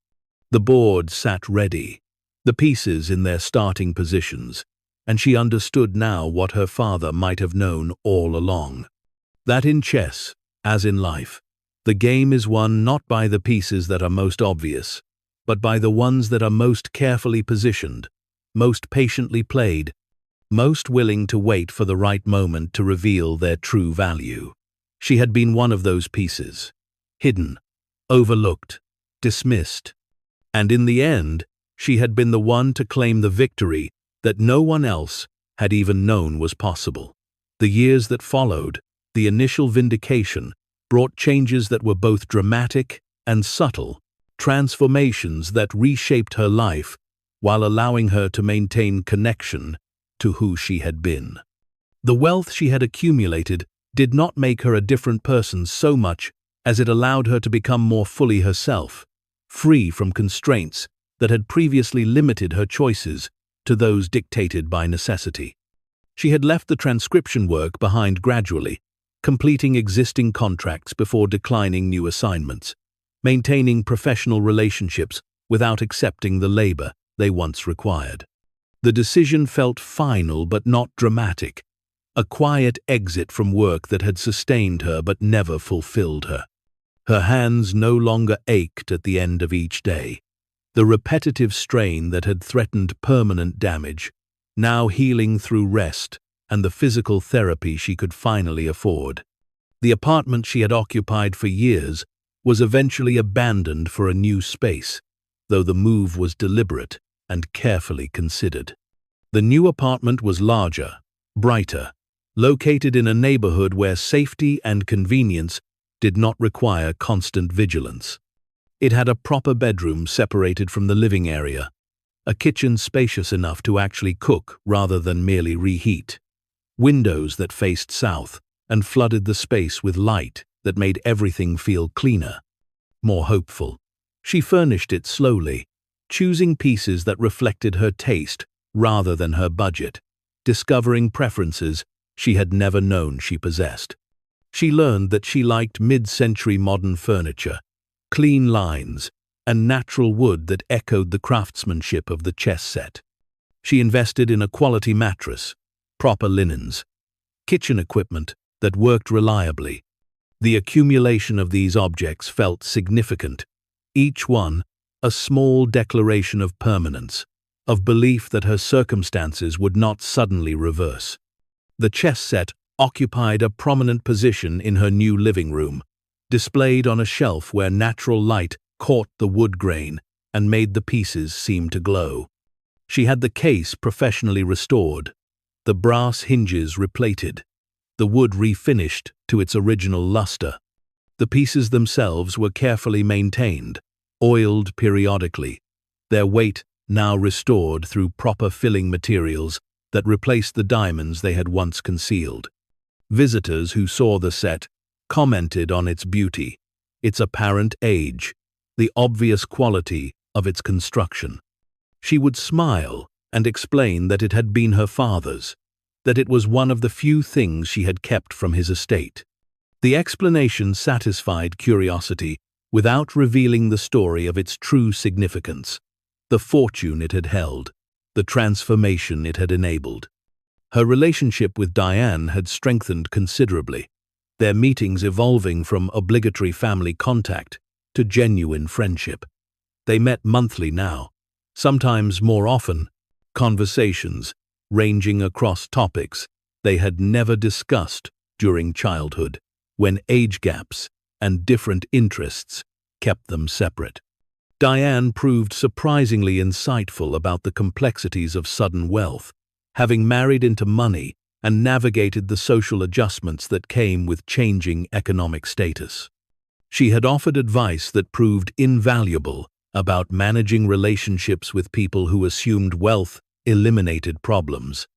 The board sat ready, the pieces in their starting positions, and she understood now what her father might have known all along. That in chess, as in life, the game is won not by the pieces that are most obvious, but by the ones that are most carefully positioned, most patiently played, most willing to wait for the right moment to reveal their true value. She had been one of those pieces, hidden, overlooked, dismissed, and in the end, she had been the one to claim the victory that no one else had even known was possible. The years that followed, the initial vindication, brought changes that were both dramatic and subtle, transformations that reshaped her life while allowing her to maintain connection to who she had been. The wealth she had accumulated did not make her a different person so much as it allowed her to become more fully herself, free from constraints that had previously limited her choices to those dictated by necessity. She had left the transcription work behind gradually, completing existing contracts before declining new assignments, maintaining professional relationships without accepting the labor they once required. The decision felt final but not dramatic, a quiet exit from work that had sustained her but never fulfilled her. Her hands no longer ached at the end of each day. The repetitive strain that had threatened permanent damage, now healing through rest and the physical therapy she could finally afford. The apartment she had occupied for years was eventually abandoned for a new space, though the move was deliberate and carefully considered. The new apartment was larger, brighter, located in a neighborhood where safety and convenience did not require constant vigilance. It had a proper bedroom separated from the living area, a kitchen spacious enough to actually cook rather than merely reheat, windows that faced south and flooded the space with light that made everything feel cleaner, more hopeful. She furnished it slowly, choosing pieces that reflected her taste rather than her budget, discovering preferences she had never known she possessed. She learned that she liked mid-century modern furniture, clean lines, and natural wood that echoed the craftsmanship of the chess set. She invested in a quality mattress, proper linens, kitchen equipment that worked reliably. The accumulation of these objects felt significant, each one a small declaration of permanence, of belief that her circumstances would not suddenly reverse. The chess set occupied a prominent position in her new living room, displayed on a shelf where natural light caught the wood grain and made the pieces seem to glow. She had the case professionally restored, the brass hinges replated, the wood refinished to its original luster. The pieces themselves were carefully maintained, oiled periodically, their weight now restored through proper filling materials that replaced the diamonds they had once concealed. Visitors who saw the set commented on its beauty, its apparent age, the obvious quality of its construction. She would smile and explain that it had been her father's, that it was one of the few things she had kept from his estate. The explanation satisfied curiosity without revealing the story of its true significance, the fortune it had held, the transformation it had enabled. Her relationship with Diane had strengthened considerably, their meetings evolving from obligatory family contact to genuine friendship. They met monthly now, sometimes more often, conversations ranging across topics they had never discussed during childhood, when age gaps and different interests kept them separate. Diane proved surprisingly insightful about the complexities of sudden wealth, having married into money and navigated the social adjustments that came with changing economic status. She had offered advice that proved invaluable about managing relationships with people who assumed wealth eliminated problems,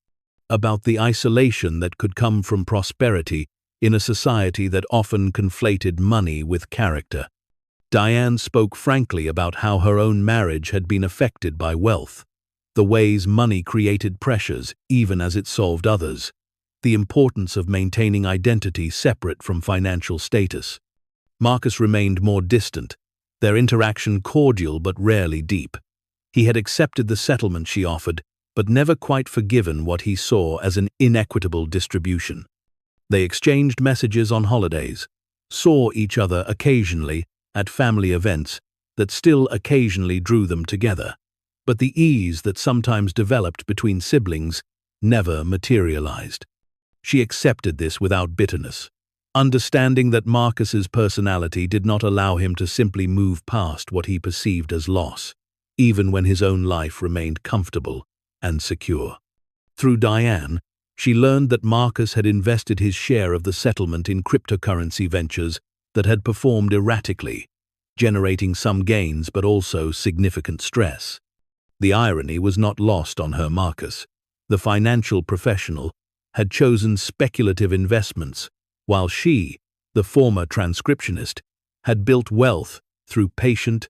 about the isolation that could come from prosperity in a society that often conflated money with character. Diane spoke frankly about how her own marriage had been affected by wealth, the ways money created pressures even as it solved others, the importance of maintaining identity separate from financial status. Marcus remained more distant, their interaction cordial but rarely deep. He had accepted the settlement she offered, but never quite forgiven what he saw as an inequitable distribution. They exchanged messages on holidays, saw each other occasionally at family events that still occasionally drew them together, but the ease that sometimes developed between siblings never materialized. She accepted this without bitterness, understanding that Marcus's personality did not allow him to simply move past what he perceived as loss, even when his own life remained comfortable and secure. Through Diane, she learned that Marcus had invested his share of the settlement in cryptocurrency ventures that had performed erratically, generating some gains but also significant stress. The irony was not lost on her. Marcus, the financial professional, had chosen speculative investments, while she, the former transcriptionist, had built wealth through patient,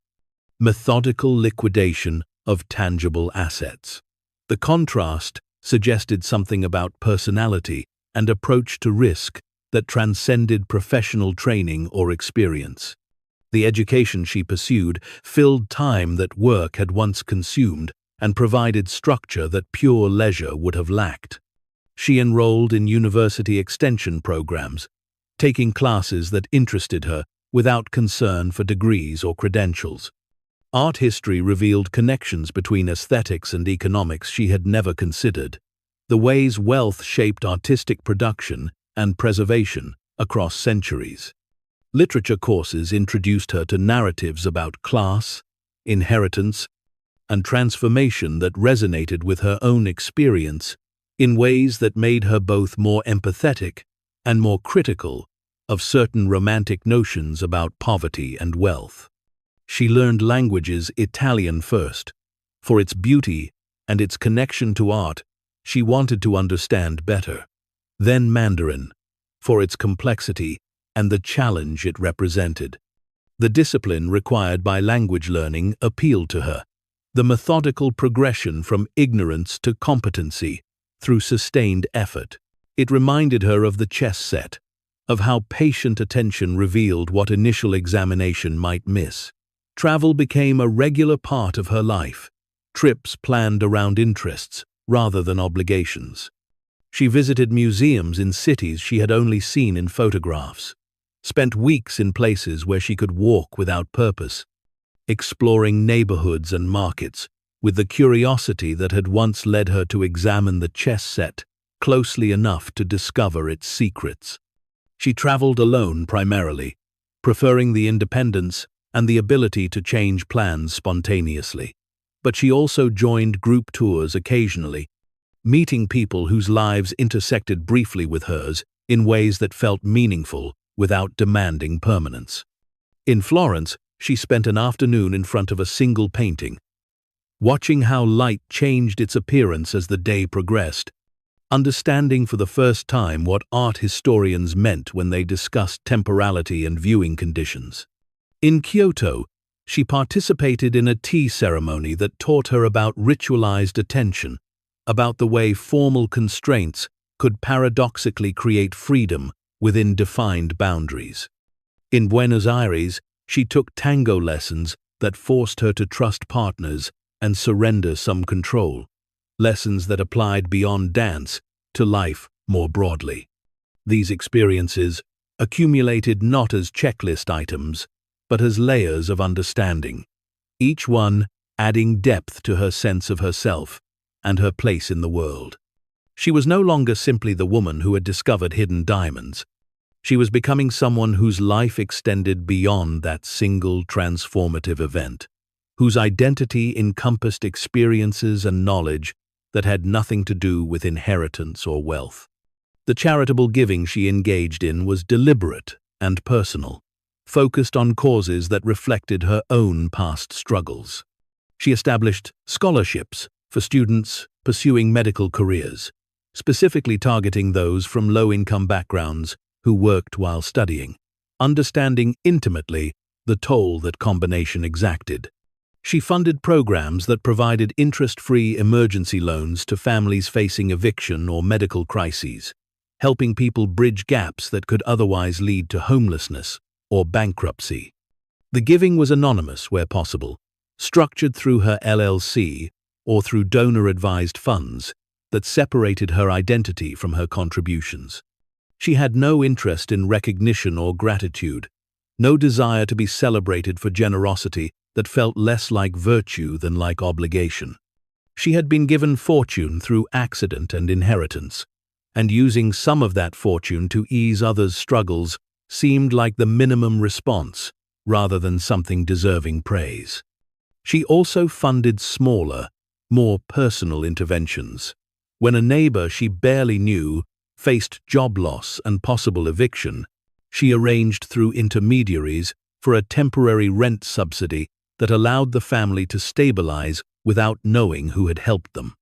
methodical liquidation of tangible assets. The contrast suggested something about personality and approach to risk that transcended professional training or experience. The education she pursued filled time that work had once consumed and provided structure that pure leisure would have lacked. She enrolled in university extension programs, taking classes that interested her without concern for degrees or credentials. Art history revealed connections between aesthetics and economics she had never considered, the ways wealth shaped artistic production and preservation across centuries. Literature courses introduced her to narratives about class, inheritance, and transformation that resonated with her own experience in ways that made her both more empathetic and more critical of certain romantic notions about poverty and wealth. She learned languages Italian first. For its beauty and its connection to art, she wanted to understand better. Then Mandarin, for its complexity and the challenge it represented. The discipline required by language learning appealed to her. The methodical progression from ignorance to competency through sustained effort. It reminded her of the chess set, of how patient attention revealed what initial examination might miss. Travel became a regular part of her life, trips planned around interests rather than obligations. She visited museums in cities she had only seen in photographs, spent weeks in places where she could walk without purpose, exploring neighborhoods and markets with the curiosity that had once led her to examine the chess set closely enough to discover its secrets. She traveled alone primarily, preferring the independence and the ability to change plans spontaneously. But she also joined group tours occasionally, meeting people whose lives intersected briefly with hers in ways that felt meaningful without demanding permanence. In Florence, she spent an afternoon in front of a single painting, watching how light changed its appearance as the day progressed, understanding for the first time what art historians meant when they discussed temporality and viewing conditions. In Kyoto, she participated in a tea ceremony that taught her about ritualized attention, about the way formal constraints could paradoxically create freedom within defined boundaries. In Buenos Aires, she took tango lessons that forced her to trust partners and surrender some control, lessons that applied beyond dance to life more broadly. These experiences accumulated not as checklist items, but as layers of understanding, each one adding depth to her sense of herself and her place in the world. She was no longer simply the woman who had discovered hidden diamonds. She was becoming someone whose life extended beyond that single transformative event, whose identity encompassed experiences and knowledge that had nothing to do with inheritance or wealth. The charitable giving she engaged in was deliberate and personal, focused on causes that reflected her own past struggles. She established scholarships for students pursuing medical careers, specifically targeting those from low-income backgrounds who worked while studying, understanding intimately the toll that combination exacted. She funded programs that provided interest-free emergency loans to families facing eviction or medical crises, helping people bridge gaps that could otherwise lead to homelessness or bankruptcy. The giving was anonymous where possible, structured through her LLC or through donor-advised funds that separated her identity from her contributions. She had no interest in recognition or gratitude, no desire to be celebrated for generosity that felt less like virtue than like obligation. She had been given fortune through accident and inheritance, and using some of that fortune to ease others' struggles seemed like the minimum response rather than something deserving praise. She also funded smaller, more personal interventions. When a neighbor she barely knew faced job loss and possible eviction, she arranged through intermediaries for a temporary rent subsidy that allowed the family to stabilize without knowing who had helped them.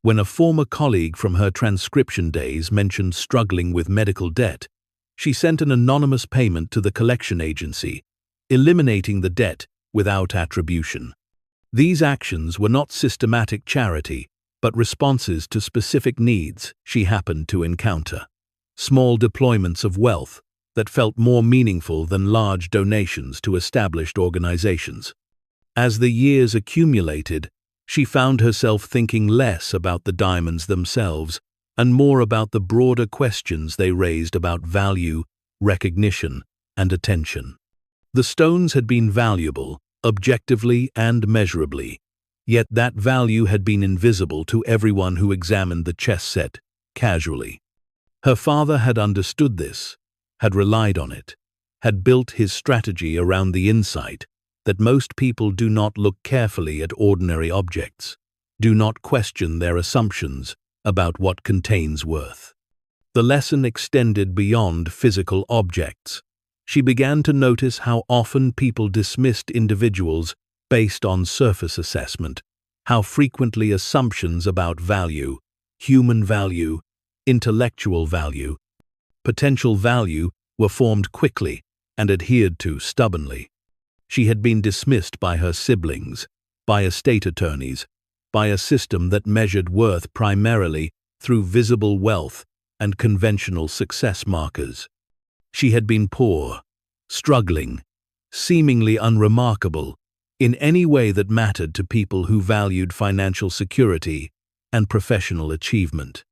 When a former colleague from her transcription days mentioned struggling with medical debt, she sent an anonymous payment to the collection agency, eliminating the debt without attribution. These actions were not systematic charity, but responses to specific needs she happened to encounter. Small deployments of wealth that felt more meaningful than large donations to established organizations. As the years accumulated, she found herself thinking less about the diamonds themselves and more about the broader questions they raised about value, recognition, and attention. The stones had been valuable, objectively and measurably, yet that value had been invisible to everyone who examined the chess set casually. Her father had understood this, had relied on it, had built his strategy around the insight that most people do not look carefully at ordinary objects, do not question their assumptions about what contains worth. The lesson extended beyond physical objects. She began to notice how often people dismissed individuals based on surface assessment, how frequently assumptions about value, human value, intellectual value, potential value were formed quickly and adhered to stubbornly. She had been dismissed by her siblings, by estate attorneys, by a system that measured worth primarily through visible wealth and conventional success markers. She had been poor, struggling, seemingly unremarkable in any way that mattered to people who valued financial security and professional achievement.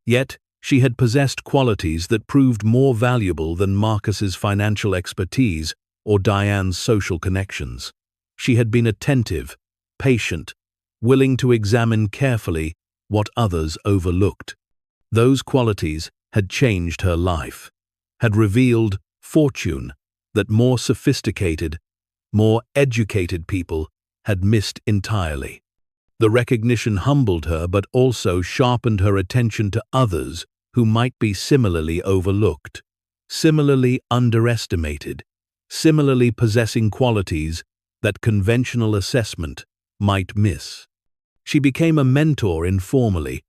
Yet, she had possessed qualities that proved more valuable than Marcus's financial expertise or Diane's social connections. She had been attentive, patient, willing to examine carefully what others overlooked. Those qualities had changed her life, had revealed fortune that more sophisticated, more educated people had missed entirely. The recognition humbled her but also sharpened her attention to others who might be similarly overlooked, similarly underestimated, similarly possessing qualities that conventional assessment might miss. She became a mentor informally,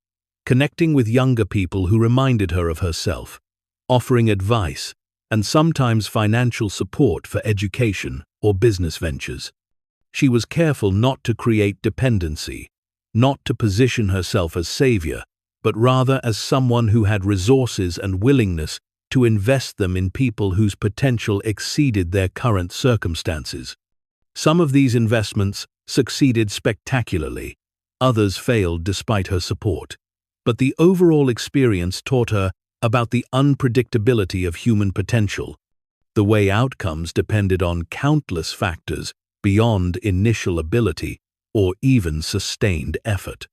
connecting with younger people who reminded her of herself, offering advice and sometimes financial support for education or business ventures. She was careful not to create dependency, not to position herself as savior, but rather as someone who had resources and willingness to invest them in people whose potential exceeded their current circumstances. Some of these investments succeeded spectacularly, others failed despite her support. But the overall experience taught her about the unpredictability of human potential, the way outcomes depended on countless factors beyond initial ability or even sustained effort.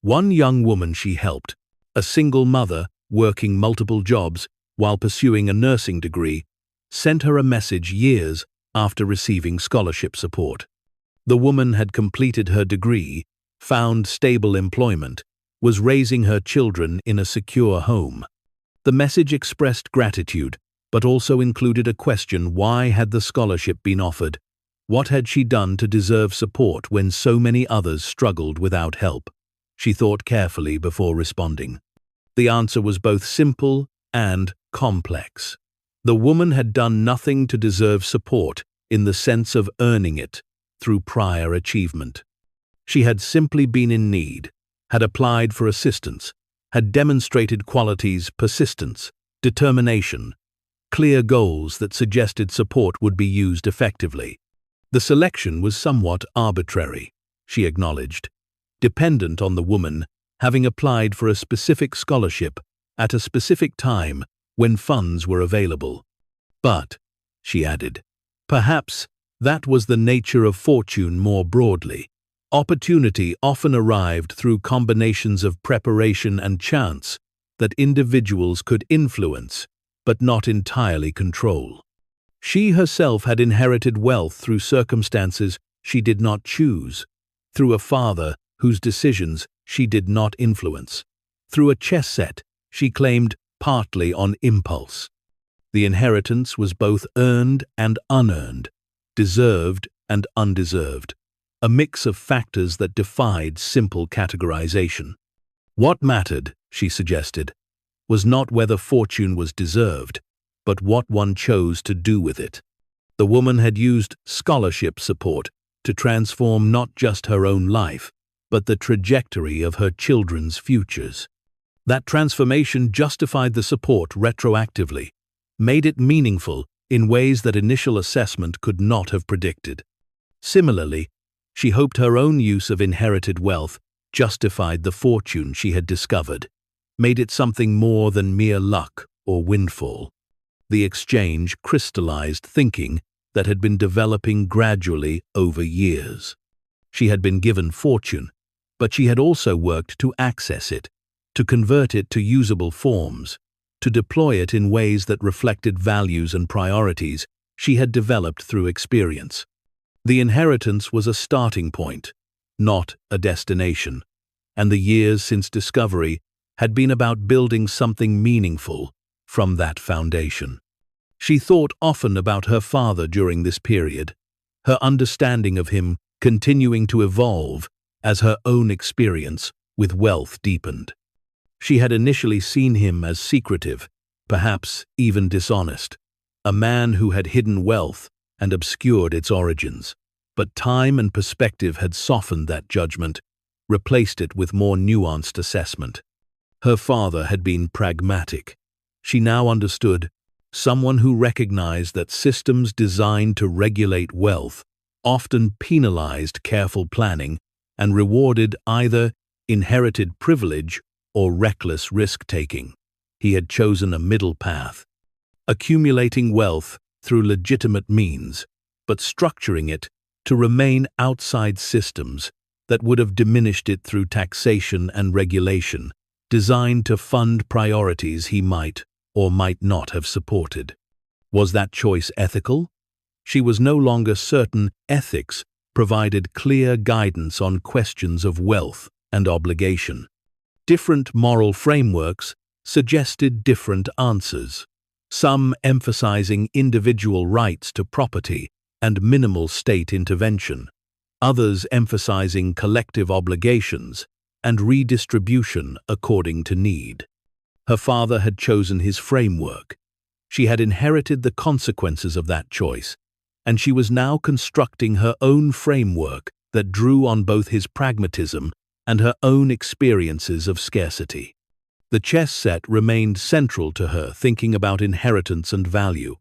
One young woman she helped, a single mother working multiple jobs while pursuing a nursing degree, sent her a message years after receiving scholarship support. The woman had completed her degree, found stable employment, was raising her children in a secure home. The message expressed gratitude, but also included a question: why had the scholarship been offered? What had she done to deserve support when so many others struggled without help? She thought carefully before responding. The answer was both simple and complex. The woman had done nothing to deserve support in the sense of earning it through prior achievement. She had simply been in need, had applied for assistance, had demonstrated qualities: persistence, determination, clear goals that suggested support would be used effectively. The selection was somewhat arbitrary, she acknowledged, dependent on the woman having applied for a specific scholarship at a specific time when funds were available. But, she added, perhaps that was the nature of fortune more broadly. Opportunity often arrived through combinations of preparation and chance that individuals could influence, but not entirely control. She herself had inherited wealth through circumstances she did not choose, through a father whose decisions she did not influence, through a chess set she claimed partly on impulse. The inheritance was both earned and unearned, deserved and undeserved, a mix of factors that defied simple categorization. What mattered, she suggested, was not whether fortune was deserved, but what one chose to do with it. The woman had used scholarship support to transform not just her own life, but the trajectory of her children's futures. That transformation justified the support retroactively, made it meaningful in ways that initial assessment could not have predicted. Similarly, she hoped her own use of inherited wealth justified the fortune she had discovered, made it something more than mere luck or windfall. The exchange crystallized thinking that had been developing gradually over years. She had been given fortune, but she had also worked to access it, to convert it to usable forms, to deploy it in ways that reflected values and priorities she had developed through experience. The inheritance was a starting point, not a destination, and the years since discovery had been about building something meaningful from that foundation. She thought often about her father during this period, her understanding of him continuing to evolve as her own experience with wealth deepened. She had initially seen him as secretive, perhaps even dishonest, a man who had hidden wealth and obscured its origins. But time and perspective had softened that judgment, replaced it with more nuanced assessment. Her father had been pragmatic. She now understood, someone who recognized that systems designed to regulate wealth often penalized careful planning and rewarded either inherited privilege or reckless risk-taking. He had chosen a middle path, accumulating wealth through legitimate means, but structuring it to remain outside systems that would have diminished it through taxation and regulation, designed to fund priorities he might or might not have supported. Was that choice ethical? She was no longer certain. Ethics provided clear guidance on questions of wealth and obligation. Different moral frameworks suggested different answers, some emphasizing individual rights to property and minimal state intervention, others emphasizing collective obligations and redistribution according to need. Her father had chosen his framework. She had inherited the consequences of that choice, and she was now constructing her own framework that drew on both his pragmatism and her own experiences of scarcity. The chess set remained central to her thinking about inheritance and value.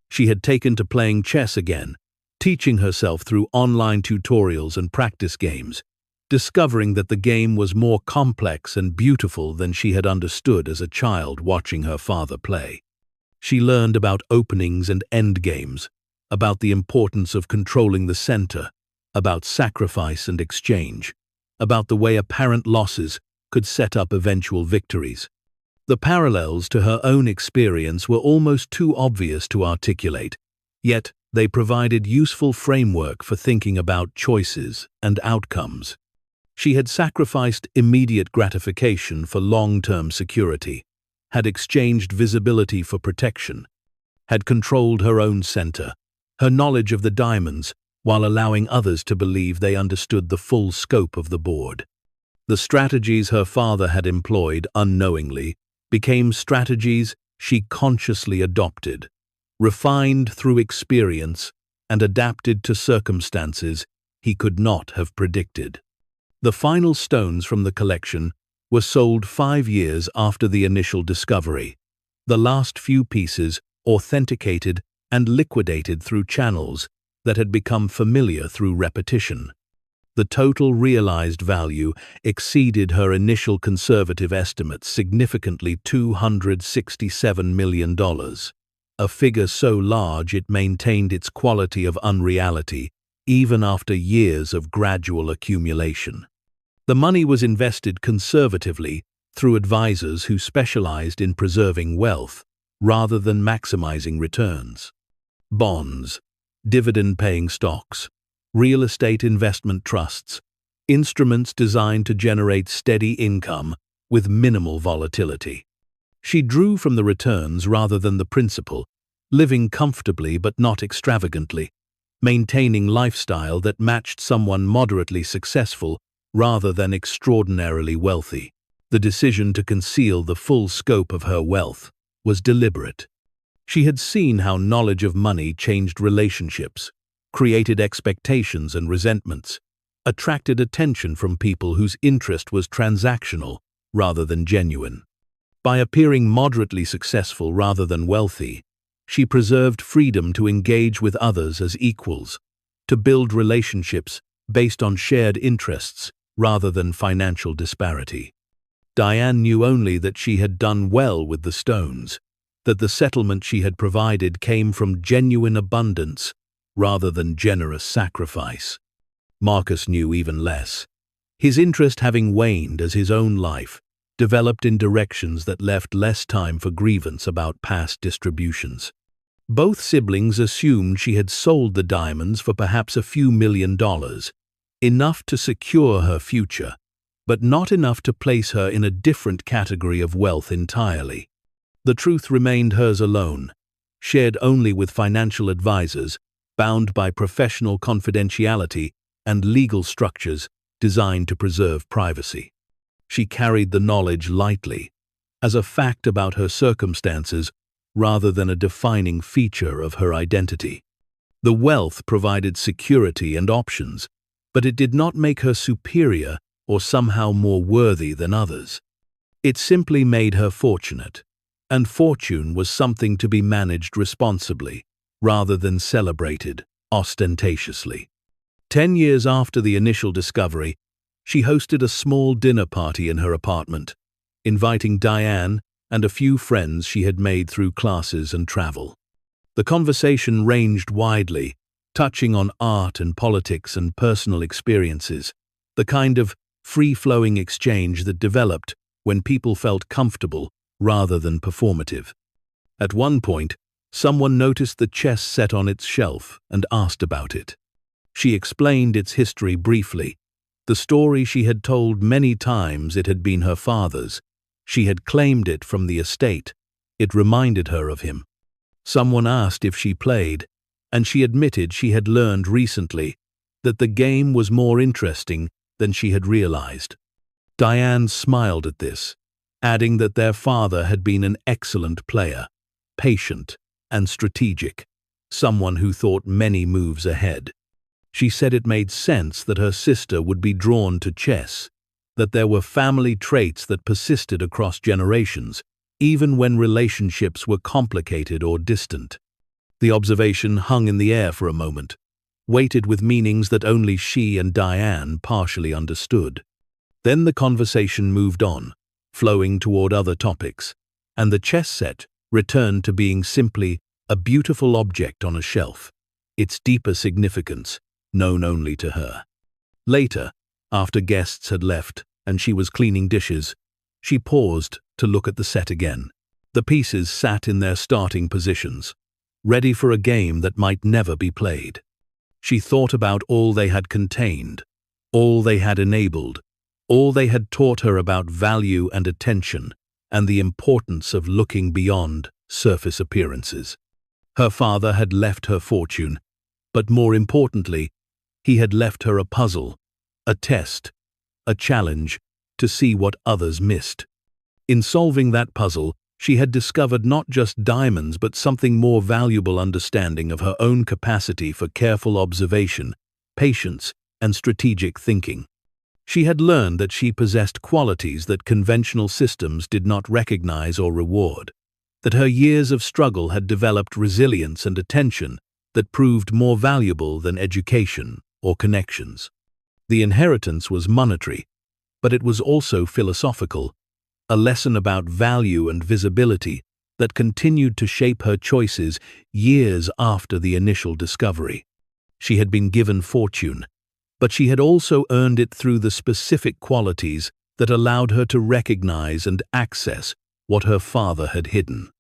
She had taken to playing chess again, teaching herself through online tutorials and practice games, discovering that the game was more complex and beautiful than she had understood as a child watching her father play. She learned about openings and endgames, about the importance of controlling the center, about sacrifice and exchange, about the way apparent losses could set up eventual victories. The parallels to her own experience were almost too obvious to articulate, yet they provided useful framework for thinking about choices and outcomes. She had sacrificed immediate gratification for long-term security, had exchanged visibility for protection, had controlled her own center, her knowledge of the diamonds, while allowing others to believe they understood the full scope of the board. The strategies her father had employed unknowingly became strategies she consciously adopted, refined through experience and adapted to circumstances he could not have predicted. The final stones from the collection were sold 5 years after the initial discovery, the last few pieces authenticated and liquidated through channels that had become familiar through repetition. The total realized value exceeded her initial conservative estimates significantly, $267 million, a figure so large it maintained its quality of unreality even after years of gradual accumulation. The money was invested conservatively through advisors who specialized in preserving wealth rather than maximizing returns. Bonds, dividend-paying stocks, real estate investment trusts, instruments designed to generate steady income with minimal volatility. She drew from the returns rather than the principal, living comfortably but not extravagantly, maintaining lifestyle that matched someone moderately successful rather than extraordinarily wealthy. The decision to conceal the full scope of her wealth was deliberate. She had seen how knowledge of money changed relationships, created expectations and resentments, attracted attention from people whose interest was transactional rather than genuine. By appearing moderately successful rather than wealthy, she preserved freedom to engage with others as equals, to build relationships based on shared interests rather than financial disparity. Diane knew only that she had done well with the stones, that the settlement she had provided came from genuine abundance rather than generous sacrifice. Marcus knew even less, his interest having waned as his own life developed in directions that left less time for grievance about past distributions. Both siblings assumed she had sold the diamonds for perhaps a few $1,000,000, enough to secure her future, but not enough to place her in a different category of wealth entirely. The truth remained hers alone. shared only with financial advisors, bound by professional confidentiality and legal structures designed to preserve privacy. She carried the knowledge lightly, as a fact about her circumstances rather than a defining feature of her identity. The wealth provided security and options, but it did not make her superior or somehow more worthy than others. It simply made her fortunate, and fortune was something to be managed responsibly, rather than celebrated ostentatiously. 10 years after the initial discovery, she hosted a small dinner party in her apartment, inviting Diane and a few friends she had made through classes and travel. The conversation ranged widely, touching on art and politics and personal experiences, the kind of free-flowing exchange that developed when people felt comfortable rather than performative. At one point, someone noticed the chess set on its shelf and asked about it. She explained its history briefly. The story she had told many times it had been her father's. She had claimed it from the estate. It reminded her of him. Someone asked if she played, and she admitted she had learned recently that the game was more interesting than she had realized. Diane smiled at this, adding that their father had been an excellent player, patient and strategic, someone who thought many moves ahead. She said it made sense that her sister would be drawn to chess, that there were family traits that persisted across generations, even when relationships were complicated or distant. The observation hung in the air for a moment, weighted with meanings that only she and Diane partially understood. Then the conversation moved on, flowing toward other topics, and the chess set returned to being simply a beautiful object on a shelf, its deeper significance known only to her. Later, after guests had left and she was cleaning dishes, she paused to look at the set again. The pieces sat in their starting positions, ready for a game that might never be played. She thought about all they had contained, all they had enabled, all they had taught her about value and attention, and the importance of looking beyond surface appearances. Her father had left her fortune, but more importantly, he had left her a puzzle, a test, a challenge to see what others missed. In solving that puzzle, she had discovered not just diamonds but something more valuable: understanding of her own capacity for careful observation, patience, and strategic thinking. She had learned that she possessed qualities that conventional systems did not recognize or reward, that her years of struggle had developed resilience and attention that proved more valuable than education or connections. The inheritance was monetary, but it was also philosophical, a lesson about value and visibility that continued to shape her choices years after the initial discovery. She had been given fortune, but she had also earned it through the specific qualities that allowed her to recognize and access what her father had hidden.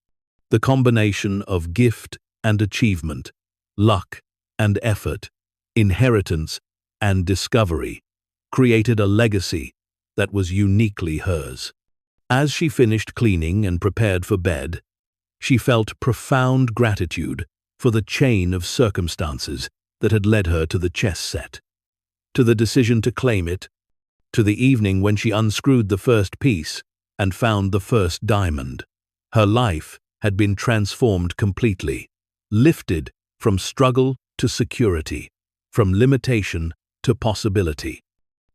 The combination of gift and achievement, luck and effort, inheritance and discovery, created a legacy that was uniquely hers. As she finished cleaning and prepared for bed, she felt profound gratitude for the chain of circumstances that had led her to the chess set, to the decision to claim it, to the evening when she unscrewed the first piece and found the first diamond. Her life had been transformed completely, lifted from struggle to security, from limitation to possibility.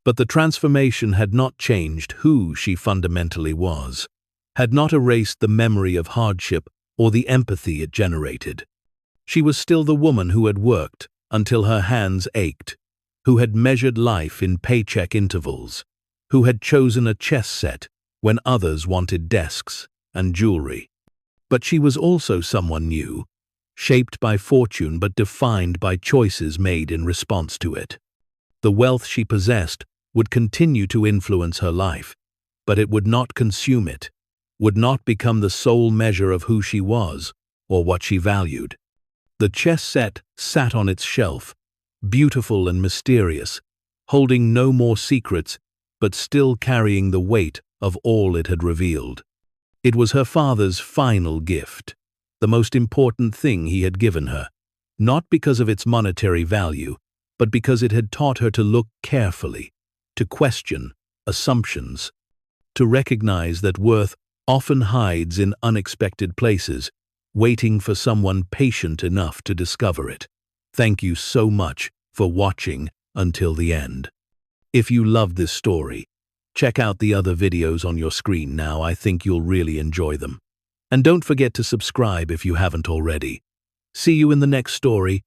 But the transformation had not changed who she fundamentally was, had not erased the memory of hardship or the empathy it generated. She was still the woman who had worked until her hands ached, who had measured life in paycheck intervals, who had chosen a chess set when others wanted desks and jewelry. But she was also someone new, shaped by fortune but defined by choices made in response to it. The wealth she possessed would continue to influence her life, but it would not consume it, would not become the sole measure of who she was or what she valued. The chess set sat on its shelf, beautiful and mysterious, holding no more secrets, but still carrying the weight of all it had revealed. It was her father's final gift, the most important thing he had given her, not because of its monetary value, but because it had taught her to look carefully, to question assumptions, to recognize that worth often hides in unexpected places, waiting for someone patient enough to discover it. Thank you so much for watching until the end. If you loved this story, check out the other videos on your screen now. I think you'll really enjoy them. And don't forget to subscribe if you haven't already. See you in the next story.